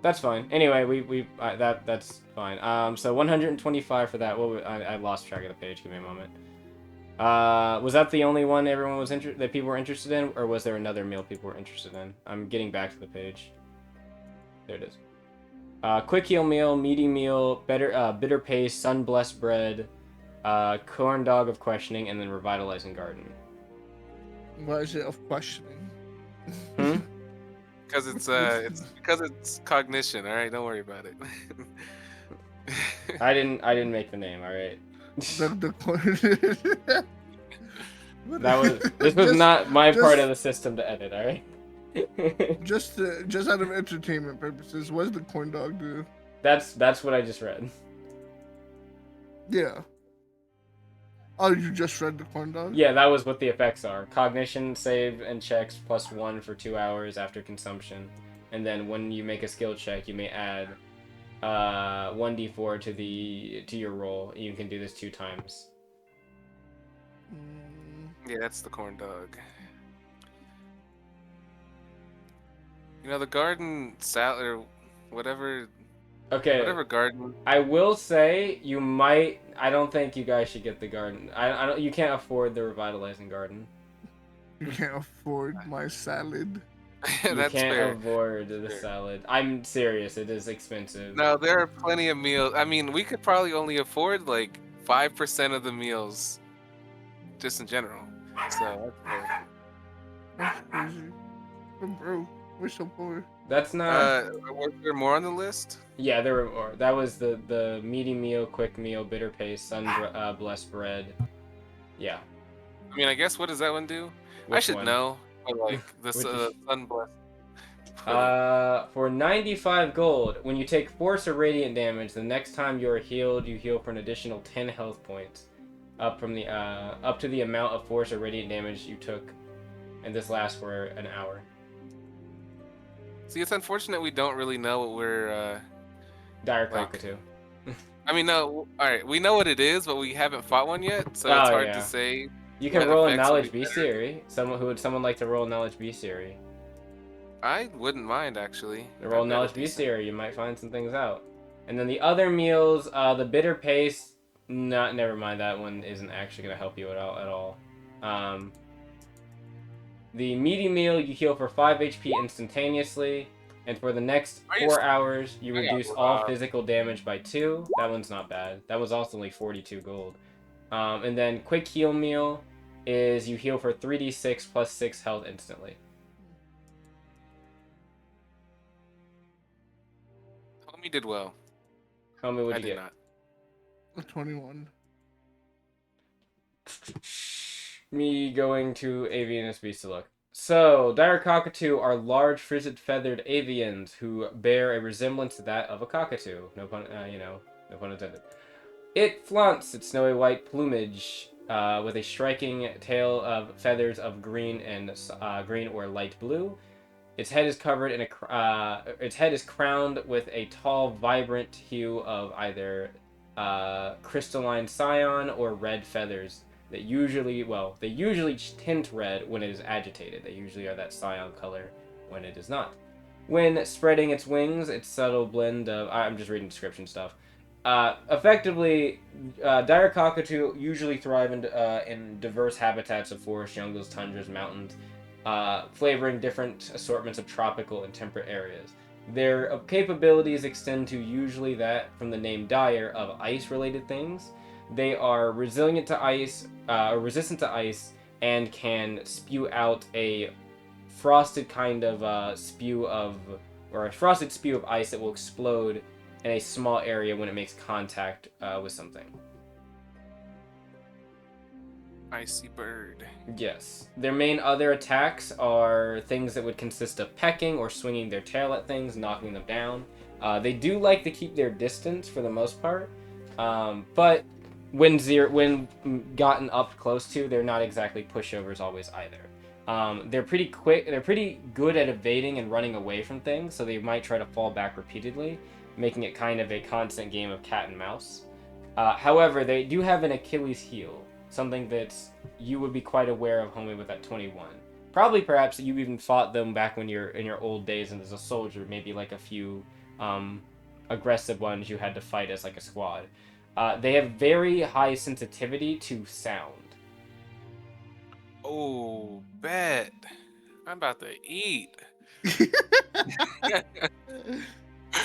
that's fine. Anyway, that's fine. So 125 for that. I lost track of the page. Give me a moment. Was that the only one everyone was that people were interested in, or was there another meal people were interested in? I'm getting back to the page. There it is. Quick heal meal, meaty meal, bitter paste, sun blessed bread, corn dog of questioning, and then revitalizing garden. Why is it of questioning? Because it's because it's cognition. All right, don't worry about it. I didn't make the name. All right. This was not my part of the system to edit. All right. just out of entertainment purposes, what does the corn dog do? That's what I just read. Yeah. Oh, you just read the corn dog? Yeah, that was what the effects are. Cognition, save, and checks +1 for 2 hours after consumption. And then when you make a skill check, you may add 1d4 to your roll. You can do this 2 times. Yeah, that's the corn dog. You know, the garden salad or whatever. Okay. Whatever garden. I will say you might. I don't think you guys should get the garden. I don't. You can't afford the revitalizing garden. You can't afford my salad. You That's can't fair. afford the salad. I'm serious. It is expensive. No, there are plenty of meals. I mean, we could probably only afford like 5% of the meals, just in general. So that's fair. That's crazy. We're broke. We're so poor. That's not. Was there more on the list? Yeah, there were more. That was the meaty meal, quick meal, bitter paste, sun blessed bread. Yeah. I mean, I guess what does that one do? I Which should one? know. But like the sun blessed. For 95 gold, when you take force or radiant damage, the next time you are healed, you heal for an additional 10 health points, up to the amount of force or radiant damage you took, and this lasts for an hour. See, it's unfortunate we don't really know what we're. Dire Cockatoo. I mean, no. All right, we know what it is, but we haven't fought one yet, so it's hard to say. You can roll a knowledge bestiary. Would someone like to roll a knowledge bestiary? I wouldn't mind actually. Roll knowledge bestiary. You might find some things out. And then the other meals, the bitter paste. Never mind. That one isn't actually gonna help you at all. The meaty meal, you heal for 5 HP instantaneously, and for the next 4 hours, you reduce all physical damage by 2. That one's not bad. That was also only 42 gold. And then quick heal meal is you heal for 3d6 plus 6 health instantly. Homie did well. Homie, what'd you get? Not. A 21. Me going to Avianus Beast to look. So, dire cockatoo are large, frizzed-feathered avians who bear a resemblance to that of a cockatoo. No pun intended. It flaunts its snowy white plumage with a striking tail of feathers of green and green or light blue. Its head is covered in its head is crowned with a tall, vibrant hue of either crystalline cyan or red feathers. They usually tint red when it is agitated. They usually are that cyan color when it is not. When spreading its wings, its subtle blend of... I'm just reading description stuff. Effectively, dire cockatoo usually thrive in diverse habitats of forests, jungles, tundras, mountains, flavoring different assortments of tropical and temperate areas. Their capabilities extend to usually that from the name dire of ice-related things. They are resilient to ice, resistant to ice, and can spew out a frosted kind of a frosted spew of ice that will explode in a small area when it makes contact with something. Icy bird. Yes. Their main other attacks are things that would consist of pecking or swinging their tail at things, knocking them down. They do like to keep their distance for the most part, but when gotten up close to, they're not exactly pushovers always either. They're pretty quick. They're pretty good at evading and running away from things, so they might try to fall back repeatedly, making it kind of a constant game of cat and mouse. However, they do have an Achilles heel, something that you would be quite aware of, homie, with that 21. Probably, perhaps, you even fought them back when you're in your old days and as a soldier, maybe like a few aggressive ones you had to fight as like a squad. They have very high sensitivity to sound. Oh, bet. I'm about to eat.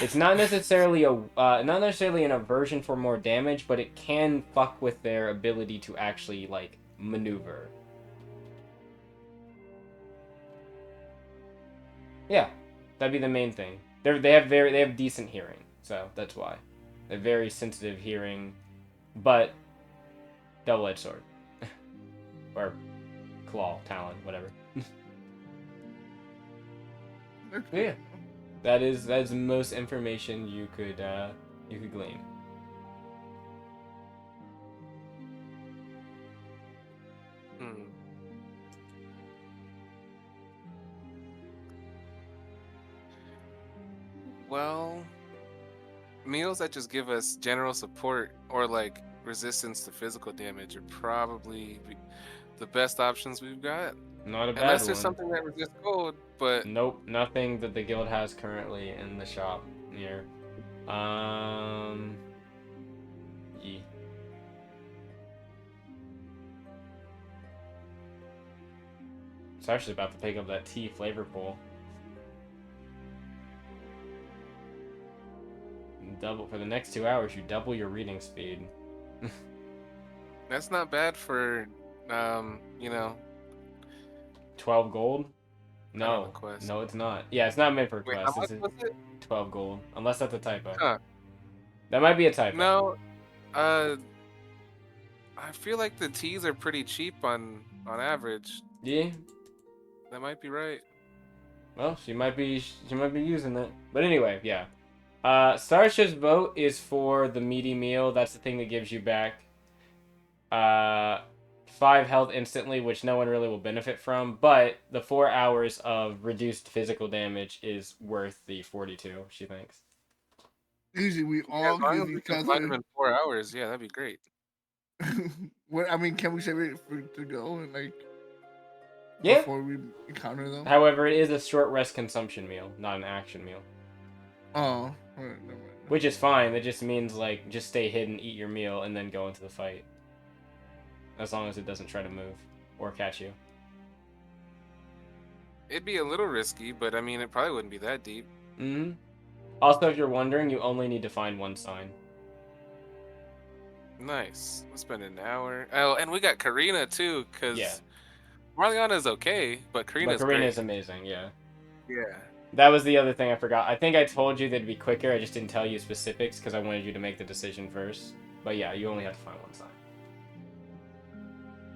It's not necessarily an aversion for more damage, but it can fuck with their ability to actually like maneuver. Yeah, that'd be the main thing. They have decent hearing, so that's why. They're very sensitive hearing, but double-edged sword or claw, talon, whatever. Yeah. That is the most information you could glean. Well, meals that just give us general support or like resistance to physical damage are probably the best options we've got. Not a bad Unless there's one. something that resists cold, but Nope, nothing that the guild has currently in the shop near. Yeah. It's actually about to pick up that tea flavor pool. Double for the next 2 hours. You double your reading speed. that's not bad for 12 gold? I don't know, No, quest. no, it's not. Yeah, it's not meant for Wait, quest. how much It's was it? 12 gold, unless that's a typo. Huh. That might be a typo. No, I feel like the teas are pretty cheap on average. Yeah. That might be right. Well, she might be using that. But anyway, yeah. Starship's vote is for the meaty meal. That's the thing that gives you back 5 health instantly, which no one really will benefit from. But the 4 hours of reduced physical damage is worth the 42, she thinks. Usually we all give each other. In 4 hours, yeah, that'd be great. What I mean, can we save it to go and like Yeah. before we encounter them? However, it is a short rest consumption meal, not an action meal. Oh, all right, never mind. Which is fine. That just means like just stay hidden, eat your meal, and then go into the fight. As long as it doesn't try to move or catch you. It'd be a little risky, but I mean, it probably wouldn't be that deep. Mm-hmm. Also, if you're wondering, you only need to find 1 sign. Nice. We'll spend an hour. Oh, and we got Karina too, because Yeah. Marliana's okay, but Karina's great. Amazing, yeah. Yeah. That was the other thing I forgot. I think I told you that it'd be quicker. I just didn't tell you specifics because I wanted you to make the decision first. But yeah, you only have to find 1 sign.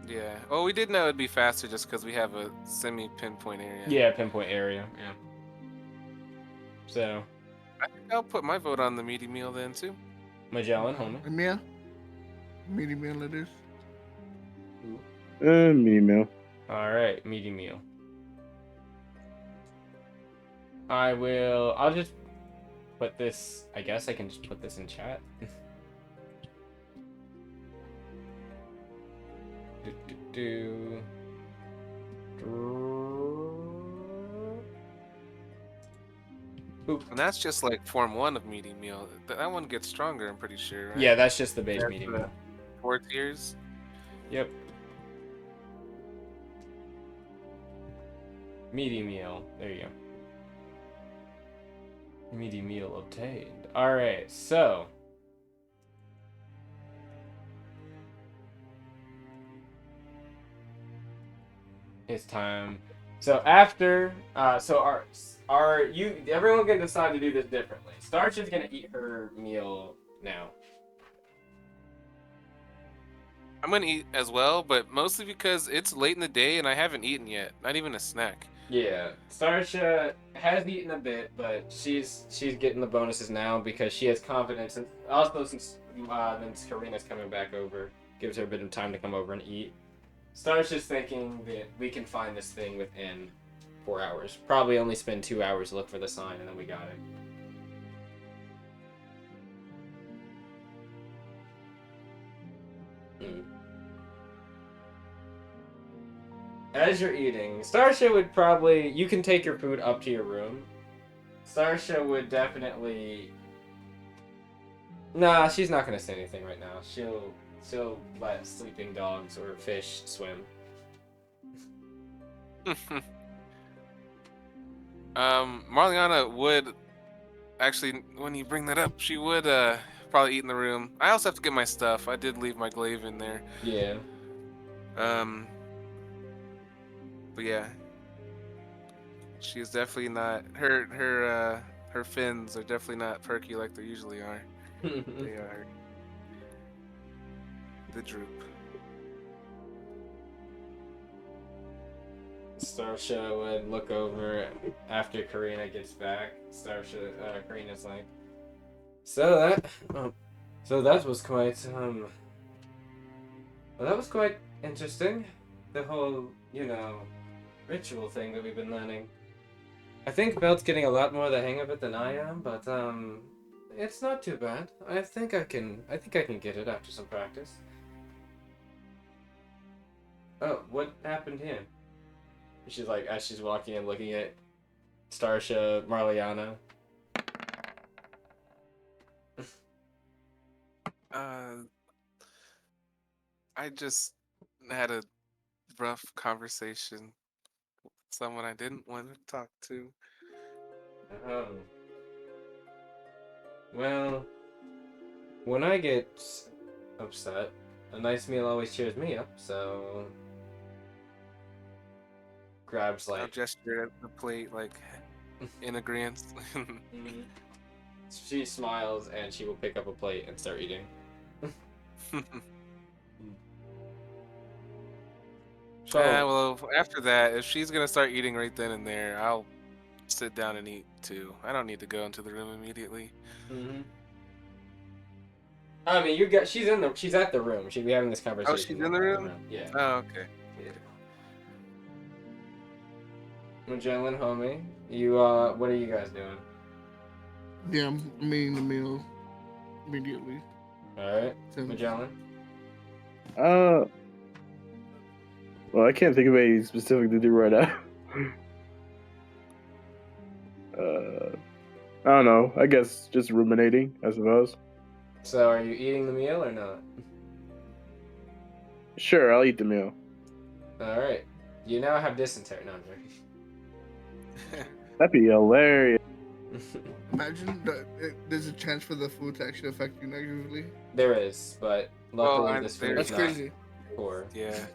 Yeah. Well, we did know it'd be faster just because we have a semi-pinpoint area. Yeah, pinpoint area. Yeah. So. I think I'll put my vote on the meaty meal then too. Magellan, homie. Meal? Meaty meal it is. Meaty meal. All right, meaty meal. I'll just put this, I guess I can just put this in chat. And that's just like form 1 of meaty meal. That one gets stronger, I'm pretty sure, right? Yeah, that's just the base That's meaty the meal. 4 tiers. Yep. Meaty meal. There you go. Meaty meal obtained. Alright, so. It's time. So after, everyone can decide to do this differently. Starch is gonna eat her meal now. I'm gonna eat as well, but mostly because it's late in the day and I haven't eaten yet. Not even a snack. Yeah, Starsha has eaten a bit, but she's getting the bonuses now because she has confidence, and also since Karina's coming back over, gives her a bit of time to come over and eat. Starsha's thinking that we can find this thing within 4 hours. Probably only spend 2 hours to look for the sign, and then we got it. As you're eating, Starsha would probably... You can take your food up to your room. Starsha would definitely... Nah, she's not gonna say anything right now. She'll let sleeping dogs or fish swim. Marliana would... Actually, when you bring that up, she would probably eat in the room. I also have to get my stuff. I did leave my glaive in there. Yeah. But yeah, she's definitely not. Her fins are definitely not perky like they usually are. They are the droop. Starsha would look over after Karina gets back. Karina's like, so that was quite that was quite interesting. The whole, ritual thing that we've been learning. I think Belt's getting a lot more the hang of it than I am, but it's not too bad. I think I can get it after some practice. Oh, what happened here? She's like, as she's walking and looking at Starsha, Marliana. I just had a rough conversation with someone I didn't want to talk to. Oh. Well, when I get upset, a nice meal always cheers me up, so... Grabs, like... I'll gesture at the plate, like, in agreement. She smiles, and she will pick up a plate and start eating. Well, after that, if she's gonna start eating right then and there, I'll sit down and eat too. I don't need to go into the room immediately. Mm-hmm. I mean, she's at the room. She'll be having this conversation. Oh, she's in the room? Yeah. Oh, okay. Yeah. Magellan, homie, what are you guys doing? Yeah, I'm eating the meal immediately. Alright, Magellan? Well, I can't think of anything specific to do right now. I don't know. I guess just ruminating, I suppose. So, are you eating the meal or not? Sure, I'll eat the meal. Alright. You now have dysentery. No, I'm joking. That'd be hilarious. Imagine that there's a chance for the food to actually affect you negatively. There is, but luckily this food is That's not crazy. poor. Yeah.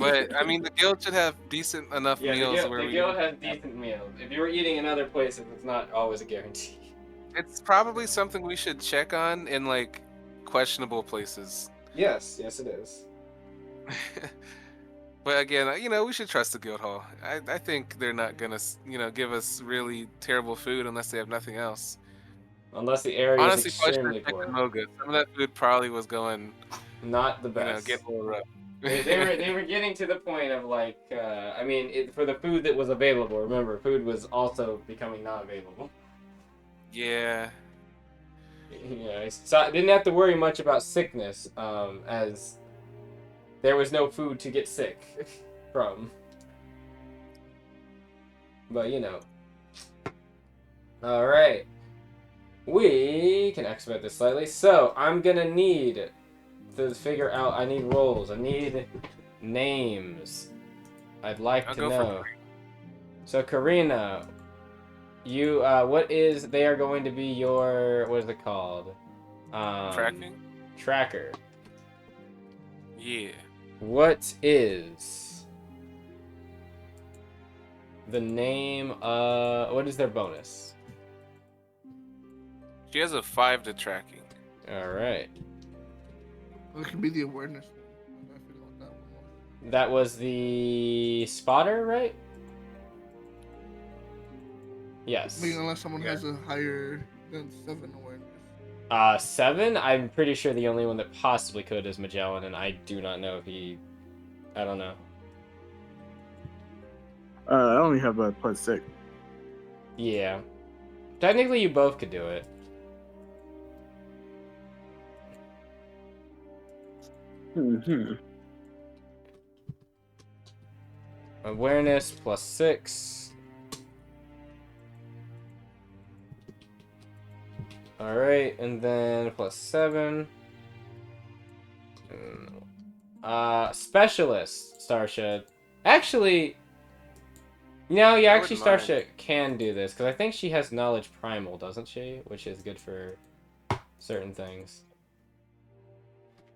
But, I mean, the guild should have decent enough meals where the guild has decent meals. If you were eating in other places, it's not always a guarantee. It's probably something we should check on in, like, questionable places. Yes, it is. But again, we should trust the Guildhall. I think they're not gonna, give us really terrible food unless they have nothing else. Unless the area is extremely poor. Moga. Some of that food probably was going not the best. Get a little rough. they were getting to the point of like, for the food that was available. Remember, food was also becoming not available. Yeah. Yeah, so I didn't have to worry much about sickness, as there was no food to get sick from. But All right. We can expedite this slightly. So I'm gonna need to figure out. I need roles. I need names. I'd like I'll to go know. for So Karina, you what is? They are going to be your. What is it called? tracking. Tracker. Yeah. What is the name? What is their bonus? She has a 5 to tracking. All right. It could be the awareness one. I forgot what that one was. That was the spotter, right? Yes. I mean, unless someone Yeah. has a higher than 7 awareness. 7. I'm pretty sure the only one that possibly could is Magellan, and I do not know if he. I don't know. I only have a +6. Yeah. Technically, you both could do it. Mm-hmm. Awareness +6. Alright, and then +7. Specialist, Starshed. Actually, no, yeah, I actually wouldn't mind. Starshed can do this, because I think she has Knowledge Primal, doesn't she? Which is good for certain things.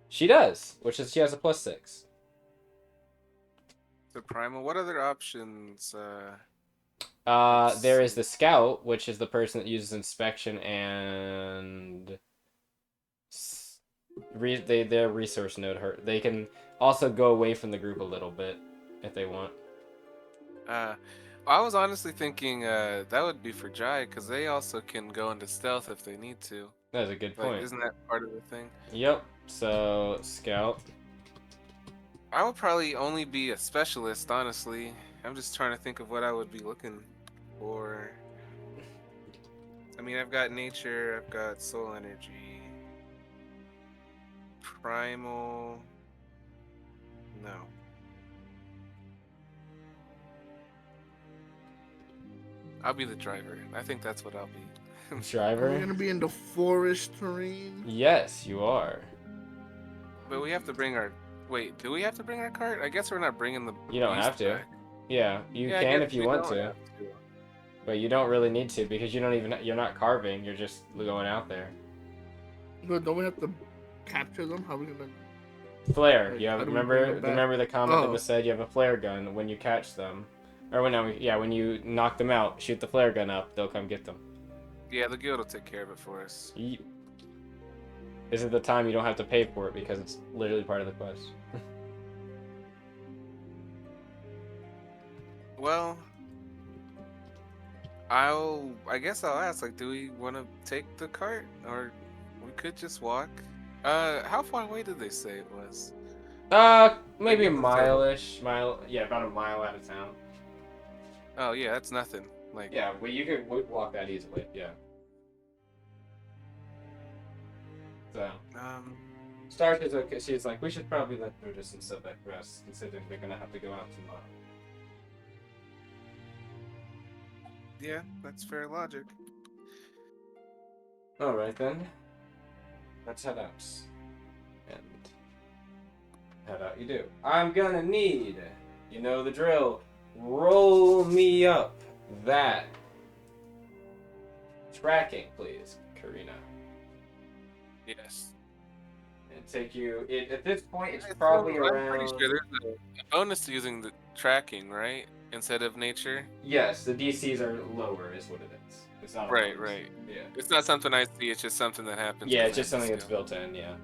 She does, which is she has a +6. The primal. What other options? There is the Scout, which is the person that uses Inspection and their resource node hurt. They can also go away from the group a little bit if they want. I was honestly thinking that would be for Jai, because they also can go into stealth if they need to. That's a good Like, point. isn't that part of the thing? Yep. So Scout. I would probably only be a specialist, honestly. I'm just trying to think of what I would be looking for. I mean, I've got nature, I've got soul energy, primal. No. I'll be the driver. I think that's what I'll be. Are we Driver. gonna be in the forest terrain? Yes, you are. But we have to bring our. Wait, do we have to bring our cart? I guess we're not bringing the. You don't beast have to. back. Yeah, you Yeah, I can guess if you we want don't to, have to. but you don't really need to because you're not carving. You're just going out there. But don't we have to capture them? How are we gonna? Flare. Like, You have how do we bring them back? remember the comment that Oh. was said. You have a flare gun when you catch them, or when you knock them out, shoot the flare gun up. They'll come get them. Yeah, the guild will take care of it for us. This is the time you don't have to pay for it because it's literally part of the quest. Well, I guess I'll ask, like, do we want to take the cart, or we could just walk? How far away did they say it was? Maybe a Like, mile-ish. Yeah, about a mile out of town. Oh yeah, that's nothing. Like, Yeah, well, you could walk that easily. Yeah. So. Stark is okay. She's like, we should probably let Brutus and Silbeck rest, considering they're gonna have to go out tomorrow. yeah, that's fair logic. Alright then. Let's head out. And head out you do. I'm gonna need, you know the drill, roll me up that tracking, please, Karina. Yes. And take you, at this point, it's probably I'm around... pretty sure there's a bonus to using the tracking, right? Instead of nature. Yes, the DCs are lower, is what it is. It's not a Right, bonus. right. Yeah. It's not something I see. It's just something that happens. Yeah, with it's just that something that's skill. built in, yeah.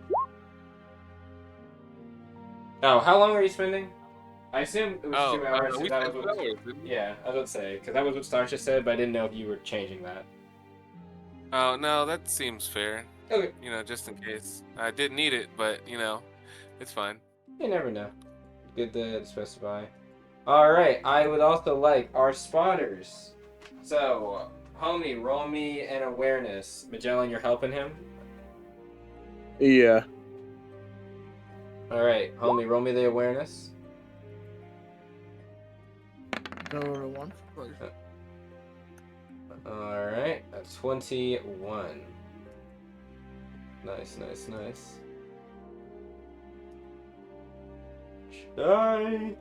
Oh, how long are you spending? I assume it was 2 hours. We 'cause that said was 2 what, hours, didn't we? yeah, I was about to say, because that was what Starsha said, but I didn't know if you were changing that. Oh no, that seems fair. Okay. You know, just in case. I didn't need it, but you know, it's fine. You never know. Good to specify. Alright, I would also like our spotters. So, homie, roll me an awareness. Magellan, you're helping him? Yeah. Alright, homie, roll me the awareness. No, once, twice. Alright, a 21. Nice, nice, nice. Die!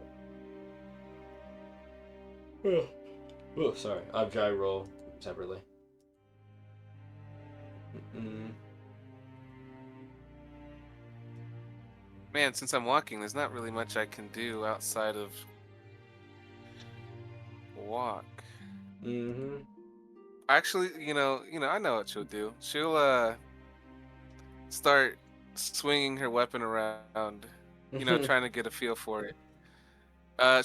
Oh, sorry. I'll dry roll separately. Man, since I'm walking, there's not really much I can do outside of walk. Mm-hmm. Actually, I know what she'll do. She'll start swinging her weapon around, trying to get a feel for it.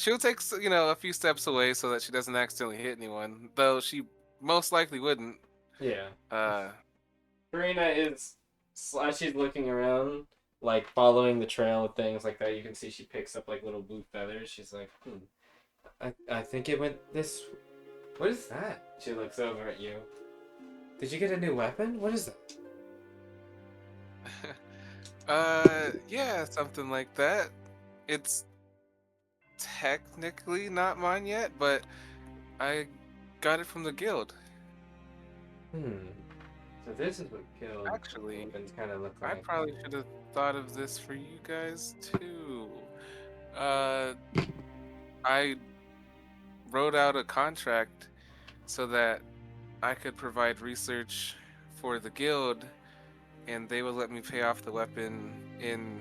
She'll take, a few steps away so that she doesn't accidentally hit anyone, though she most likely wouldn't. Yeah. Uh, Karina is, as she's looking around, like following the trail of things like that, you can see she picks up like little blue feathers. She's like, I think it went this. What is that? She looks over at you. Did you get a new weapon? What is that? yeah, something like that. It's technically not mine yet, but I got it from the guild. So this is what killed. Actually, kind of look like. I probably should have thought of this for you guys too. I wrote out a contract so that I could provide research for the guild, and they would let me pay off the weapon in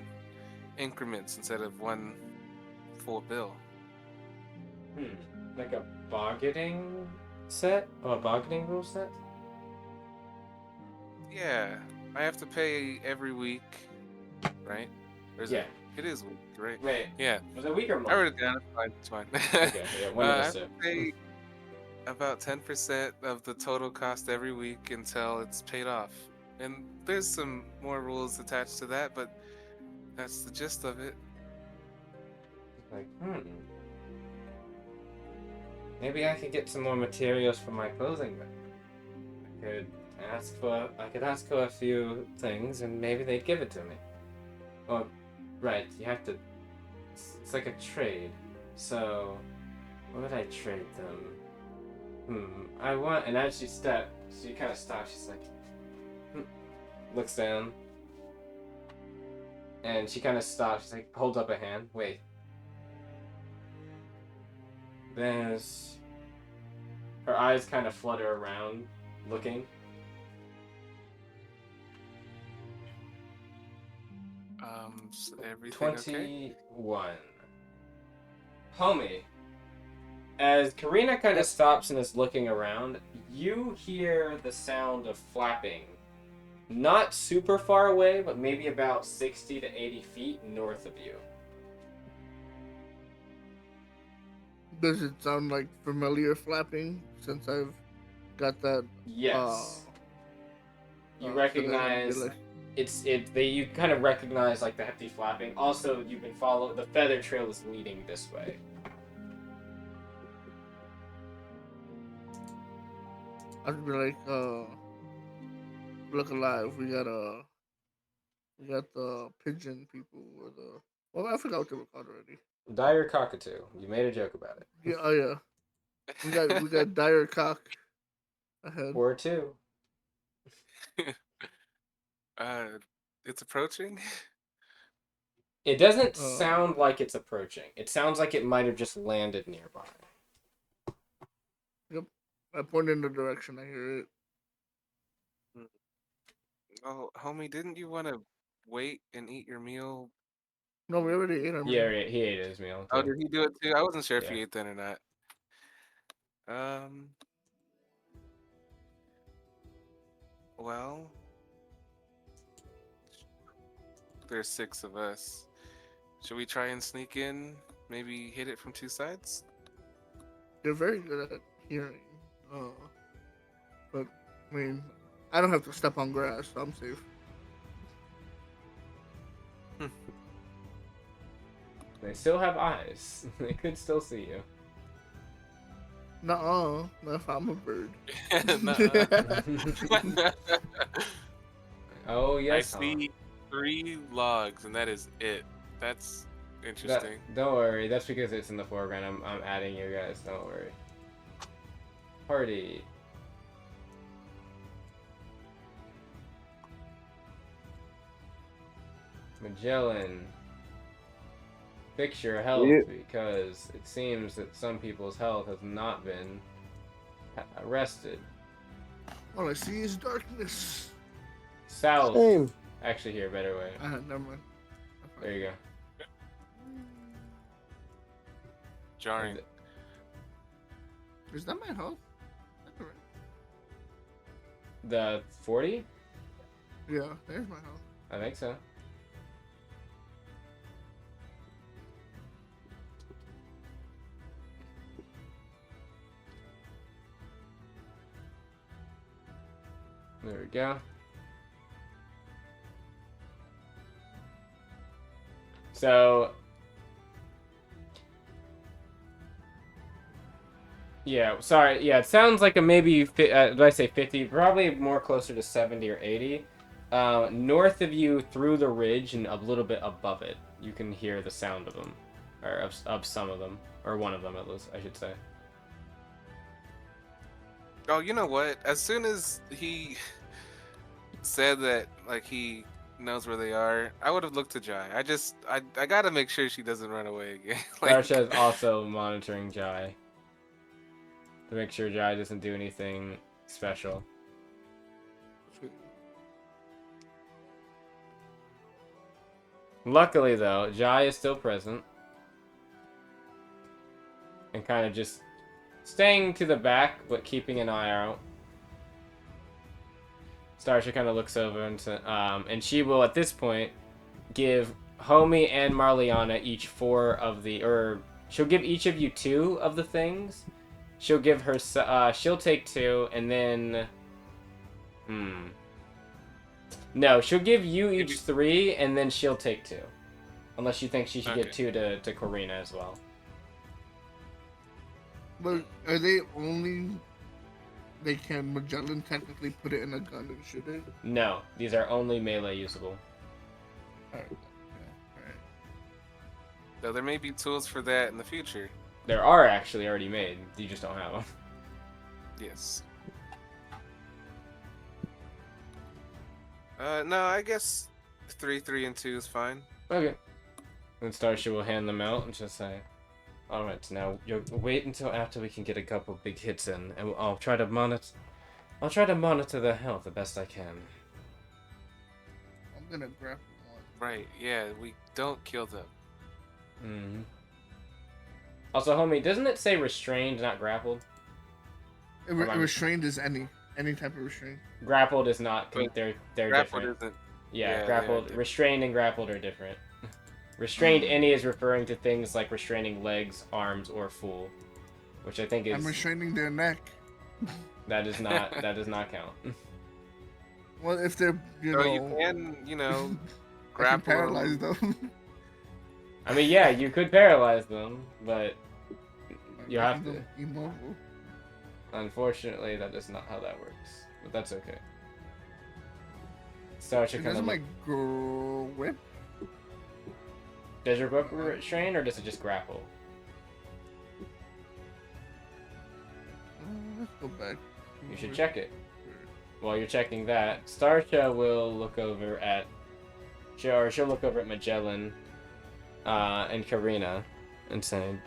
increments instead of one full bill. Like a bargaining set? Oh, a bargaining rule set? Yeah, I have to pay every week, right? Or is Yeah. It is week, right? Wait. Yeah. Was it week or month? I wrote it down. It's fine. It's fine. Okay, yeah, one of I us have to two. pay about 10% of the total cost every week until it's paid off. And there's some more rules attached to that, but that's the gist of it. Like, maybe I could get some more materials for my clothing. I could ask for a few things, and maybe they'd give it to me. Oh, right. You have to. It's like a trade. So, what would I trade them? I want. And as she kind of stops. She's like, looks down, and she kind of stops. She's like, holds up a hand. Wait. There's. Her eyes kind of flutter around, looking. So everything 21. Okay? Homie, as Karina kind of stops and is looking around, you hear the sound of flapping. Not super far away, but maybe about 60 to 80 feet north of you. Does it sound like familiar flapping since I've got that? Yes. You recognize you kind of recognize like the hefty flapping. Also, you've been following the feather trail is leading this way. I'd be like, look alive. We got the pigeon people or the. Well, I forgot what they were called already. Dire cockatoo. You made a joke about it. Yeah, oh yeah. We got dire cock ahead. Or two. It's approaching. It doesn't sound like it's approaching. It sounds like it might have just landed nearby. Yep. I point in the direction I hear it. Oh, homie, didn't you want to wait and eat your meal? No, we already ate our meal. Yeah, he ate his meal. Oh, did he do it too? I wasn't sure if Yeah. he ate that or not. Well, there's 6 of us. Should we try and sneak in? Maybe hit it from 2 sides? They're very good at hearing. But I mean, I don't have to step on grass, so I'm safe. They still have eyes. They could still see you. Nuh-uh. Not if I'm a bird. Oh, yes. I see 3 logs, and that is it. That's interesting. Don't worry. That's because it's in the foreground. I'm adding you guys. Don't worry. Party. Magellan, fix your health Yeah. because it seems that some people's health has not been arrested. All I see is darkness. South. Same. Actually, here, better way. Never mind. There you go. Jarring. Is that my health? That's correct. The 40? Yeah, there's my health. I think so. There we go. So, yeah, sorry. Yeah, it sounds like a maybe, did I say 50? Probably more closer to 70 or 80. North of you, through the ridge and a little bit above it, you can hear the sound of them. Or of some of them. Or one of them, at least, I should say. Oh, you know what? As soon as he said that, like, he knows where they are, I would have looked to Jai. I gotta make sure she doesn't run away again. Darsha is also monitoring Jai. To make sure Jai doesn't do anything special. Luckily, though, Jai is still present. And kind of just staying to the back, but keeping an eye out. Starsha kind of looks over and she will, at this point, give Homie and Marliana each 4 of the, or she'll give each of you 2 of the things. She'll give her, she'll take 2, and then, no, she'll give you each 3, and then she'll take 2. Unless you think she should give 2 to Karina as well. But are they only... They can Magellan technically put it in a gun and shoot it? No, these are only melee usable. Alright. Though there may be tools for that in the future. There are actually already made. You just don't have them. Yes. No, I guess 3, 3, and 2 is fine. Okay. Then Starsha will hand them out and just say, "Alright, now you'll wait until after we can get a couple big hits in, and I'll try to monitor their health the best I can." I'm gonna grab one. Right, yeah, we don't kill them. Also, homie, doesn't it say restrained, not grappled? Restrained is any type of restraint. Grappled is not. They're Grappled different. isn't. Yeah, grappled, restrained, and grappled are different. Restrained any is referring to things like restraining legs, arms, or full, which I think is. I'm restraining their neck. That does not count. Well, if they're you can I can grapple paralyze them. I mean, yeah, you could paralyze them, but you have to. Immobile. Unfortunately, that is not how that works, but that's okay. Starsha kind Does of. my whip? Does your book restrain, or does it just grapple? Let's go back. You should check it. While you're checking that, Starsha will look over at. She'll look over at Magellan, and Karina, and say,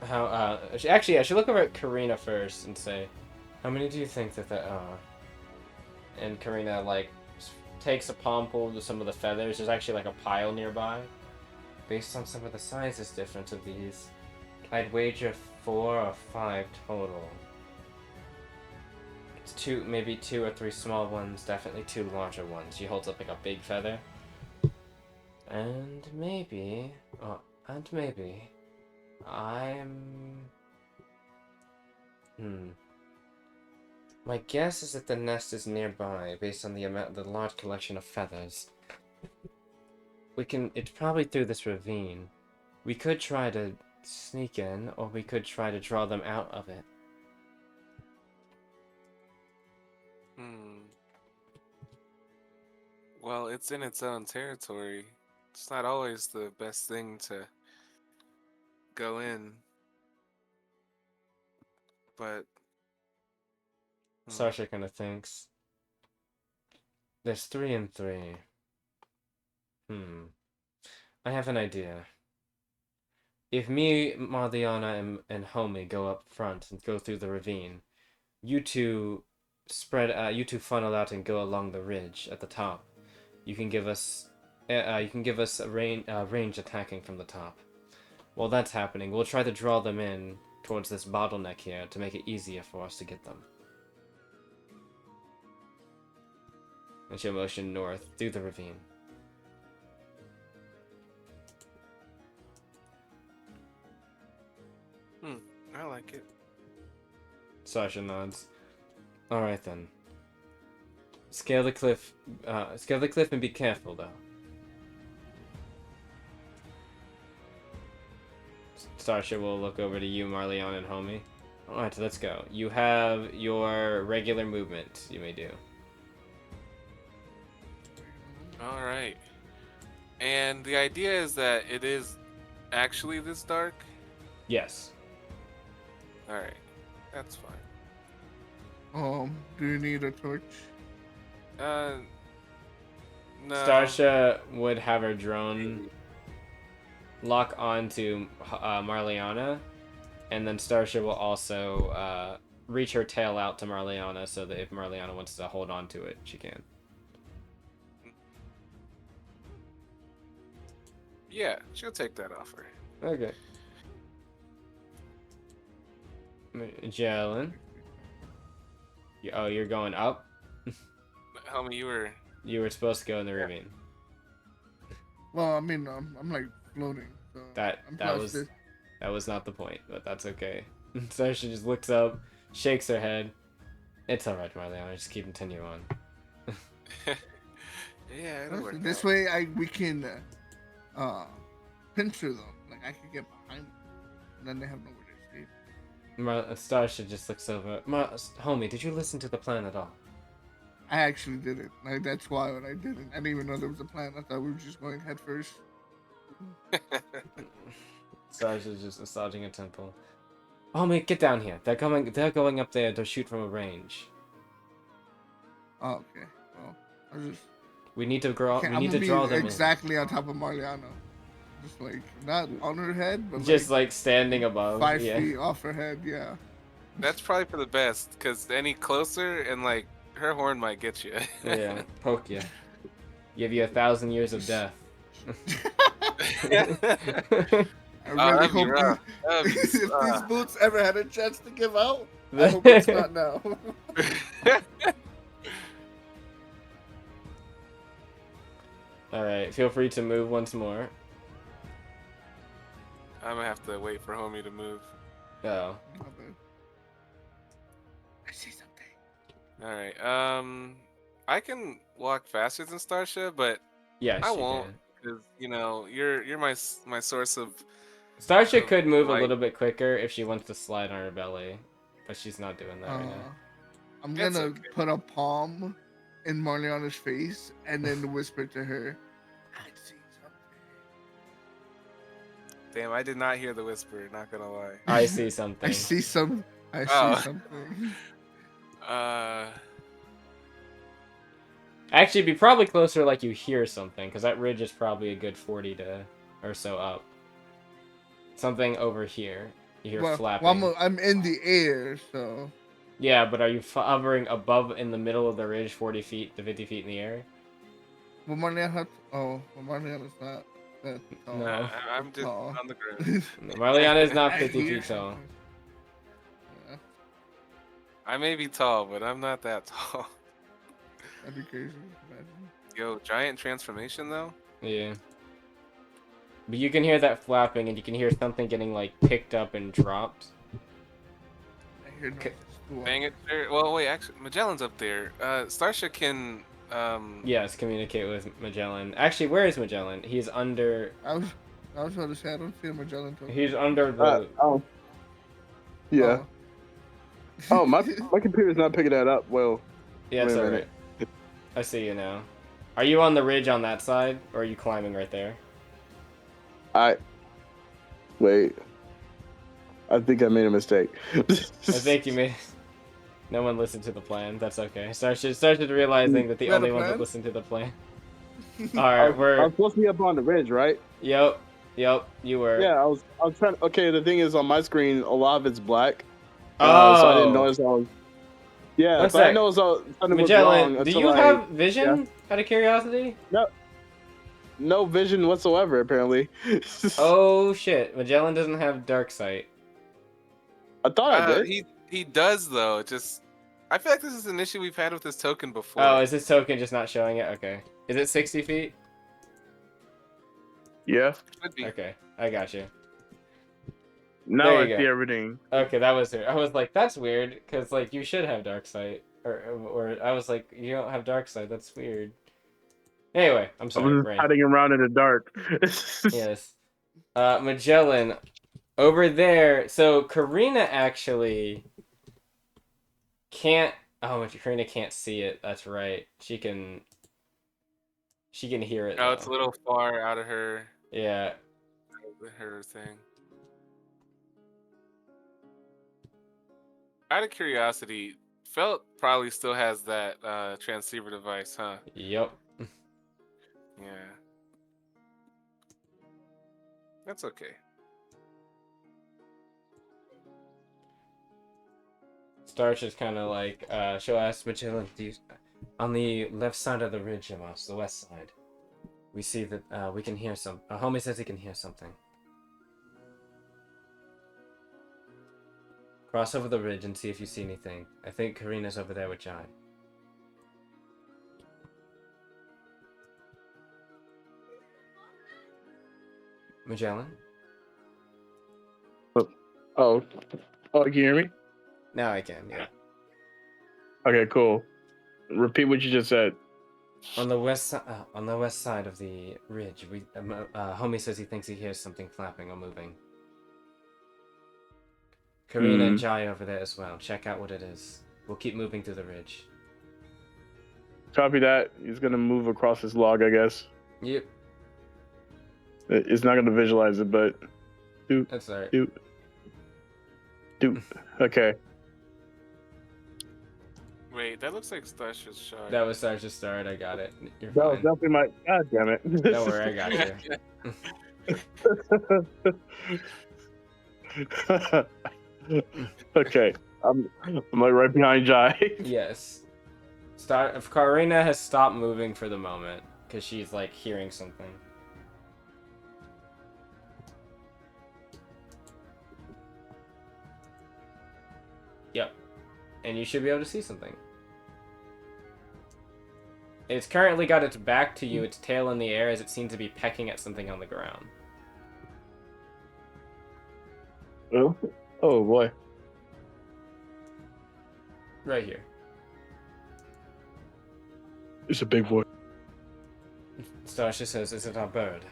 "How? Actually, I should look over at Karina first and say, how many do you think that are?" And Karina takes a palmful of some of the feathers. There's actually a pile nearby. Based on some of the sizes difference of these, I'd wager 4 or 5 total. It's maybe 2 or 3 small ones, definitely 2 larger ones. She holds up a big feather. And maybe, my guess is that the nest is nearby, based on the large collection of feathers. It's probably through this ravine. We could try to sneak in, or we could try to draw them out of it. Well, it's in its own territory. It's not always the best thing to go in. But Sasha kind of thinks. There's 3 and 3. I have an idea. If me, Marliana, and Homie go up front and go through the ravine, you two you two funnel out and go along the ridge at the top. You can give us a range attacking from the top. While that's happening, we'll try to draw them in towards this bottleneck here to make it easier for us to get them. And she'll motion north through the ravine. I like it. Sasha nods. Alright then. Scale the cliff and be careful though. Starsha will look over to you, Marliana, and Homie. Alright, let's go. You have your regular movement you may do. Alright. And the idea is that it is actually this dark? Yes. Alright. That's fine. Do you need a torch? No. Starsha would have her drone lock onto Marliana, and then Starsha will also reach her tail out to Marliana so that if Marliana wants to hold on to it, she can. Yeah, she'll take that offer. Okay. Jalen. Oh, you're going up? Homie, You were supposed to go in the ravine. Well, I mean, I'm like floating. So That I'm that was not the point, but that's okay. So she just looks up, shakes her head. It's alright, Marliana, just continue on. Yeah, it'll work This out. way, we can pincer them. Like I could get behind them, and then they have nowhere to escape. Starsha just looks over. Homie, did you listen to the plan at all? I actually didn't. Like that's why when I didn't. I didn't even know there was a plan. I thought we were just going head first. Starsha's just massaging a temple. Homie, get down here. They're going up there to shoot from a range. Oh, okay. Well, We need to draw I'm them exactly on top of Marliana. Just like not on her head, but in. Just like standing above. 5 yeah. feet off her head. Yeah. That's probably for the best, because any closer and like her horn might get you. Yeah, poke you. Give you 1,000 years of death. I really that'd be hope rough. That'd be if these rough. boots ever had a chance to give out, I hope it's not now. Alright, feel free to move once more. I'm gonna have to wait for homie to move. Oh. I see something. All right. I can walk faster than Starsha, but Yeah, I she won't, can. because you're my source of. Starsha could move a Like- little bit quicker if she wants to slide on her belly, but she's not doing that right now. I'm That's gonna okay. put a palm in Marliana's face and then whisper to her, I see something. Damn, I did not hear the whisper. Not gonna lie. I see something. I see something. Oh. Actually, it'd be probably closer like you hear something, because that ridge is probably a good 40 or so up. Something over here. You hear flapping. Well, I'm in the air, so. Yeah, but are you hovering above in the middle of the ridge 40 feet to 50 feet in the air? Well, Marliana's not that tall. No. I'm just Aw. on the ground. Marliana is not I 50 hear feet tall. something. Yeah, I may be tall, but I'm not that tall. that'd be crazy. Imagine. Yo, giant transformation though. Yeah. But you can hear that flapping, and you can hear something getting, like, picked up and dropped. I hear noises too. Dang it. Well, wait. Actually, Magellan's up there. Starsha can. Yes, communicate with Magellan. Actually, where is Magellan? He's under... I was about to say, I don't see a Magellan token. He's under the... Yeah. Oh, my computer's not picking that up. Well, Yeah, it's wait a alright. I see you now. Are you on the ridge on that side, or are you climbing right there? wait. I think I made a mistake. I think you made... No one listened to the plan. That's okay. Started realizing that the We had a only one that plan? listened to the plan. All I right, was supposed to be up on the ridge, right? Yep, you were. Yeah, I was trying. Okay, the thing is, on my screen, a lot of it's black. Oh. So I didn't notice I was. Yeah, One so I sec. didn't know something was wrong Magellan, do until you I. have vision? Yeah. Out of curiosity. No vision whatsoever, apparently. Oh shit, Magellan doesn't have dark sight. I thought I did. He does though. Just I feel like this is an issue we've had with this token before. Oh, is this token just not showing it? Okay. Is it 60 feet? Yeah. Could be. Okay, I got you. Now There I you see go. everything. Okay, that was it. I was like, that's weird, because, like, you should have dark sight. Or I was like, you don't have dark sight, that's weird. Anyway, I'm I sorry, was brain. hiding around in the dark. Yes. Magellan, over there, so Karina actually can't, oh, Karina can't see it, that's right. She can hear it, Oh, it's a though. little far out of her Yeah. thing. Out of curiosity, Felt probably still has that transceiver device, huh? Yep. Yeah. That's okay. Starch is kind of like, she'll ask Magellan, on the left side of the ridge of us, the west side, we see that we can hear some. Homie says he can hear something. Cross over the ridge and see if you see anything. I think Karina's over there with Jai. Magellan? Oh, can you hear me? Now I can, yeah. Okay, cool. Repeat what you just said. On the west side of the ridge, Homie says he thinks he hears something flapping or moving. Karina and Jai over there as well. Check out what it is. We'll keep moving through the ridge. Copy that. He's gonna move across this log, I guess. Yep. It's not gonna visualize it, but That's alright. Okay. Wait, that looks like Starsh's shard. That was Starsh's start. I got it. You're That was fine. definitely my. God damn it. Don't worry, I got you. Okay, I'm like right behind Jai. Yes. If Karina has stopped moving for the moment because she's like hearing something. Yep. And you should be able to see something. It's currently got its back to you, its tail in the air, as it seems to be pecking at something on the ground. Oh boy. Right here. It's a big boy. Starsha says, is it our bird?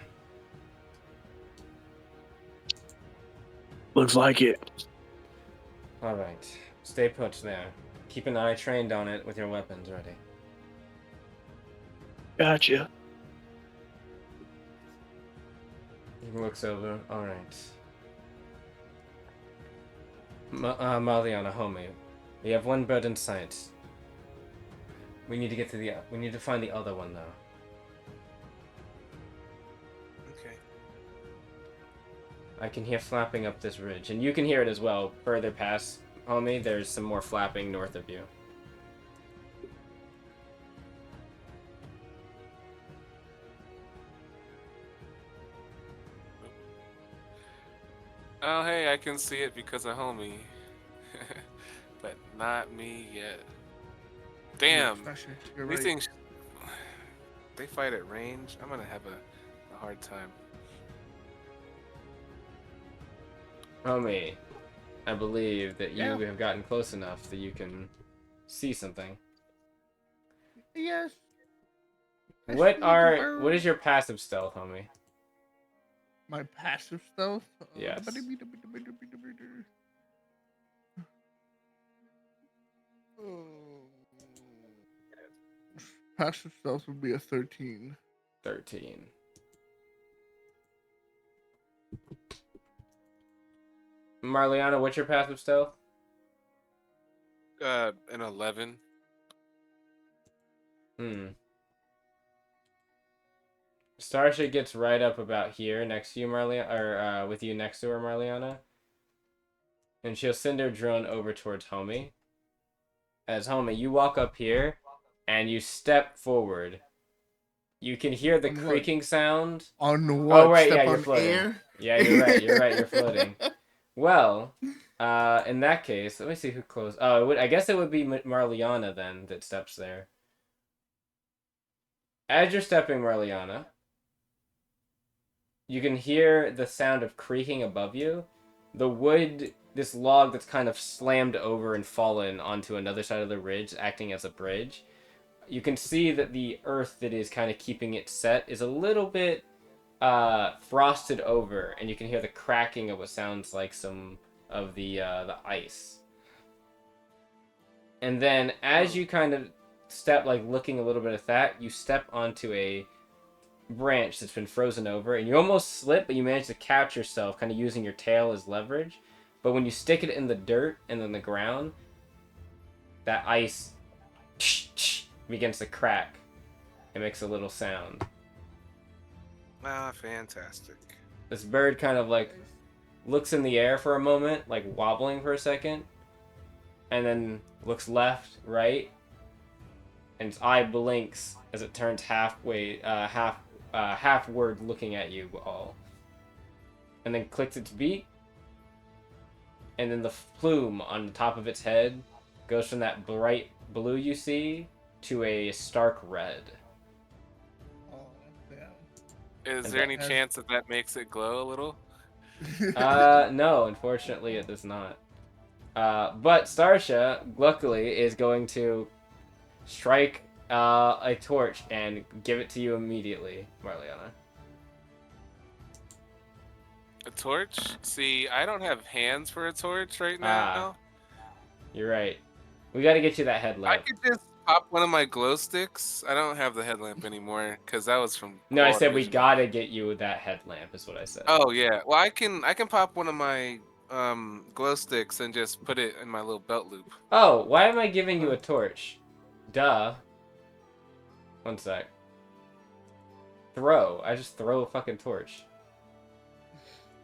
Looks like it. Alright. Stay put there. Keep an eye trained on it with your weapons ready. Gotcha. He looks over. Alright. Marliana, homie. We have one bird in sight. We need to get to we need to find the other one, though. Okay. I can hear flapping up this ridge, and you can hear it as well. Further past, homie, there's some more flapping north of you. Oh, hey, I can see it because of homie. But not me yet. Damn. You're These right. things, they fight at range. I'm gonna have a hard time. Homie, I believe that you have gotten close enough that you can see something. Yes. What is your passive stealth, homie? My passive stealth? Yes. Passive stealth would be a 13. 13. Marliana, what's your passive stealth? An 11. Starsha gets right up about here next to you, Marliana, or with you next to her, Marliana. And she'll send her drone over towards Homie. As Homie, you walk up here, and you step forward. You can hear the creaking sound. On what? Oh, right, Step yeah, you're on floating. air? Yeah, you're right, you're floating. Well, in that case, let me see who closed. Oh, I guess it would be Marliana then that steps there. As you're stepping, Marliana, you can hear the sound of creaking above you. The wood, this log that's kind of slammed over and fallen onto another side of the ridge, acting as a bridge. You can see that the earth that is kind of keeping it set is a little bit frosted over, and you can hear the cracking of what sounds like some of the ice. And then as you kind of step, like looking a little bit at that, you step onto a branch that's been frozen over, and you almost slip, but you manage to catch yourself, kind of using your tail as leverage. But when you stick it in the dirt and then the ground, that ice begins to crack. It makes a little sound. Ah, fantastic. This bird kind of like looks in the air for a moment, like wobbling for a second, and then looks left, right, and its eye blinks as it turns halfward looking at you all, and then clicks its beak, and then the plume on the top of its head goes from that bright blue you see to a stark red. Oh, damn. Is there any chance that makes it glow a little? No, unfortunately it does not. But Starsha, luckily, is going to strike a torch and give it to you immediately, Marliana. A torch? See, I don't have hands for a torch right now. You're right. We got to get you that I headlamp. could just pop one of my glow sticks. I don't have the headlamp anymore because that was from. No, I Qual'd said we originally. got to get you that headlamp. Is what I said. Oh yeah. Well, I can pop one of my glow sticks and just put it in my little belt loop. Oh, why am I giving you a torch? Duh. One sec. Throw. I just throw a fucking torch.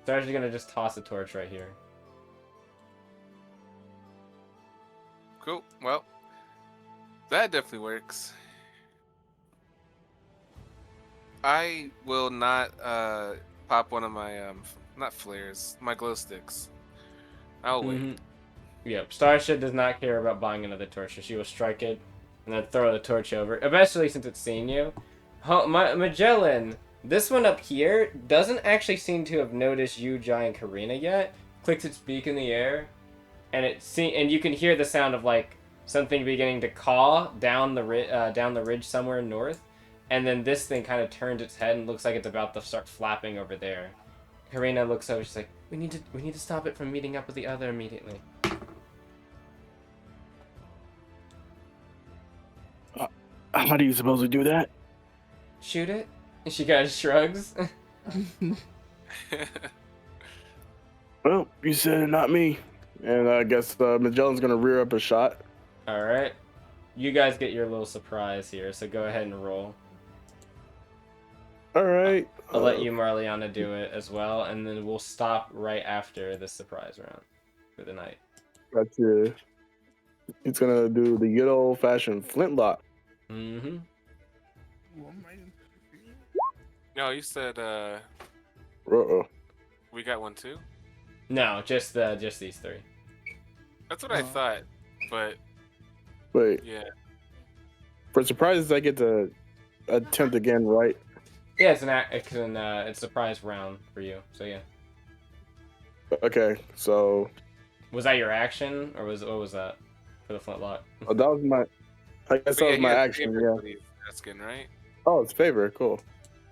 Starsha's gonna just toss a torch right here. Cool. Well, that definitely works. I will not pop one of my not flares, my glow sticks. I'll wait. Yep, Starsha does not care about buying another torch, so she will strike it and then throw the torch over. Eventually, since it's seen you, Magellan, this one up here doesn't actually seem to have noticed you, Jai, and Karina yet. Clicks its beak in the air, and and you can hear the sound of like something beginning to caw down the ridge somewhere north, and then this thing kind of turns its head and looks like it's about to start flapping over there. Karina looks over, she's like, we need to stop it from meeting up with the other immediately. How do you suppose we do that? Shoot it? And she kind of shrugs. Well, you said it, not me. And I guess Magellan's gonna rear up a shot. Alright. You guys get your little surprise here, so go ahead and roll. Alright. I'll let you, Marliana, do it as well, and then we'll stop right after this surprise round for the night. Gotcha. It's gonna do the good old fashioned flintlock. Mm-hmm. No, you said we got one too. No, just these three. That's what I thought, but Wait. yeah. For surprises, I get to attempt again, right? Yeah, it's a surprise round for you. So yeah. Okay, so Was that your action, or what was that for the flintlock? that was my. I guess that was my action. Yeah. Asking, right? Oh, it's favor. Cool.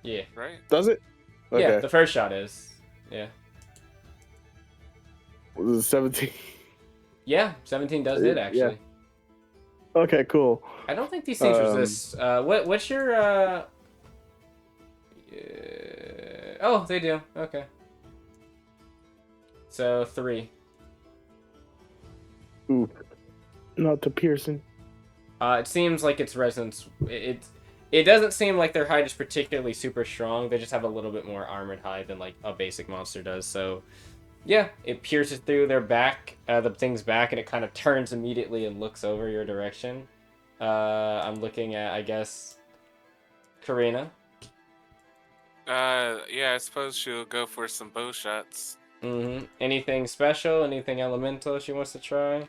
Yeah. Right? Does it? Okay. Yeah, the first shot is. Yeah. Was it 17? Yeah, 17 does hit actually. Okay, cool. I don't think these things resist. What's your Oh, they do. Okay. So 3. Ooh. Not to piercing. It seems like its resonance. It It doesn't seem like their hide is particularly super strong. They just have a little bit more armored hide than like a basic monster does. So, yeah, it pierces through their back, the thing's back, and it kind of turns immediately and looks over your direction. I'm looking at, I guess, Karina. Yeah, I suppose she'll go for some bow shots. Anything special? Anything elemental she wants to try?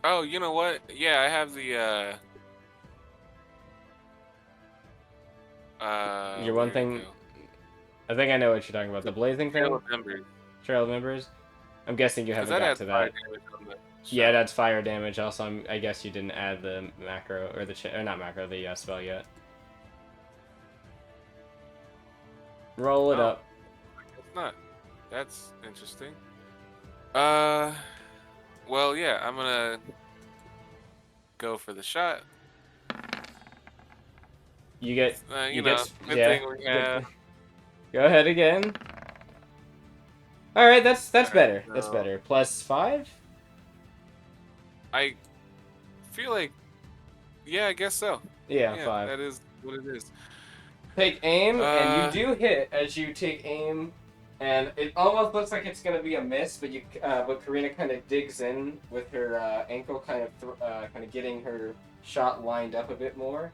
Oh, you know what? Yeah, I have the Your one where'd it thing. go? I think I know what you're talking about. The blazing thing? Trail of Embers. Trail of Members? I'm guessing you 'Cause haven't got adds to fire that. damage on the Yeah, shot. that's fire damage. Also, I guess you didn't add the macro, or or not macro, the spell yet. Roll it Oh. up. It's not. That's interesting. Well, yeah, I'm gonna go for the shot. You get. You know, good yeah. thing we good have. thing. Go ahead again. All right, that's Alright, better. That's so- better. +5. I feel like, yeah, I guess so. Yeah, 5. That is what it is. Take aim, and you Uh, do hit as you take aim, and it almost looks like it's gonna be a miss, but but Karina kind of digs in with her ankle, kind of getting her shot lined up a bit more,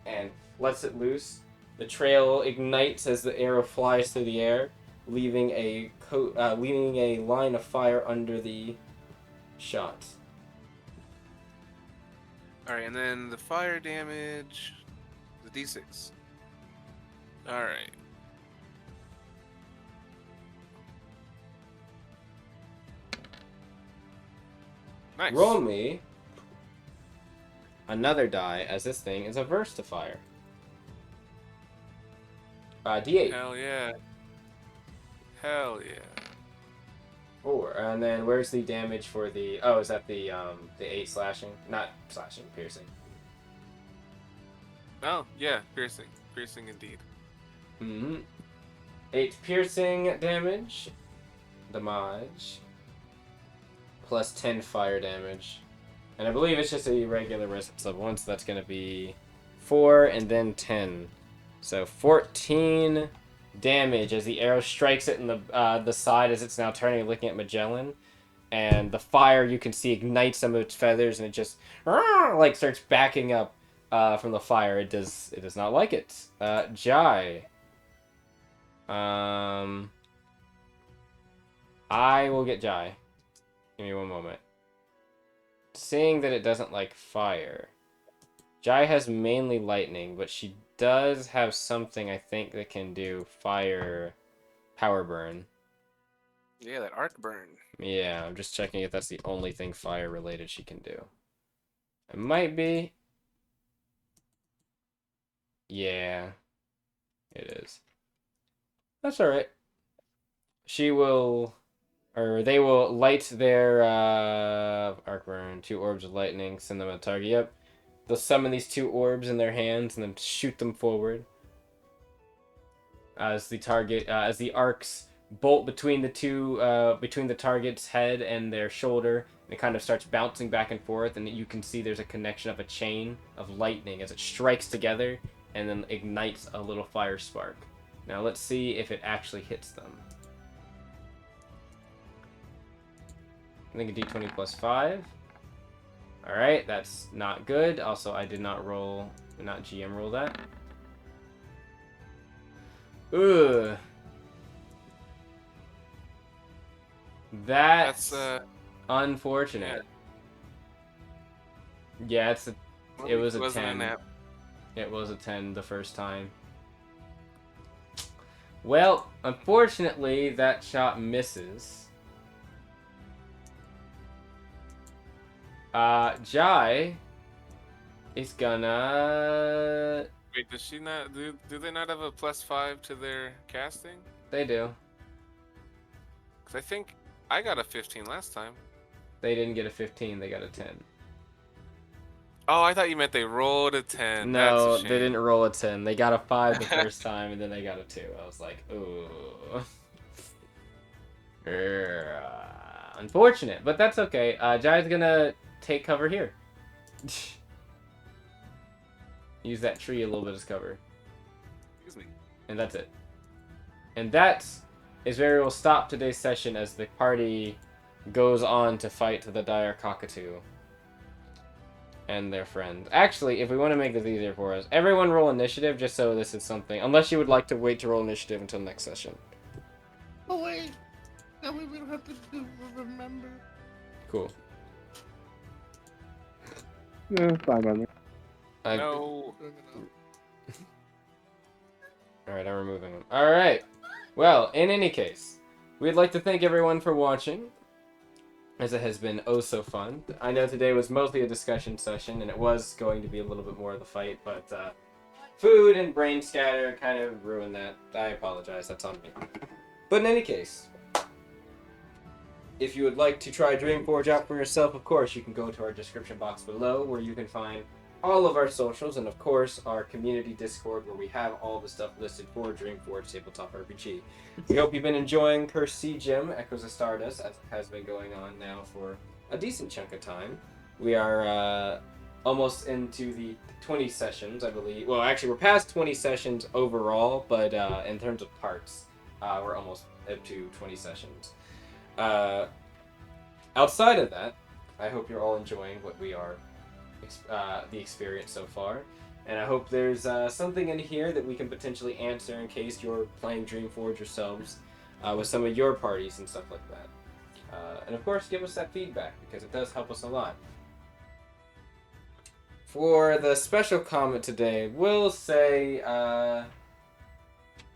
and lets it loose. The trail ignites as the arrow flies through the air, leaving a line of fire under the shot. All right, and then the fire damage, the d6. All right. Nice. Roll me another die, as this thing is averse to fire. D8. Hell yeah. Hell yeah. 4. And then where's the damage for the? Oh, is that the 8 slashing? Not slashing, piercing. Oh yeah, piercing, piercing indeed. 8 piercing damage, damage, plus 10 fire damage, and I believe it's just a regular resistance of 1, so that's gonna be 4 and then 10, so 14 damage as the arrow strikes it in the side as it's now turning and looking at Magellan, and the fire you can see ignites some of its feathers and it just like starts backing up from the fire. It does not like it. Jai. I will get Jai. Give me one moment. Seeing that it doesn't like fire, Jai has mainly lightning, but she does have something I think that can do fire power burn. Yeah, that arc burn. Yeah, I'm just checking if that's the only thing fire related she can do. It might be. Yeah, it is. That's alright. She will, or they will light their arc burn, 2 orbs of lightning, send them at the target. Yep. They'll summon these 2 orbs in their hands and then shoot them forward. As the arcs bolt between between the target's head and their shoulder, and it kind of starts bouncing back and forth, and you can see there's a connection of a chain of lightning as it strikes together and then ignites a little fire spark. Now let's see if it actually hits them. I think a d20 plus 5. Alright, that's not good. Also, I did not GM roll that. Ugh. That's unfortunate. Yeah, it was a 10. It was a 10 the first time. Well, unfortunately, that shot misses. Jai is gonna... Wait, does she not do they not have a +5 to their casting? They do. Because I think I got a 15 last time. They didn't get a 15, they got a 10. Oh, I thought you meant they rolled a 10. No, That's a they shame. didn't roll a 10. They got a 5 the first time, and then they got a 2. I was like, ooh. Unfortunate, but that's okay. Jai's gonna take cover here. Use that tree a little bit as cover. Excuse me. And that's it. And that is where we'll stop today's session as the party goes on to fight the dire cockatoo and their friends. Actually, if we want to make this easier for us, everyone roll initiative just so this is something. Unless you would like to wait to roll initiative until next session. Oh wait, that way we don't have to remember. Cool. Fine by me. No. Alright, I'm removing them. Alright. Well, in any case, we'd like to thank everyone for watching, as it has been oh so fun. I know today was mostly a discussion session, and it was going to be a little bit more of the fight, but food and brain scatter kind of ruined that. I apologize, that's on me. But in any case, if you would like to try Dream Forge out for yourself, of course, you can go to our description box below, where you can find all of our socials, and of course, our community Discord, where we have all the stuff listed for Dream Forge Tabletop RPG. We hope you've been enjoying Curse Sea Gem, Echoes of Stardust, as it has been going on now for a decent chunk of time. We are almost into the 20 sessions, I believe. Well, actually, we're past 20 sessions overall, but in terms of parts, we're almost up to 20 sessions. Outside of that, I hope you're all enjoying what we are, the experience so far, and I hope there's something in here that we can potentially answer in case you're playing Dream Forge yourselves with some of your parties and stuff like that. And of course, give us that feedback because it does help us a lot. For the special comment today, we'll say,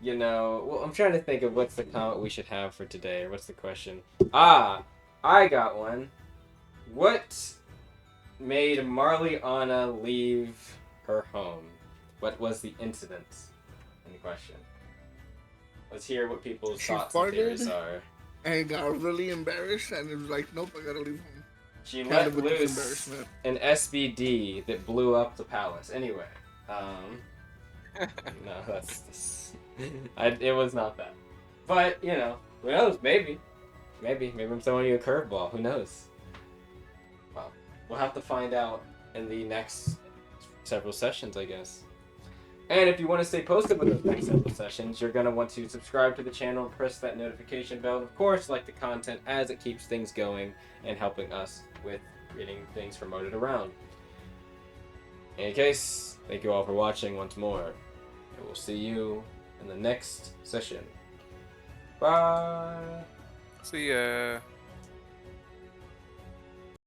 you know, well, I'm trying to think of what's the comment we should have for today, or what's the question. Ah, I got one. What made Marliana leave her home? What was the incident in question? Let's hear what people's She thoughts and theories farted. are. And got really embarrassed, and it was like, nope, I gotta leave home. She Kind let of with this loose embarrassment. an SBD that blew up the palace. Anyway, no, that's it was not that. But, you know, who knows? Maybe I'm throwing you a curveball. Who knows? Well, we'll have to find out in the next several sessions, I guess. And if you want to stay posted with those next several sessions, you're going to want to subscribe to the channel, press that notification bell, and of course, like the content as it keeps things going and helping us with getting things promoted around. In any case, thank you all for watching once more, and we'll see you in the next session. Bye! See ya.